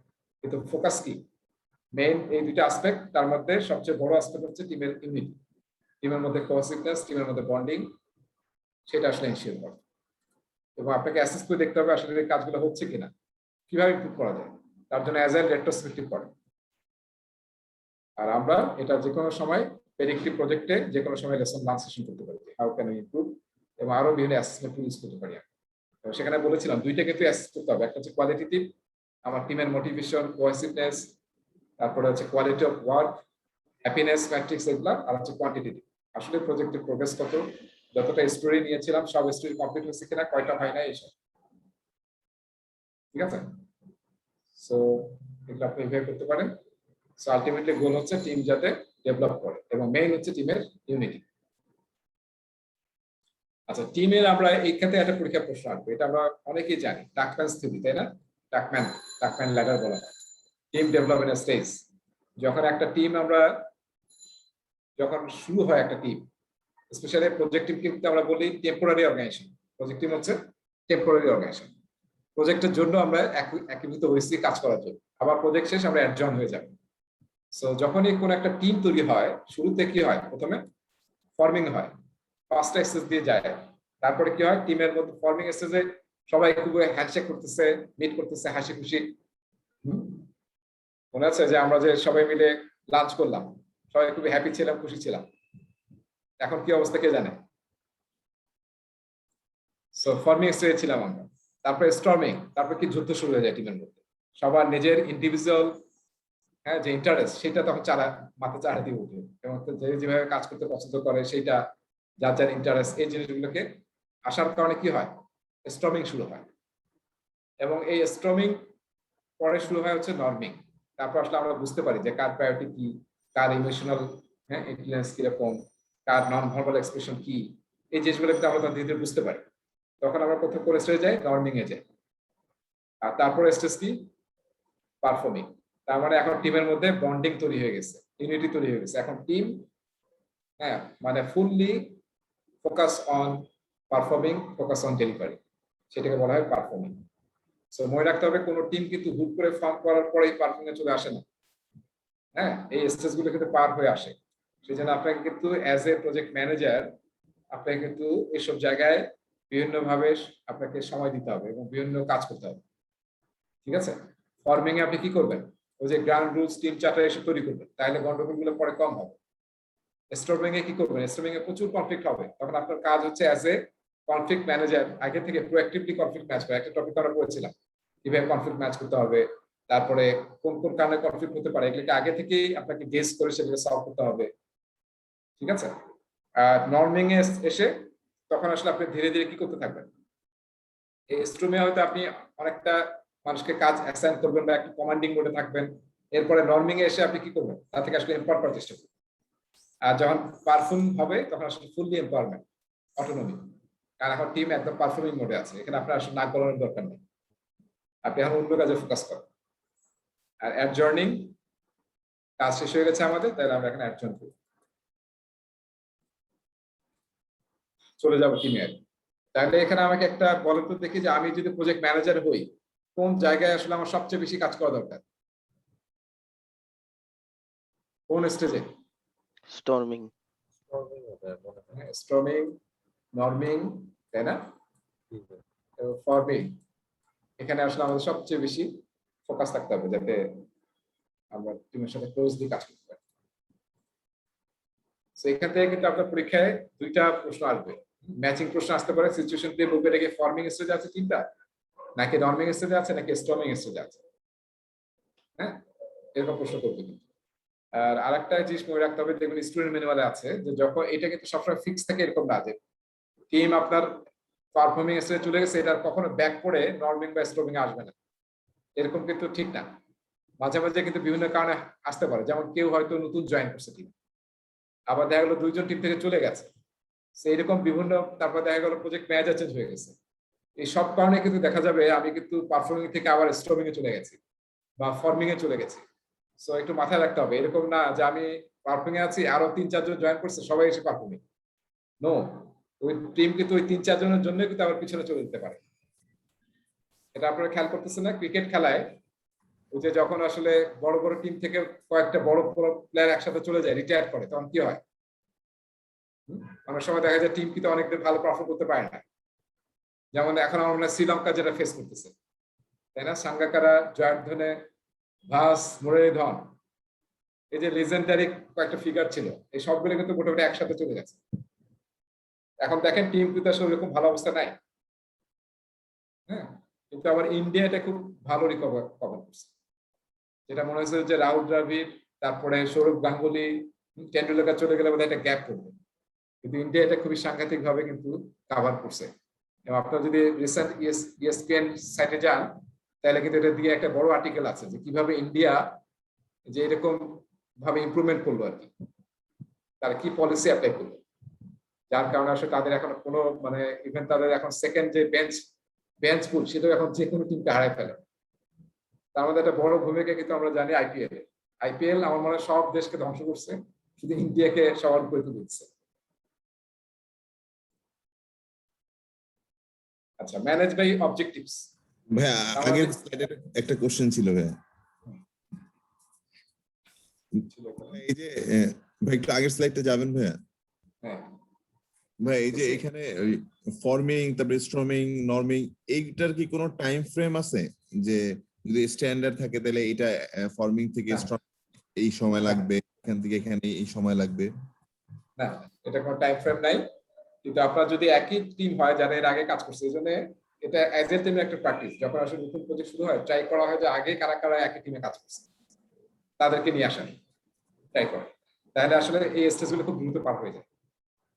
কিন্তু ফোকাস কি? মেইন এই 2টা অ্যাসপেক্ট, তার মধ্যে সবচেয়ে বড় অ্যাসপেক্ট হচ্ছে টিমের ইউনিটি, টিমের মধ্যে কোহেসিভনেস, টিমের মধ্যে বন্ডিং, সেটা আসলে এনশিওর করতে। এবং আপনাকে অ্যাসেস করে দেখতে হবে আসলে এই কাজগুলো হচ্ছে কিনা, কিভাবে ইমপ্রুভ করা যায়। তার জন্য অ্যাজাইল রেট্রোস্পেক্টিভ করে। আর আমরা এটা যে কোনো সময় প্রেডিক্টিভ প্রজেক্টে যে কোনো সময় লেসন লার্ন সেশন করতে পারি, হাউ ক্যান উই ইমপ্রুভ, এবং আরো বিভিন্ন অ্যাসেসমেন্ট টুল ইউজ করতে পারি। সেখানে বলেছিলাম 2টা কিন্তু অ্যাসেস করতে হবে, একটা হচ্ছে কোয়ালিটেটিভ, আমার টিমের মোটিভেশন, কোহেসিভনেস, তারপরে হচ্ছে quality of work, happiness matrix, এগুলা, আর হচ্ছে কোয়ান্টিটেটিভ, আসলে প্রজেক্টের প্রোগ্রেস কত, যতটা স্টোরি নিয়েছিলাম সব স্টোরি কমপ্লিট হয়েছে কিনা, কয়টা হয় না, এইসব, ঠিক আছে? সো এগুলো আপনি ইভ্যালুয়েট করতে পারেন। সো আলটিমেটলি গোল হচ্ছে টিম যাতে ডেভেলপ করে, এবং মেইন হচ্ছে টিমের ইউনিটি। আচ্ছা, টিমের আমরা এই ক্ষেত্রে একটা পরীক্ষা প্রশ্ন আসবে, এটা আমরা অনেকেই জানি, টাকম্যানস থিওরি, তাই না? টাকম্যান ল্যাডার বলা হয় টিম ডেভেলপমেন্ট স্টেজ। যখন একটা টিম আমরা, যখন শুরু হয় একটা টিম, স্পেশালি প্রজেক্ট টিম কিন্তু আমরা বলি টেম্পোরারি অর্গানাইজেশন। প্রজেক্ট টিম হচ্ছে টেম্পোরারি অর্গানাইজেশন। প্রজেক্টের জন্য আমরা একীভূত হয়েছি কাজ করার জন্য, আবার প্রজেক্ট শেষ আমরা অ্যাডজয়েন হয়ে যাব। সো যখনই কোন একটা টিম তৈরি হয়, শুরুতে কি হয়? প্রথমে ফর্মিং হয়, 5টা স্টেজ দিয়ে যায়। তারপরে কি হয়? টিমের মধ্যে ফর্মিং স্টেজে সবাই খুব হ্যান্ডশেক করতেছে, মিট করতেছে, হাসি খুশি। মনে আছে যে আমরা যে সবাই মিলে লাঞ্চ করলাম, সবাই খুবই হ্যাপি ছিলাম, খুশি ছিলাম। এখন কি অবস্থা কে জানে? সো ফর্মিং স্টেজে ছিলাম আমরা। তারপরে স্টর্মিং, তারপর কি যুদ্ধ শুরু হয়ে যায় টিমের মধ্যে, সবার নিজের ইন্ডিভিজুয়াল হ্যাঁ, যে ইন্টারেস্ট সেটা তখন মাথা চাড়া দিয়ে উঠে, এবং যে যেভাবে কাজ করতে পছন্দ করে সেটা, যার যার ইন্টারেস্ট, এই জিনিসগুলোকে আসার কারণে কি হয়, স্টর্মিং শুরু হয়। এবং এই স্টর্মিং পরে শুরু হয় হচ্ছে নর্মিং। তারপর আসলে আমরা বুঝতে পারি যে কার প্রায়োরিটি কি, কার ইমোশনাল ইন্টেলিজেন্স কিরকম, কার নন ভার্বাল এক্সপ্রেশন কি, এই জিনিসগুলো কিন্তু আমরা ধীরে ধীরে বুঝতে পারি। তখন আমরা প্রথম কোন স্টেজে যাই, নর্মিং এ যাই। আর তারপরে স্টেজ কি, পারফর্মিং। তার মানে এখন টিমের মধ্যে বন্ডিং তৈরি হয়ে গেছে, ইউনিটি তৈরি হয়ে গেছে। এখন টিম মানে fully focus on performing, focus on delivery, সেটাকে বলা হয় পারফর্মিং। সো মনে রাখতে হবে, কোনো টিম কিন্তু হুট করে ফর্ম করার পরেই পারফর্মিং এ চলে আসে না। এই স্টেজ গুলো কিন্তু পার হয়ে আসে। সেই জন্য আপনাকে কিন্তু অ্যাজ এ প্রজেক্ট ম্যানেজার আপনাকে কিন্তু এইসব জায়গায় বিভিন্ন ভাবে আপনাকে সময় দিতে হবে এবং বিভিন্ন কাজ করতে হবে। ঠিক আছে, ফর্মিং এ আপনি কি করবেন, ওই যে গ্রাউন্ড রুলস টিম চার্টার এসে তৈরি করবেন, তাহলে গন্ডগোল গুলো পরে কম হবে। স্টর্মিং এ কি করবেন, স্টর্মিং এ প্রচুর কনফ্লিক্ট হবে, তখন আপনার কাজ হচ্ছে অ্যাজ এ কনফ্লিক্ট ম্যানেজার আগে থেকে প্রোঅ্যাক্টিভলি কনফ্লিক্ট ম্যাচ করা। একটা টপিক আমরা পড়েছিলাম কিভাবে কনফ্লিক্ট ম্যাচ করতে হবে, তারপরে কোন কোন কারণে কনফ্লিক্ট হতে পারে, এগুলোকে আগে থেকেই আপনাকে গেস করে সেগুলো সলভ করতে হবে। ঠিক আছে, আর নর্মিং এ এসে তখন আসলে আপনি ধীরে ধীরে কি করতে থাকবেন, এই স্ট্রিমে হয়তো আপনি অনেকটা মানুষকে কাজ অ্যাসাইন করবেন বা একটা কমান্ডিং মোডে থাকবেন। এরপরে নর্মিং এ এসে আপনি কি করবেন, তা থেকে আসলে এম্পাওয়ার করার চেষ্টা করবেন। আর যখন পারফর্ম হবে তখন আসলে ফুললি এম্পাওয়ারমেন্ট, অটোনমি। কারণ এখন টিম একদম পারফর্মিং মোডে আছে, এখানে আপনার আসলে নাক গলানোর দরকার নেই, আপনি এখন অন্য কাজে ফোকাস করেন। আর অ্যাডজর্নিং, কাজ শেষ হয়ে গেছে আমাদের, তাহলে আমরা এখানে অ্যাডজর্ন করি, চলে যাবো টিমে। তাহলে এখানে আমাকে একটা বলেন তো দেখি, যে আমি যদি প্রজেক্ট ম্যানেজার হই, কোন জায়গায় আসলে আমার সবচেয়ে বেশি কাজ করা দরকার, কোন স্টেজে? স্টর্মিং। স্টর্মিং, নর্মিং, তাই না, জি ভাই। ফর্মিং। এখানে আসলে আমাদের সবচেয়ে বেশি ফোকাস থাকতে হবে, যাতে আমরা টিমের সাথে ক্লোজলি কাজ করতে পারি। তো এখান থেকে কিন্তু আপনার পরীক্ষায় দুইটা প্রশ্ন আসবে, ম্যাচিং প্রশ্ন আসতে পারে। সিচুয়েশন দিয়ে বলবে এটা কি ফর্মিং স্টেজে আছে টিমটা, নাকি নর্মিং স্টেজে আছে, নাকি স্টর্মিং স্টেজে আছে। এরকম প্রশ্ন করবে কিন্তু। আর আরেকটা জিনিস মনে রাখতে হবে, দেখবেন স্টুডেন্ট ম্যানুয়ালে আছে যে যখন এটা কিন্তু সবসময় ফিক্স থাকে এরকম না, যে টিম আপনার পারফর্মিং স্টেজে চলে গেছে, এটা কখনো ব্যাক করে নর্মিং বা স্টর্মিং আসবে না, এরকম কিন্তু ঠিক না। মাঝে মাঝে কিন্তু বিভিন্ন কারণে আসতে পারে, যেমন কেউ হয়তো নতুন জয়েন করছে টিম, আবার দেখা গেলো দুইজন টিম থেকে চলে গেছে, এইরকম বিভিন্ন, তারপর দেখা গেলো প্রজেক্ট ম্যানেজার চেঞ্জ হয়ে গেছে। এই সব কারণে কিন্তু দেখা যাবে আমি কিন্তু পারফর্মিং থেকে আবার স্টর্মিং এ চলে গেছি বা ফর্মিং এ চলে গেছি। সো একটু মাথায় রাখতে হবে, এরকম না যে আমি পারফর্মিং এ আছি, আরো 3-4 জন জয়েন করছে, সবাই এসে পারফর্মিং। নো, ওই টিম কিন্তু ওই 3-4 জনের জন্য কিন্তু আবার পিছনে চলে যেতে পারে। এটা আপনারা খেয়াল করতেছেন না, ক্রিকেট খেলায় ওই যে যখন আসলে বড় বড় টিম থেকে কয়েকটা বড় বড় প্লেয়ার একসাথে চলে যায়, রিটায়ার করে, তখন কি হয়, অনেক সময় দেখা যায় টিম কিন্তু অনেকদিন ভালো পারফর্ম করতে পারে না। যেমন এখন আমরা শ্রীলঙ্কা যেটা ফেস করতেছে, তাই না, সাঙ্গাকারা, জয়ার্ধনে, ভাস, মুরলীধরন, এই যে লেজেন্ডারি কয়েকটা ফিগার ছিল, এই সবগুলো কিন্তু মোটামুটি একসাথে চলে গেছে। এখন দেখেন টিম কিন্তু আসলে এরকম ভালো অবস্থা নাই। কিন্তু আবার ইন্ডিয়া এটা খুব ভালো কভার করছে, যেটা মনে হচ্ছে যে রাহুল দ্রাবিড়, তারপরে সৌরভ গাঙ্গুলি, টেন্ডুলকার চলে গেলে বোধহয় একটা গ্যাপ পড়বে, কিন্তু ইন্ডিয়া এটা খুবই সাংঘাতিক ভাবে কিন্তু কভার করছে। এবং আপনারা যদি রিসেন্ট ESPN সাইটে যান, তাহলে কিন্তু এটা দিয়ে একটা বড় আর্টিকেল আছে যে কিভাবে ইন্ডিয়া যে এরকম ভাবে ইমপ্রুভমেন্ট করলো আর কি, তারা কি পলিসি অ্যাপ্লাই করলো, যার কারণে আসলে তাদের এখন কোনো ইভেন তাদের এখন সেকেন্ড যে বেঞ্চ পুল, সেটাও এখন যে কোনো টিমকে হারায় ফেলে। তার মধ্যে একটা বড় ভূমিকা কিন্তু আমরা জানি আইপিএল আমার মনে হয় সব দেশকে ধ্বংস করছে, শুধু ইন্ডিয়াকে সবার উপরে তুলে দিচ্ছে। আচ্ছা, ম্যানেজ বাই অবজেক্টিভস। ভাইয়া আগের স্লাইডের একটা কোশ্চেন ছিল ভাইয়া, এই যে ভাই একটু আগের স্লাইডটা যাবেন ভাইয়া। হ্যাঁ ভাই এই যে এখানে ফর্মিং, তারপরে স্টর্মিং, নর্মিং, এইটার কি কোনো টাইম ফ্রেম আছে, যে যদি স্ট্যান্ডার্ড থাকে তাহলে এটা ফর্মিং থেকে স্টর্মিং এই সময় লাগবে, এখান থেকে এখানে এই সময় লাগবে? না, এটা কোনো টাইম ফ্রেম নাই, কিন্তু আপনার যদি একই টিম হয় যারা এর আগে কাজ করছে, এই জন্য এটা অ্যাজ এ টিমের একটা প্র্যাকটিস। যখন আসলে নতুন প্রজেক্ট শুরু হয়, ট্রাই করা হয় যে আগে কারা কারা একই টিমে কাজ করছে, তাদেরকে নিয়ে আসার ট্রাই করে, তাহলে আসলে এই স্টেজগুলো খুব দ্রুত পার হয়ে যায়।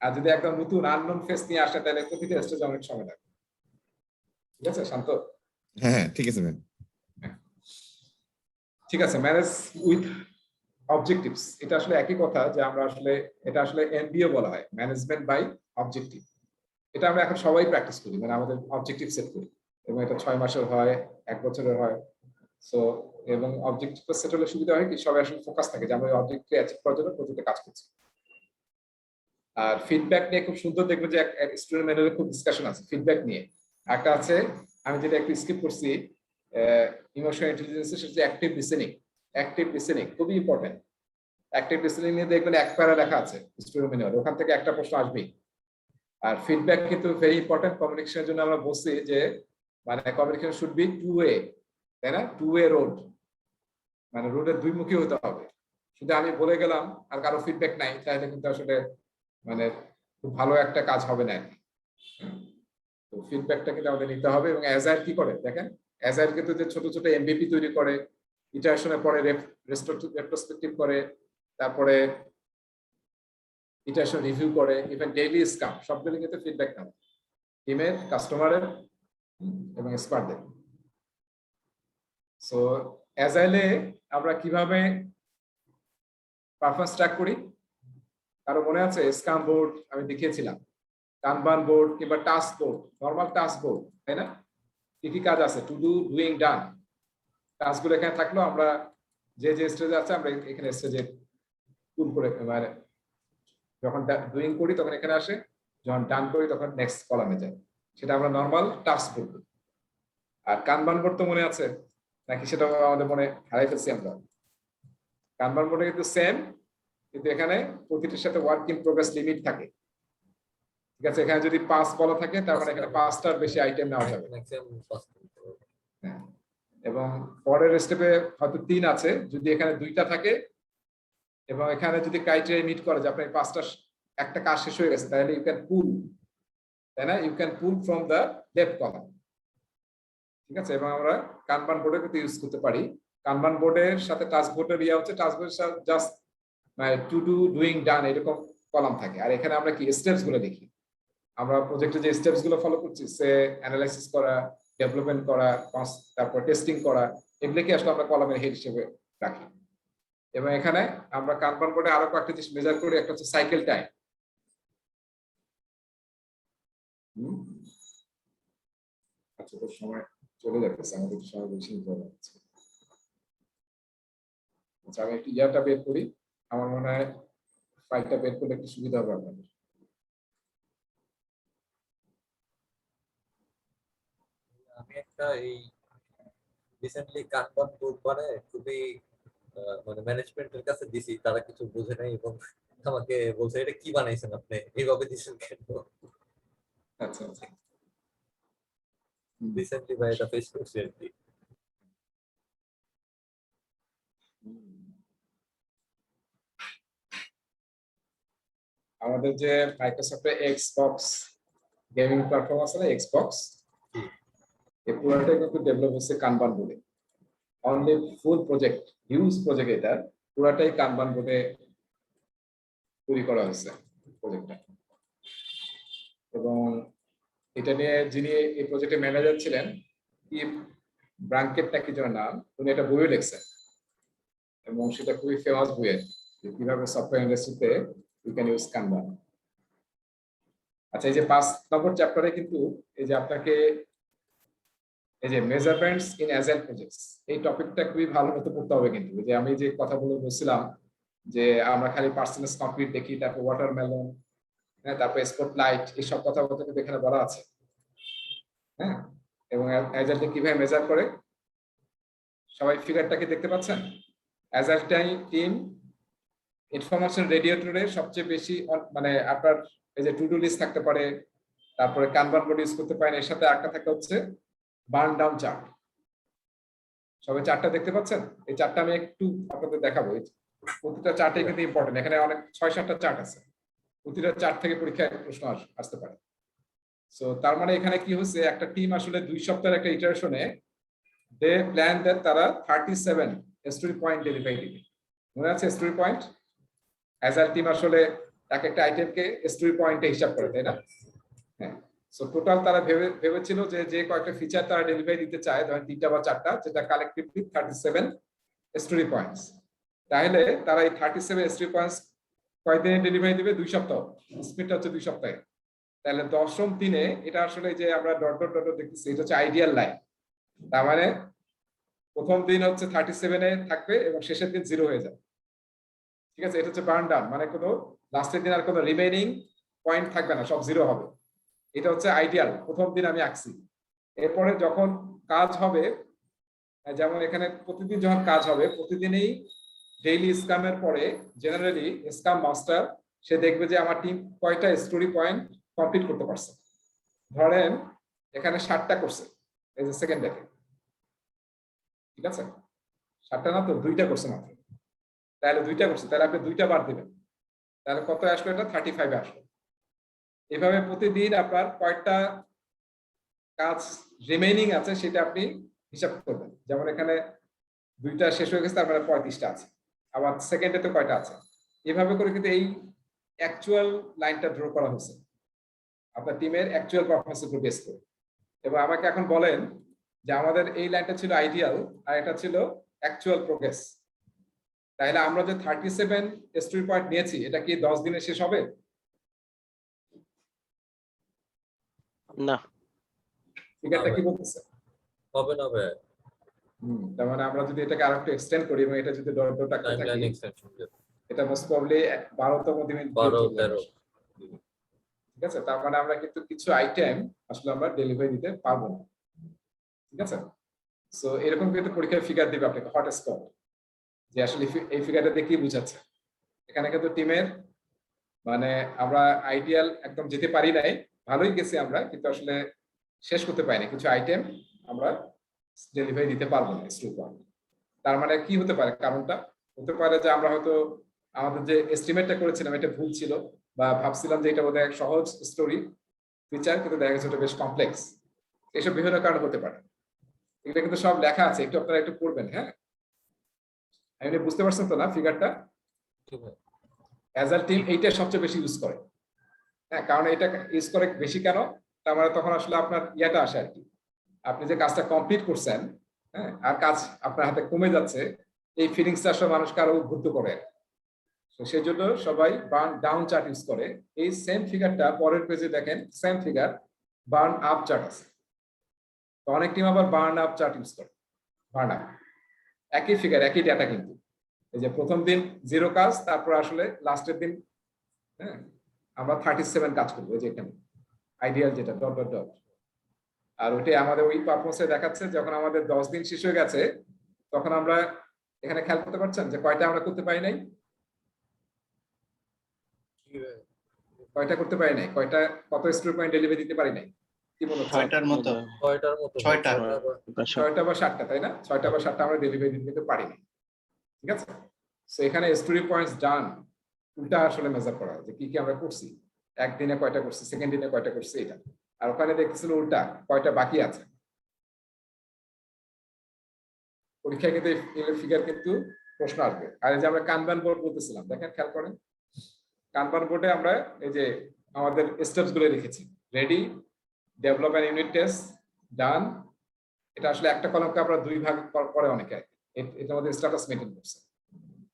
আর যদি একদম নতুন আননোন ফেস নিয়ে আসে তাহলে প্রতিটা স্টেজে অনেক সময় লাগে। ঠিক আছে শান্ত? হ্যাঁ হ্যাঁ ঠিক আছে ম্যাম। ঠিক আছে, ম্যানেজ উইথ অবজেক্টিভস, এটা আসলে একই কথা, যে আমরা আসলে এটা আসলে এমবিও বলা হয়, ম্যানেজমেন্ট বাই অবজেক্টিভ। এটা আমরা এখন সবাই প্র্যাকটিস করি, মানে আমাদের অবজেক্টিভ সেট করি, এবং এটা 6 মাসের হয়, 1 বছরের হয়। সো এবং অবজেক্টিভ সেট হলে সুবিধা হয় কি, সবাই আসলে ফোকাস থাকে যে আমরা ওই অবজেক্টকে অ্যাচিভ করার জন্য প্রজেক্টে কাজ করছি। আর ফিডব্যাক নিয়ে খুব সুন্দর দেখবেন যে স্টুডেন্ট ম্যানুয়ালে খুব ডিসকাশন আছে ফিডব্যাক নিয়ে। একটা আছে, আমি যেটা একটু স্কিপ করছি, ইমোশনাল ইন্টেলিজেন্স, সেটা হচ্ছে অ্যাক্টিভ লিসেনিং। অ্যাক্টিভ লিসেনিং খুবই ইম্পর্টেন্ট। অ্যাক্টিভ লিসেনিং নিয়ে দেখবেন এক প্যারা লেখা আছে স্টুডেন্ট ম্যানুয়াল, ওখান থেকে একটা প্রশ্ন আসবেই। আর ফিডব্যাক কিন্তু ভেরি ইম্পর্টেন্ট কমিউনিকেশনের জন্য। আমরা বলছি যে মানে communication should be two way, তাই না? টু ওয়ে রোড, মানে রোডের দুই মুখী হতে হবে। শুধু আমি বলে গেলাম আর কারো ফিডব্যাক নাই, তাহলে কিন্তু আসলে মানে খুব ভালো একটা কাজ হবে না। তো ফিডব্যাকটা কিন্তু আমাদের নিতে হবে। এবং অ্যাজাইল কি করে দেখেন, অ্যাজাইল কিন্তু যে ছোট ছোট এমভিপি তৈরি করে, ইটারেশনের পরে রেট্রোস্পেক্টিভ করে, তারপরে ইটারেশন রিভিউ করে, ইভেন ডেইলি স্ক্রাম, সবগুলো কিন্তু ফিডব্যাক নেওয়া টিমের, কাস্টমারের এবং এক্সপার্টদের। সো অ্যাজাইলে আমরা কিভাবে পারফরম্যান্স ট্র্যাক করি? কারো মনে আছে? স্ক্রাম বোর্ড আমি দেখিয়েছিলাম, কানবান বোর্ড কিংবা task board, normal task board, তাই না? কি কি কাজ আছে? টু ডু, ডুইং, ডান। টাস্কগুলো এখানে থাকলো, আমরা যে যে স্টেজে আছে আমরা এখানে স্টেজে পুল করে, মানে যখন ডুইং করি তখন এখানে আসে, যখন ডান করি তখন নেক্সট কলামে যায়। সেটা আমরা নরমাল টাস্ক বোর্ড। আর কানবান বোর্ড তো মনে আছে নাকি? সেটা আমাদের মনে হারাই ফেলছি আমরা। কানবান বোর্ডে কিন্তু সেম, কিন্তু এখানে প্রতিটির সাথে ওয়ার্ক ইন প্রোগ্রেস লিমিট থাকে। ঠিক আছে, এখানে যদি 5 বলা থাকে তার মানে এখানে 5টার বেশি আইটেম নেওয়া যাবে। হ্যাঁ, এবং পরের স্টেপে হয়তো 3 আছে, যদি এখানে 2টা থাকে এবং এখানে যদি ক্রাইটেরিয়া মিট করে যে আপনার 5টা একটা কাজ শেষ হয়ে গেছে, তাহলে ইউ ক্যান পুল, তাই না? You can pull from the left column. ঠিক আছে, এবং আমরা কানবান বোর্ডে কিন্তু ইউজ করতে পারি। কানবান বোর্ডের সাথে টাস্ক বোর্ডের হচ্ছে টাস্ক বোর্ডের সাথে জাস্ট মানে টু ডু, ডুইং, ডান এরকম কলাম থাকে। আর এখানে আমরা কি স্টেপস গুলো দেখি, আমরা প্রজেক্টে যে স্টেপস গুলো ফলো করছি, সে অ্যানালাইসিস করা, ডেভেলপমেন্ট করা, তারপর টেস্টিং করা, এগুলোকে আসলে আমরা কলামের হেড হিসেবে রাখি। এবং এখানে আমরা কানবান বোর্ডে আরো কয়েকটা জিনিস মেজার করি। একটা হচ্ছে সাইকেল টাইম। আচ্ছা, তো সময় চলে যাচ্ছে, আমাদের সময় বেশি নিতে হচ্ছে। আচ্ছা, আমি একটু ইয়াটা বের করি, আমার মনে হয় ফাইলটা বের করলে একটু সুবিধা হবে আপনাদের। আমি একটা এই রিসেন্টলি কানবান বোর্ড বানায় খুবই মানে ম্যানেজমেন্টের কাছে দিছি, তারা কিছু বোঝে নাই এবং আমাকে বলছে এটা কি বানাইছেন আপনি, এইভাবে দিছেন কেন? আচ্ছা আচ্ছা, রিসেন্টলি ভাই এটা ফেস করছি আর কি। আমাদের যে মাইক্রোসফটে এক্সবক্স গেমিং প্ল্যাটফর্ম আছে না, এক্সবক্স, এই পুরোটাই কিন্তু ডেভেলপ হচ্ছে কানবান বোর্ডে। অনলি ফুল প্রজেক্ট, হিউজ প্রজেক্ট, এটা পুরোটাই কানবান বোর্ডে তৈরি করা হয়েছে প্রজেক্টটা। এবং এটা নিয়ে যিনি এই প্রজেক্টের ম্যানেজার ছিলেন, ব্রাঙ্কেট নাকি যেন নাম, উনি একটা বইও লিখছেন এবং সেটা খুবই ফেমাস বই, কিভাবে সফটওয়্যার ইন্ডাস্ট্রিতে ইউ ক্যান ইউজ কানবান। আচ্ছা, এই যে 5 নম্বর চ্যাপ্টারে কিন্তু এই যে আপনাকে এই যে মেজারমেন্টস ইন অ্যাজাইল প্রজেক্টস, এই টপিকটা খুবই ভালো মতো পড়তে হবে কিন্তু। যে আমি যে কথাগুলো বলছিলাম যে আমরা খালি পার্সেন্টেজ কমপ্লিট দেখি, তারপর ওয়াটারমেলন, হ্যাঁ, তারপর স্পটলাইট, এইসব কথাবার্তা কিন্তু এখানে বলা আছে। হ্যাঁ, এবং অ্যাজাইলটা কিভাবে মেজার করে, সবাই ফিগারটাকে দেখতে পাচ্ছেন? অ্যাজাইল টিম ইনফরমেশন রেডিয়েটরে সবচেয়ে বেশি মানে আপনার এই যে টু ডু লিস্ট থাকতে পারে, তারপরে কানবান বোর্ড ইউজ করতে পারেন, এর সাথে একটা থাকে হচ্ছে বার্ন ডাউন চার্ট। সবাই চার্টটা দেখতে পাচ্ছেন? এই চার্টটা আমি একটু আপনাদের দেখাবো। প্রতিটা চার্টে কিন্তু ইম্পর্টেন্ট, এখানে অনেক 6-7টা চার্ট আছে, প্রতিটা চার্ট থেকে পরীক্ষায় প্রশ্ন আসতে পারে। সো তার মানে এখানে কি হচ্ছে, একটা টিম আসলে 2 সপ্তাহের একটা ইটারেশনে দে প্ল্যান দ্যাট তারা 37 স্টোরি পয়েন্ট ডেলিভারি দিবে। মনে আছে স্টোরি পয়েন্ট? অ্যাজাইল টিম আসলে এক একটা আইটেমকে স্টোরি পয়েন্টে হিসাব করে, তাই না? হ্যাঁ। সো টোটাল তারা ভেবেছিল যে যে কয়েকটা ফিচার তারা ডেলিভারি দিতে চায়, ধরেন 3টা বা 4টা, যেটা কালেক্টিভলি 37 স্টোরি পয়েন্টস। তাহলে তারা এই 37 স্টোরি পয়েন্টস কয়দিনে ডেলিভারি দিবে? 2 সপ্তাহ। স্পিডটা হচ্ছে 2 সপ্তাহে। তাহলে 10ম দিনে এটা আসলে যে আমরা ডট ডট ডট দেখতেছি, এটা হচ্ছে আইডিয়াল লাইন। তার মানে প্রথম দিন হচ্ছে 37-এ থাকবে এবং শেষের দিন 0 হয়ে যাবে। ঠিক আছে, এটা হচ্ছে বার্ন ডাউন, মানে কোনো লাস্টের দিন আর কোনো রিমেইনিং পয়েন্ট থাকবে না, সব 0 হবে। এটা হচ্ছে আইডিয়াল, প্রথম দিন আমি আঁকছি। এরপরে যখন কাজ হবে, যেমন এখানে প্রতিদিন যখন কাজ হবে, প্রতিদিনই ডেইলি স্ক্রামের পরে জেনারেলি স্ক্রাম মাস্টার সে দেখবে যে আমার টিম কয়টা স্টোরি পয়েন্ট কমপ্লিট করতে পারছে। ধরেন এখানে 7টা করছে, এই যে সেকেন্ড ডেকে, ঠিক আছে, 7টা না তো 2টা করছে মাত্র। তাহলে 2টা করছে, তাহলে আপনি 2টা বার দিবেন, তাহলে কত আসলো? এটা 35-এ আসলো। এভাবে প্রতিদিন আপনার কয়টা কাজ রিমেইনিং আছে সেটা আপনি হিসাব করবেন। যেমন এখানে 2টা শেষ হয়ে গেছে, তার মানে 35টা আছে। আবার সেকেন্ডে তো কয়টা আছে? এভাবে করে কিন্তু এই অ্যাকচুয়াল লাইনটা ড্র করা হয়েছে আপনার টিমের অ্যাকচুয়াল পারফরমেন্সের উপর বেস করে। এবং আমাকে এখন বলেন যে আমাদের এই লাইনটা ছিল আইডিয়াল আর এটা ছিল অ্যাকচুয়াল প্রোগ্রেস। তাহলে আমরা যে 37 স্টোরি পয়েন্ট নিয়েছি, এটা কি 10 দিনে শেষ হবে? না। ফিগারটা কি বলতেছে? হবে না ভাই, তার মানে আমরা যদি এটাকে আরেকটু এক্সটেন্ড করি এবং এটা যদি ডট ডট আকারে টাইমলাইন থাকে, এক্সটেনশন এটা মোস্ট প্রবাবলি 12তম দিন 12-13 ঠিক আছে। তার মানে আমরা কিন্তু কিছু আইটেম আসলে আমরা ডেলিভারি দিতে পারবো না, ঠিক আছে। সো এরকম কিন্তু পরীক্ষায় ফিগার দিবে আপনাকে, হট স্পট, যে আসলে এই ফিগারটা দিয়ে কি বুঝাচ্ছে। এখানে কিন্তু টিমের মানে আমরা আইডিয়াল একদম যেতে পারি নাই, ভালোই গেছি আমরা, কিন্তু আসলে শেষ করতে পারিনি, কিছু আইটেম আমরা ডেলিভারি দিতে পারবো না স্টোরি পয়েন্ট। তার মানে কি হতে পারে? কারণটা হতে পারে যে আমরা হয়তো আমাদের যে এস্টিমেটটা করেছিলাম এটা ভুল ছিল, বা ভাবছিলাম যে এটা বোধহয় এক সহজ স্টোরি ফিচার, কিন্তু দেখা গেছে এটা বেশ কমপ্লেক্স। এইসব বিভিন্ন কারণ হতে পারে। এটা কিন্তু সব লেখা আছে, একটু আপনারা একটু পড়বেন। হ্যাঁ, আপনি বুঝতে পারছেন তো না ফিগারটা? অ্যাজাইল টিম এইটা সবচেয়ে বেশি ইউজ করে। হ্যাঁ, কারণ এটা ইউজ করে বেশি কেন? তার মানে তখন আসলে আপনার ইয়াটা আসে আর কি, আপনি যে কাজটা কমপ্লিট করছেন, হ্যাঁ, আর কাজ আপনার হাতে কমে যাচ্ছে, এই ফিলিংসটা আসলে মানুষকে আরো উদ্বুদ্ধ করে। তো সেই জন্য সবাই বার্ন ডাউন চার্ট ইউজ করে। এই সেম ফিগারটা পরের পেজে দেখেন, same figure burn up chart আছে। তো অনেক টিম আবার বার্ন আপ চার্ট ইউজ করে। বার্ন আপ একই ফিগার, একই ডেটা, কিন্তু এই যে প্রথম দিন 0 কাজ, তারপর আসলে লাস্টের দিন হ্যাঁ আমরা 37 কাজ করবো, এই যে এখানে আইডিয়াল যেটা ডট ডট ডট। আর ওইটাই আমাদের ওই পারফরমেন্সে দেখাচ্ছে যখন আমাদের 10 দিন শেষ হয়ে গেছে, তখন আমরা এখানে খেয়াল করতে পারছেন যে কয়টা আমরা করতে পারি নাই, কয়টা করতে পারি নাই, কয়টা কত স্টোরি পয়েন্ট ডেলিভারি দিতে পারি নাই, কি মনে হচ্ছে? 6টার মতো। 6টার মতো 6টা। 6টা বা 7টা, তাই না? 6টা বা 7টা আমরা ডেলিভারি দিতে পারিনি, ঠিক আছে। সো এখানে স্টোরি পয়েন্টস ডান উল্টা আসলে মেজার করা হয় যে কি কি আমরা করছি, একদিনে কয়টা করছি, সেকেন্ড দিনে কয়টা করছি, এটা। আর ওখানে দেখতেছিল উল্টা কয়টা বাকি আছে। পরীক্ষায় কিন্তু এই ফিগার কিন্তু প্রশ্ন আসবে। আর এই যে আমরা কানবান বোর্ড বলতেছিলাম, দেখেন খেয়াল করেন, কানবান বোর্ডে আমরা এই যে আমাদের স্টেপস গুলো লিখেছি, ready, develop and unit test, done. এটা আসলে একটা কলামকে আমরা 2 ভাগ করে অনেকে, এটার মধ্যে স্ট্যাটাস মেইনটেইন করছে।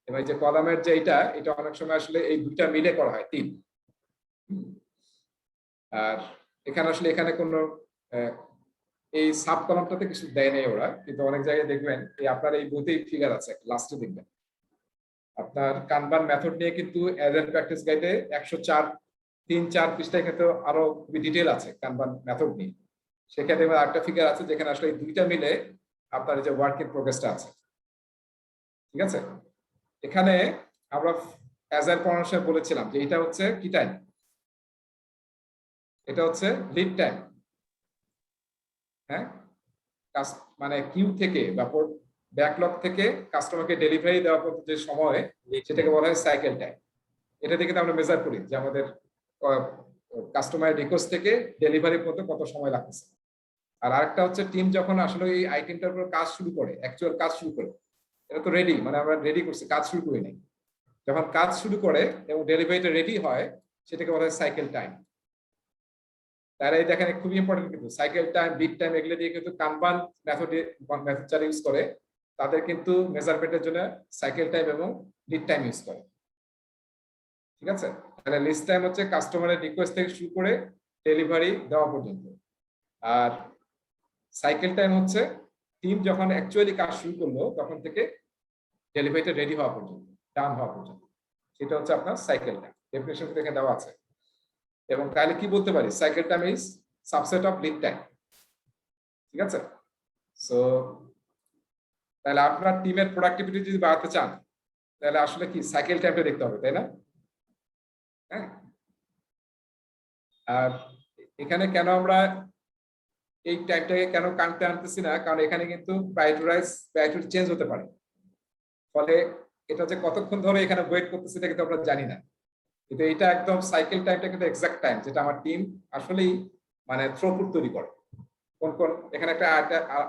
এবং এই যে কলামের যে এটা অনেক সময় আসলে এই 2টা মিলে করা হয় 3। আর এখানে আসলে এখানে কোনো এই সাব কলামটাতে কিছু দেয় নাই ওরা, কিন্তু অনেক জায়গায় দেখবেন এই আপনার এই বইতেই ফিগার আছে, লাস্টে দেখবেন আপনার কানবান মেথড নিয়ে কিন্তু অ্যাজাইল প্র্যাকটিস গাইডে 104 পৃষ্ঠায় কিন্তু আরো খুবই ডিটেইল আছে কানবান মেথড নিয়ে। সেখানে আরেকটা ফিগার আছে যেখানে আসলে এই 2টা মিলে আপনার যে ওয়ার্ক ইন প্রোগ্রেসটা আছে, ঠিক আছে। এখানে আমরা অ্যাজাইল পড়ানোর সময় বলেছিলাম যে এটা হচ্ছে কি টাইম, এটা হচ্ছে লিড টাইম। হ্যাঁ, মানে কিউ থেকে বা ব্যাকলগ থেকে কাস্টমারকে ডেলিভারি দেওয়া পর্যন্ত যে সময়, সেটাকে বলা হয় সাইকেল টাইম। এটা থেকে আমরা মেজার করি যে আমাদের কাস্টমার রিকোয়েস্ট থেকে ডেলিভারি পর্যন্ত কত সময় লাগতেছে। আর আরেকটা হচ্ছে টিম যখন আসলে এই আইটেমটার উপর কাজ শুরু করে, অ্যাকচুয়াল কাজ শুরু করে, এটা তো রেডি, মানে আমরা রেডি করছি, কাজ শুরু করি নাই। যখন কাজ শুরু করে এবং ডেলিভারিটা রেডি হয় সেটাকে বলা হয় সাইকেল টাইম। তারা এই দেখেন খুবই ইম্পর্টেন্ট, কিন্তু সাইকেল টাইম, লিড টাইম এগুলো দিয়ে কিন্তু কানবান মেথড যারা ইউজ করে তাদের কিন্তু মেজারমেন্টের জন্য সাইকেল টাইম এবং লিড টাইম ইউজ করে। ঠিক আছে, তাহলে লিড টাইম হচ্ছে কাস্টমারের রিকোয়েস্ট থেকে শুরু করে ডেলিভারি দেওয়া পর্যন্ত, আর সাইকেল টাইম হচ্ছে টিম যখন অ্যাকচুয়ালি কাজ শুরু করলো তখন থেকে ডেলিভারিটা রেডি হওয়া পর্যন্ত, ডান হওয়া পর্যন্ত, সেটা হচ্ছে আপনার সাইকেল টাইম। ডেফিনিশন থেকে দেওয়া আছে। এবং তাহলে কি বলতে পারি, cycle time is subset of lead time. ঠিক আছে, সো তাহলে আপনার টিমের প্রোডাক্টিভিটি যদি বাড়াতে চান তাহলে আসলে কি সাইকেল টাইমটা দেখতে হবে, তাই না? হ্যাঁ, আর এখানে কেন আমরা এই টাইমটাকে কেন কানতে আনতেছি না, কারণ এখানে কিন্তু প্রায়োরিটি চেঞ্জ হতে পারে, ফলে এটা যে কতক্ষণ ধরে এখানে ওয়েট করতেছে এটা কিন্তু আমরা জানি না। কিন্তু এটা একদম সাইকেল টাইমটা কিন্তু এক্সাক্ট টাইম যেটা আমার টিম আসলেই মানে থ্রুপুট তৈরি করে। কোন কোন এখানে একটা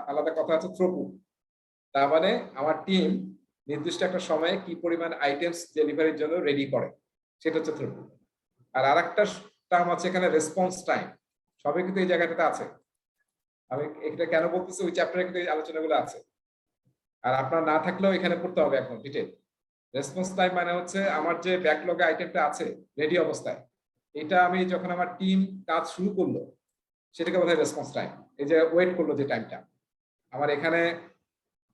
আলাদা কথা আছে, থ্রুপুট, তার মানে আমার টিম নির্দিষ্ট একটা সময়ে কি পরিমাণ আইটেমস ডেলিভারির জন্য রেডি করে, সেটা হচ্ছে থ্রুপুট। আর আরেকটা টার্ম আছে এখানে, রেসপন্স টাইম। সবই কিন্তু এই জায়গাটাতে আছে। আমি এটা কেন বলতেছি, ওই চ্যাপ্টারে কিন্তু এই আলোচনাগুলো আছে, আর আপনার না থাকলেও এখানে পড়তে হবে একদম ডিটেইল। রেসপন্স টাইম মানে হচ্ছে আমার যে ব্যাকলগে আইটেমটা আছে রেডি অবস্থায়, এটা আমি যখন আমার টিম কাজ শুরু করলো সেটাকে বলা হয় রেসপন্স টাইম। এই যে ওয়েট করলো যে টাইমটা, আমার এখানে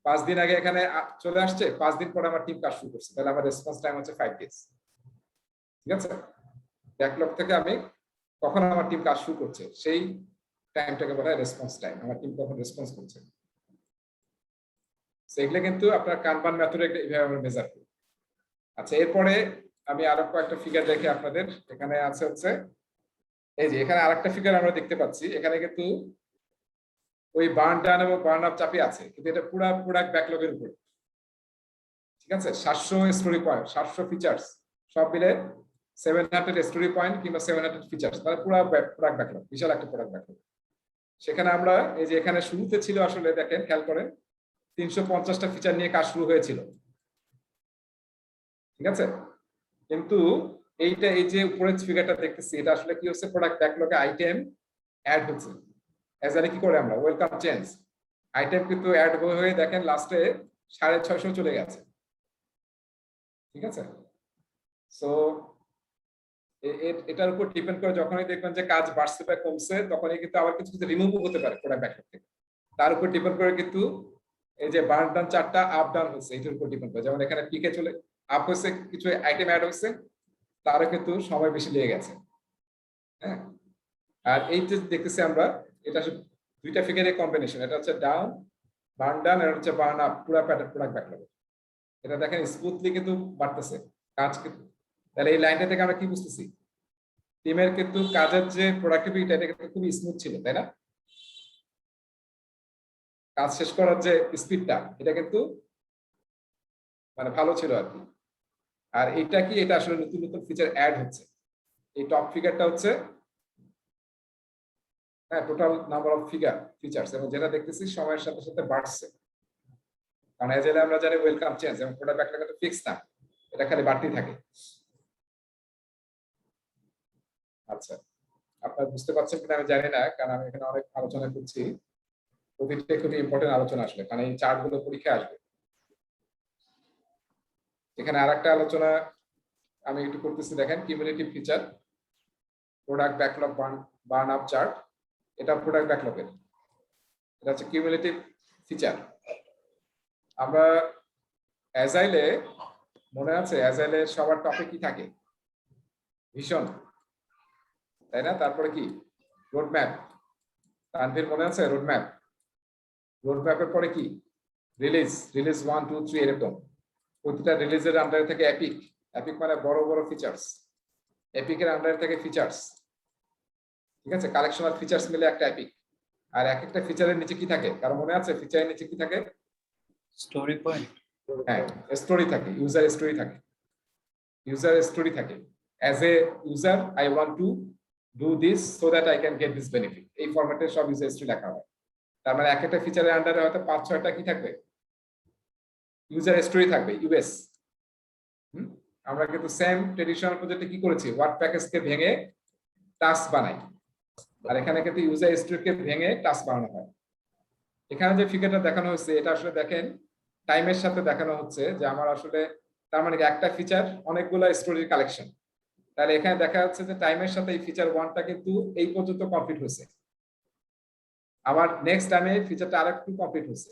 5 দিন আগে এখানে চলে আসছে, 5 দিন পরে আমার টিম কাজ শুরু করছে, তাহলে আমার রেসপন্স টাইম হচ্ছে 5 ডেজ। ঠিক আছে, ব্যাকলগ থেকে আমি কখন আমার টিম কাজ শুরু করছে সেই টাইমটাকে বলা হয় রেসপন্স টাইম, আমার টিম কখন রেসপন্স করছে। সেগুলো কিন্তু আপনার কানবান মেথডে এইভাবে আমরা মেজার করি। আচ্ছা, এরপরে আমি আরো কয়েকটা ফিগার দেখে আপনাদের, এখানে আছে হচ্ছে এই যে এখানে আরেকটা ফিগার আমরা দেখতে পাচ্ছি, এখানে কিন্তু ওই বার্ন ডাউন এবং বার্ন আপ চাপে আছে, কিন্তু এটা পুরো প্রোডাক্ট ব্যাকলগের উপরে। ঠিক আছে, 700 স্টোরি পয়েন্ট, 700 ফিচার্স সব মিলে 700 স্টোরি পয়েন্ট কিংবা 700 ফিচার্স, মানে পুরো প্রোডাক্ট ব্যাকলগ, বিশাল একটা প্রোডাক্ট ব্যাকলগ। সেখানে আমরা এই যে এখানে শুরুতে ছিল, আসলে দেখেন খেয়াল করেন 350টা ফিচার নিয়ে কাজ শুরু হয়েছিল। ঠিক আছে, কিন্তু এইটা এই যে উপরের ফিগারটা দেখতেছি, এটা আসলে কি হচ্ছে, প্রোডাক্ট ব্যাকলগে আইটেম অ্যাড হচ্ছে। এজারে কি করে আমরা ওয়েলকাম চেঞ্জ, আইটেম কিন্তু অ্যাড হয়ে দেখেন লাস্টে 650 চলে গেছে। ঠিক আছে, সো এটার উপর ডিপেন্ড করে যখনই দেখবেন যে কাজ বাড়ছে বা কমছে, তখনই কিন্তু আবার কিছু কিছু রিমুভ হতে পারে প্রোডাক্ট ব্যাকলগ থেকে। তার উপর ডিপেন্ড করে কিন্তু এই যে বার্ন ডাউন চার্টটা আপ ডাউন হচ্ছে, এটার উপর ডিপেন্ড করে। যেমন এখানে পিকে চলে আপ হয়েছে, কিছু আইটেম অ্যাড হয়েছে, তারও কিন্তু সময় বেশি লেগে গেছে। হ্যাঁ, আর এই যে দেখতেছি আমরা, এটা দুইটা ফিগারের কম্বিনেশন, এটা হচ্ছে ডাউন বার্ন ডাউন, আর হচ্ছে বার্ন আপ, পুরো প্রোডাক্ট ব্যাকলগ। এটা দেখেন স্মুথলি কিন্তু বাড়তেছে কাজ কিন্তু। তাহলে এই লাইনটা থেকে আমরা কি বুঝতেছি, টিমের কিন্তু কাজের যে প্রোডাক্টিভিটি এটা কিন্তু খুবই স্মুথ ছিল, তাই না? কাজ শেষ করার যে স্পিডটা এটা কিন্তু মানে ভালো ছিল আর কি। আর এটা কি, এটা আসলে নতুন নতুন ফিচার অ্যাড হচ্ছে। এই টপ ফিগারটা হচ্ছে হ্যাঁ টোটাল নাম্বার অফ ফিচার্স, এবং যেটা দেখতেছি সময়ের সাথে সাথে বাড়ছে। কারণ এজেলে আমরা জানি ওয়েলকাম চেঞ্জ এবং প্রোডাক্ট ব্যাকলগ তো ফিক্স না, এটা খালি বাড়তেই থাকে। আচ্ছা, আপনারা বুঝতে পারছেন কিনা আমি জানি না, কারণ আমি এখানে অনেক আলোচনা করছি, প্রতিটা খুবই ইম্পর্টেন্ট আলোচনা আসলে, কারণ এই চার্টগুলো পরীক্ষায় আসবে। এখানে আরেকটা আলোচনা আমি একটু করতেছি, দেখেন cumulative feature, product backlog burn up chart. এটা প্রোডাক্ট ব্যাকলগের, এটা হচ্ছে কিউমুলেটিভ ফিচার। আমরা অ্যাজাইলে মনে আছে, অ্যাজাইলে সবার টপিক কি থাকে, ভিশন, তাই না? তারপরে কি রোডম্যাপ, তানভীর মনে আছে রোডম্যাপ? রোডম্যাপের পরে কি রিলিজ 1 2 3 এরকম। প্রতিটা রিলিজের আন্ডারে থাকে এপিক, এপিক মানে বড় বড় ফিচার্স, এপিকের আন্ডারে থাকে ফিচার্স। ঠিক আছে, কালেকশন অফ ফিচার্স মিলে একটা এপিক। আর এক একটা ফিচারের নিচে কি থাকে, কারো মনে আছে ফিচারের নিচে কি থাকে? Story point. হ্যাঁ, স্টোরি থাকে, ইউজার স্টোরি থাকে, ইউজার স্টোরি থাকে। As a user I want to do this so that I can get this benefit, এই ফরম্যাটে সব ইউজার স্টোরি লেখা হয়। তার মানে এক একটা ফিচারের আন্ডারে হয়তো 5-6টা কি থাকবে, ইউজার স্টোরি থাকবে ইউএস। আমরা কিন্তু সেম ট্রেডিশনাল প্রজেক্টে কি করেছি, ওয়ার্ড প্যাকেজকে ভেঙে টাস্ক বানাই, আর এখানে কিন্তু ইউজার স্টোরিকে ভেঙে টাস্ক বানানো হয়। এখানে যে ফিগারটা দেখানো হচ্ছে এটা আসলে দেখেন টাইমের সাথে দেখানো হচ্ছে যে আমার আসলে তার মানে একটা ফিচার অনেকগুলো স্টোরির কালেকশন। তাহলে এখানে দেখা যাচ্ছে যে টাইমের সাথে এই ফিচার 1টা কিন্তু এই পর্যন্ত কমপ্লিট হয়েছে, আবার নেক্সট টাইমে ফিচারটা আরেকটু কমপ্লিট হয়েছে,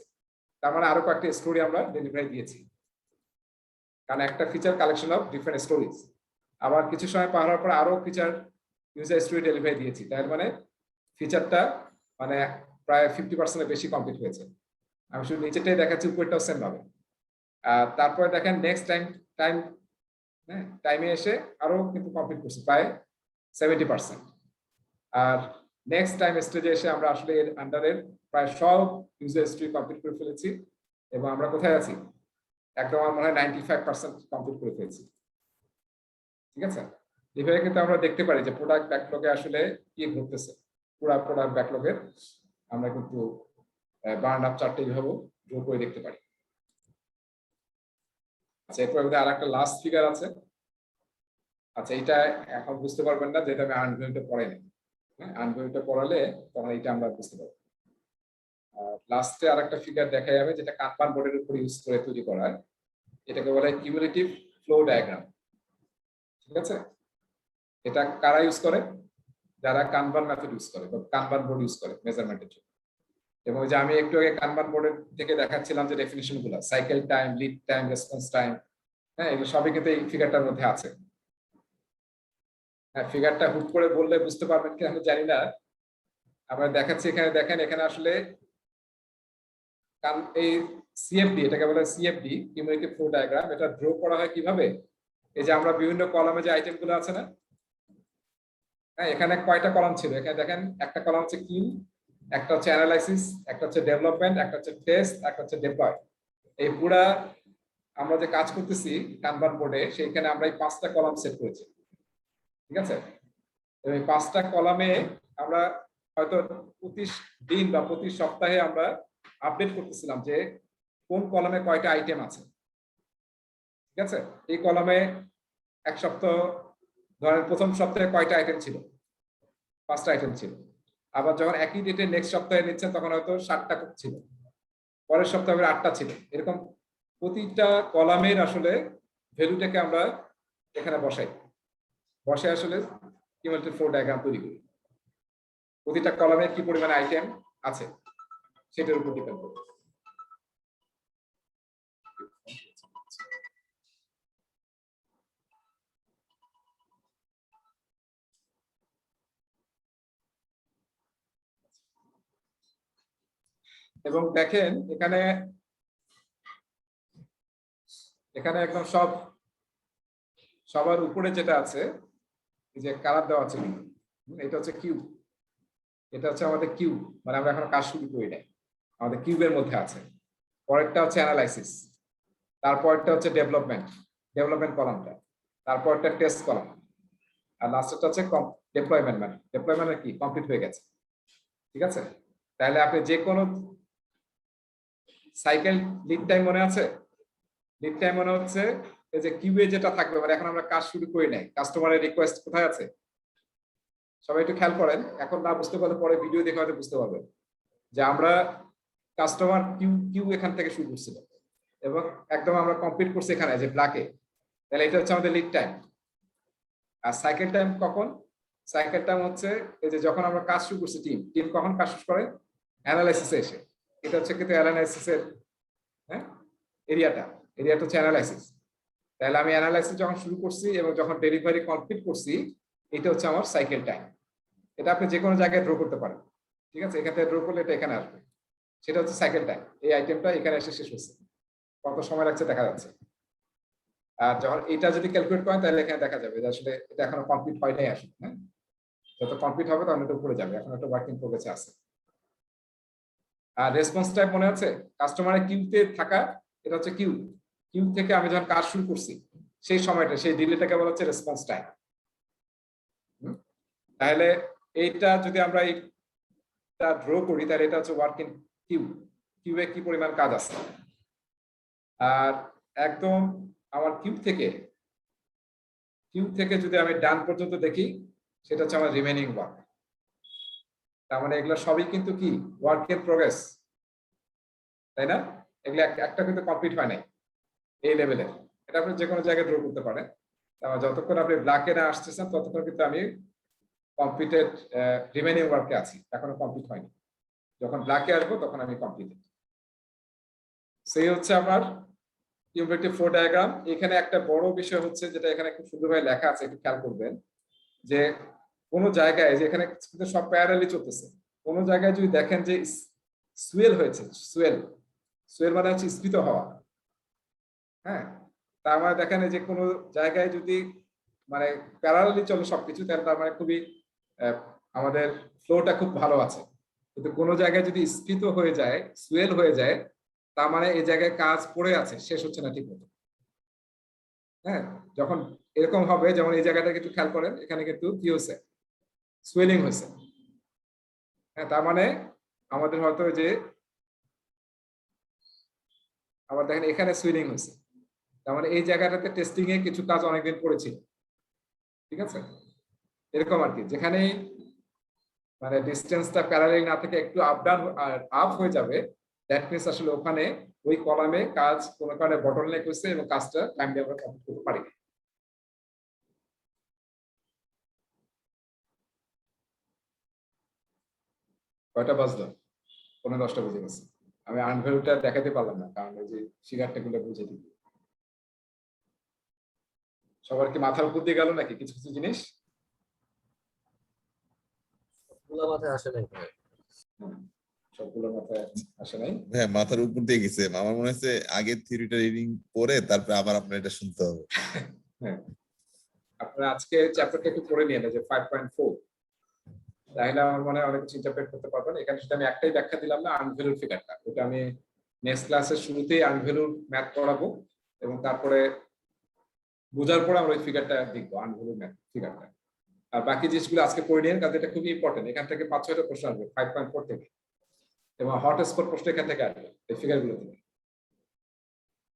তার মানে আরো কয়েকটা স্টোরি আমরা ডেলিভারি দিয়েছি, কারণ একটা feature collection of different stories. আবার কিছু সময় পার হওয়ার পর আরো ফিচার ইউজার স্টোরি ডেলিভারি দিয়েছি, তার মানে ফিচারটা মানে প্রায় 50% বেশি কমপ্লিট হয়েছে। আমি শুধু নিচেটাই দেখাচ্ছি, উপরটাও সেম ভাবে। তারপরে দেখেন নেক্সট টাইমে এসে আরো কিন্তু কমপ্লিট করছি প্রায় 70%। আর নেক্সট টাইম স্টেজে এসে আমরা আসলে এর আন্ডারের প্রায় সব ইউজার স্টোরি কমপ্লিট করে ফেলেছি, এবং আমরা কোথায় আছি, একদম আমার মনে হয় 95% কমপ্লিট করে ফেলেছি। ঠিক আছে, এভাবে কিন্তু আমরা দেখতে পারি যে প্রোডাক্ট ব্যাকলগে আসলে কি ঘটতেছে। পুরো প্রোডাক্ট ব্যাকলগের আমরা কিন্তু বার্ন আপ চার্টে এইভাবে ড্র করে দেখতে পারি। আচ্ছা, এরপর আর একটা লাস্ট ফিগার আছে। আচ্ছা, এটা এখন বুঝতে পারবেন না, যেটা আমি আনভিউটা পড়াই না। আনভিউটা পড়ালে তখন এটা আমরা বুঝতে পারবো। লাস্টে আর একটা ফিগার দেখা যাবে, যেটা কানবান বোর্ডের উপর ইউজ করে তৈরি করা হয়। এটাকে বলা হয় কিউমুলেটিভ ফ্লো ডায়াগ্রাম। ঠিক আছে, এটা কারা ইউজ করে, যারা কানবান মেথড ইউজ করে বা কানবান বোর্ড ইউজ করে মেজারমেন্টের জন্য। এবং যে আমি একটু আগে কানবান বোর্ডের থেকে দেখাচ্ছিলাম যে ডেফিনিশন গুলো, cycle time, lead time, response time, হ্যাঁ, এগুলো সবই কিন্তু এই ফিগারটার মধ্যে আছে। হ্যাঁ, ফিগারটা হুট করে বললে বুঝতে পারবেন কি আমি জানি না, আমরা দেখাচ্ছি। এখানে দেখেন, এখানে আসলে এই সিএফডি, এটাকে বলে সিএফডি, কিউমুলেটিভ ফ্লো ডায়াগ্রাম। এটা ড্র করা হয় কিভাবে, এই যে আমরা বিভিন্ন কলামে যে আইটেম গুলো আছে না, হ্যাঁ, এখানে কয়টা কলাম ছিল, এখানে দেখেন একটা কলাম হচ্ছে কিউ, একটা হচ্ছে অ্যানালাইসিস, একটা হচ্ছে ডেভেলপমেন্ট, একটা হচ্ছে টেস্ট, একটা হচ্ছে ডিপ্লয়। এই পুরা আমরা যে কাজ করতেছি কানবান বোর্ডে, সেইখানে আমরা এই 5টা কলাম সেট করেছি। ঠিক আছে, এই 5টা কলামে আমরা হয়তো প্রতি দিন বা প্রতি সপ্তাহে আমরা আপডেট করতেছিলাম যে কোন কলামে কয়টা আইটেম আছে। ঠিক আছে, এই কলামে এক সপ্তাহ ধরেন প্রথম সপ্তাহে কয়টা আইটেম ছিল, 5টা আইটেম ছিল। আবার যখন একই ডেটে নেক্সট সপ্তাহে নিচ্ছেন তখন হয়তো 7টা ছিল, পরের সপ্তাহে 8টা ছিল। এরকম প্রতিটা কলামের আসলে ভ্যালুটাকে আমরা এখানে বসে আসলে কিউমুলেটিভ ফ্লো ডায়াগ্রাম তৈরি করি। প্রতিটা কলামে কি পরিমাণ আইটেম আছে সেটার উপর ডিপেন্ড করে। এবং দেখেন এখানে একদম সবার উপরে যেটা আছে, এই যে কালার দেওয়া আছে, এটা হচ্ছে কিউ, এটা হচ্ছে আমাদের কিউ, মানে আমরা এখন কাজ শুরু করি নাই, আমাদের কিউবের মধ্যে আছে। পরেরটা হচ্ছে অ্যানালাইসিস, তারপরটা হচ্ছে ডেভেলপমেন্ট কলামটা, তারপরটা টেস্ট কলাম, আর লাস্টটা হচ্ছে ডিপ্লয়মেন্ট। মানে ডিপ্লয়মেন্ট কি কমপ্লিট হয়ে গেছে। ঠিক আছে, তাহলে আপনি যে কোনো সাইকেল লিড টাইম মনে আছে, লিড টাইম মনে হচ্ছে এই যে কিউএ যেটা থাকবে, মানে এখন আমরা কাজ শুরু করি নাই, কাস্টমারের রিকোয়েস্ট কোথায় আছে, সবাই একটু খেয়াল করেন। এখন না বুঝতে পারলে পরে ভিডিও দেখে হয়তো বুঝতে পারবেন যে আমরা কাস্টমার কিউ এখান থেকে শুরু করছিলাম এবং একদম আমরা কমপ্লিট করছি এখানে যে ব্ল্যাকে। তাহলে এটা হচ্ছে আমাদের লিড টাইম। আর সাইকেল টাইম কখন, সাইকেল টাইম হচ্ছে এই যে যখন আমরা কাজ শুরু করছি, টিম কখন কাজ শুরু করে, অ্যানালাইসিসে এসে। এটা হচ্ছে কিন্তু অ্যানালাইসিসের এরিয়াটা হচ্ছে অ্যানালাইসিস। তাহলে আমি অ্যানালাইসিস যখন শুরু করছি এবং যখন ডেলিভারি কমপ্লিট করছি, এটা হচ্ছে আমার সাইকেল টাইম। এটা আপনি যে কোনো জায়গায় ড্র করতে পারেন। ঠিক আছে, এখান থেকে ড্র করলে এটা এখানে আসবে, সেটা হচ্ছে সাইকেল টাইম। এই আইটেমটা এখানে এসে শেষ হচ্ছে, কত সময় লাগছে দেখা যাচ্ছে। আর যখন এটা যদি ক্যালকুলেট করেন তাহলে এখানে দেখা যাবে যে আসলে এটা এখনো কমপ্লিট হয় নাই আসলে। হ্যাঁ, যত কমপ্লিট হবে তখন এটা উপরে যাবে, এখন একটা ওয়ার্কিং প্রোগ্রেসে আছে। আর রেসপন্স টাইম মনে আছে, কাস্টমারের কিউতে থাকা, এটা হচ্ছে কিউ থেকে আমি যখন কাজ শুরু করছি সেই সময়টা, সেই ডিলেটাকে বলা হচ্ছে রেসপন্স টাইম। তাহলে এইটা যদি আমরা এইটা ড্র করি, তাহলে এটা হচ্ছে ওয়ার্কিং কিউবে কি পরিমাণ কাজ আছে। আর একদম আমার কিউব থেকে যদি আমি ডান পর্যন্ত দেখি সেটা হচ্ছে আমার রিমেনিং ওয়ার্ক। তার মানে এগুলো সবই কিন্তু কি ওয়ার্ক ইন প্রোগ্রেস, তাই না? এগুলো একটা কিন্তু কমপ্লিট হয় নাই এই লেভেলের। এটা আপনি যে কোনো জায়গায় ড্র করতে পারেন। যতক্ষণ আপনি ব্ল্যাকে না আসতেছেন ততক্ষণ কিন্তু আমি কমপ্লিটেড রিমেনিং ওয়ার্কে আছি, এখনো কমপ্লিট হয়নি। যখন ব্ল্যাকে আসবো তখন আমি কমপ্লিটেড। সেই হচ্ছে আমার কিউমুলেটিভ ফ্লো ডায়াগ্রাম। এখানে একটা বড় বিষয় হচ্ছে যেটা এখানে খুব সুন্দরভাবে লেখা আছে, একটু খেয়াল করবেন যে কোন জায়গায় যে এখানে সব প্যারালালি চলতেছে, কোন জায়গায় যদি দেখেন যে সুয়েল হয়েছে, সুয়েল মানে হচ্ছে স্ফীত হওয়া, হ্যাঁ, তার মানে দেখেন যে কোনো জায়গায় যদি মানে প্যারালালি চলে সবকিছু, তাহলে তার মানে খুবই আমাদের ফ্লোটা খুব ভালো আছে। কিন্তু কোনো জায়গায় যদি স্ফীত হয়ে যায়, সুয়েল হয়ে যায়, তার মানে এই জায়গায় কাজ পড়ে আছে, শেষ হচ্ছে না ঠিক মতো। হ্যাঁ, যখন এরকম হবে, যেমন এই জায়গাটা কিন্তু খেয়াল করেন, এখানে কিন্তু কি হয়েছে, সুয়েলিং হয়েছে। হ্যাঁ, তার মানে আমাদের হয়তো যে আবার দেখেন এখানে সুইলিং হয়েছে, তার মানে এই জায়গাটাতে টেস্টিং এ কিছু কাজ অনেকদিন পড়েছিল, ঠিক আছে? এরকম আর কি, যেখানে মানে ডিসটেন্সটা প্যারালাল না থেকে একটু আপ ডাউন আর আপ হয়ে যাবে, দ্যাট মিন্স আসলে ওখানে ওই কলামে কাজ কোনো কারণে বটলনেক হয়েছে এবং কাজটা টাইমলি আমরা কমপ্লিট করতে পারি। কয়টা বাজলো? 9:10 বেজে গেছে। আমি আনভ্যালুটা দেখাতে পারলাম না, কারণ ওই যে ফিগারটা গুলো বুঝে দিই। সবার কি মাথার উপর দিয়ে গেল নাকি কিছু কিছু জিনিস? সবগুলা মাথায় আসে নাই ভাই। সবগুলো মাথায় আসে নাই। হ্যাঁ, মাথার উপর দিয়ে গেছে। আমার মনে হচ্ছে আগে থিওরিটা রিডিং পড়ে তারপরে আবার আপনার এটা শুনতে হবে। হ্যাঁ, আপনারা আজকে চ্যাপ্টারটা একটু পড়ে নিয়ে যে 5.4, তাহলে আমার মনে হয় অনেক কিছু ইন্টারপ্রেট করতে পারবেন। এখানে শুধু আমি একটাই ব্যাখ্যা দিলাম না, আনভ্যালুর ফিগারটা, ওটা আমি নেক্সট ক্লাসের শুরুতেই আনভ্যালুর ম্যাথ করাবো এবং তারপরে বোঝার পরে আমরা ওই ফিগারটা দেখবো, আনভ্যালুর ম্যাথ ফিগারটা। আর বাকি জিনিসগুলো আজকে পড়ে নিন, কারণ এটা খুবই ইম্পর্টেন্ট। এখান থেকে 5-6টা প্রশ্ন আসবে 5.4 থেকে, এবং হট স্পট প্রশ্ন এখান থেকে আসবে এই ফিগারগুলো থেকে।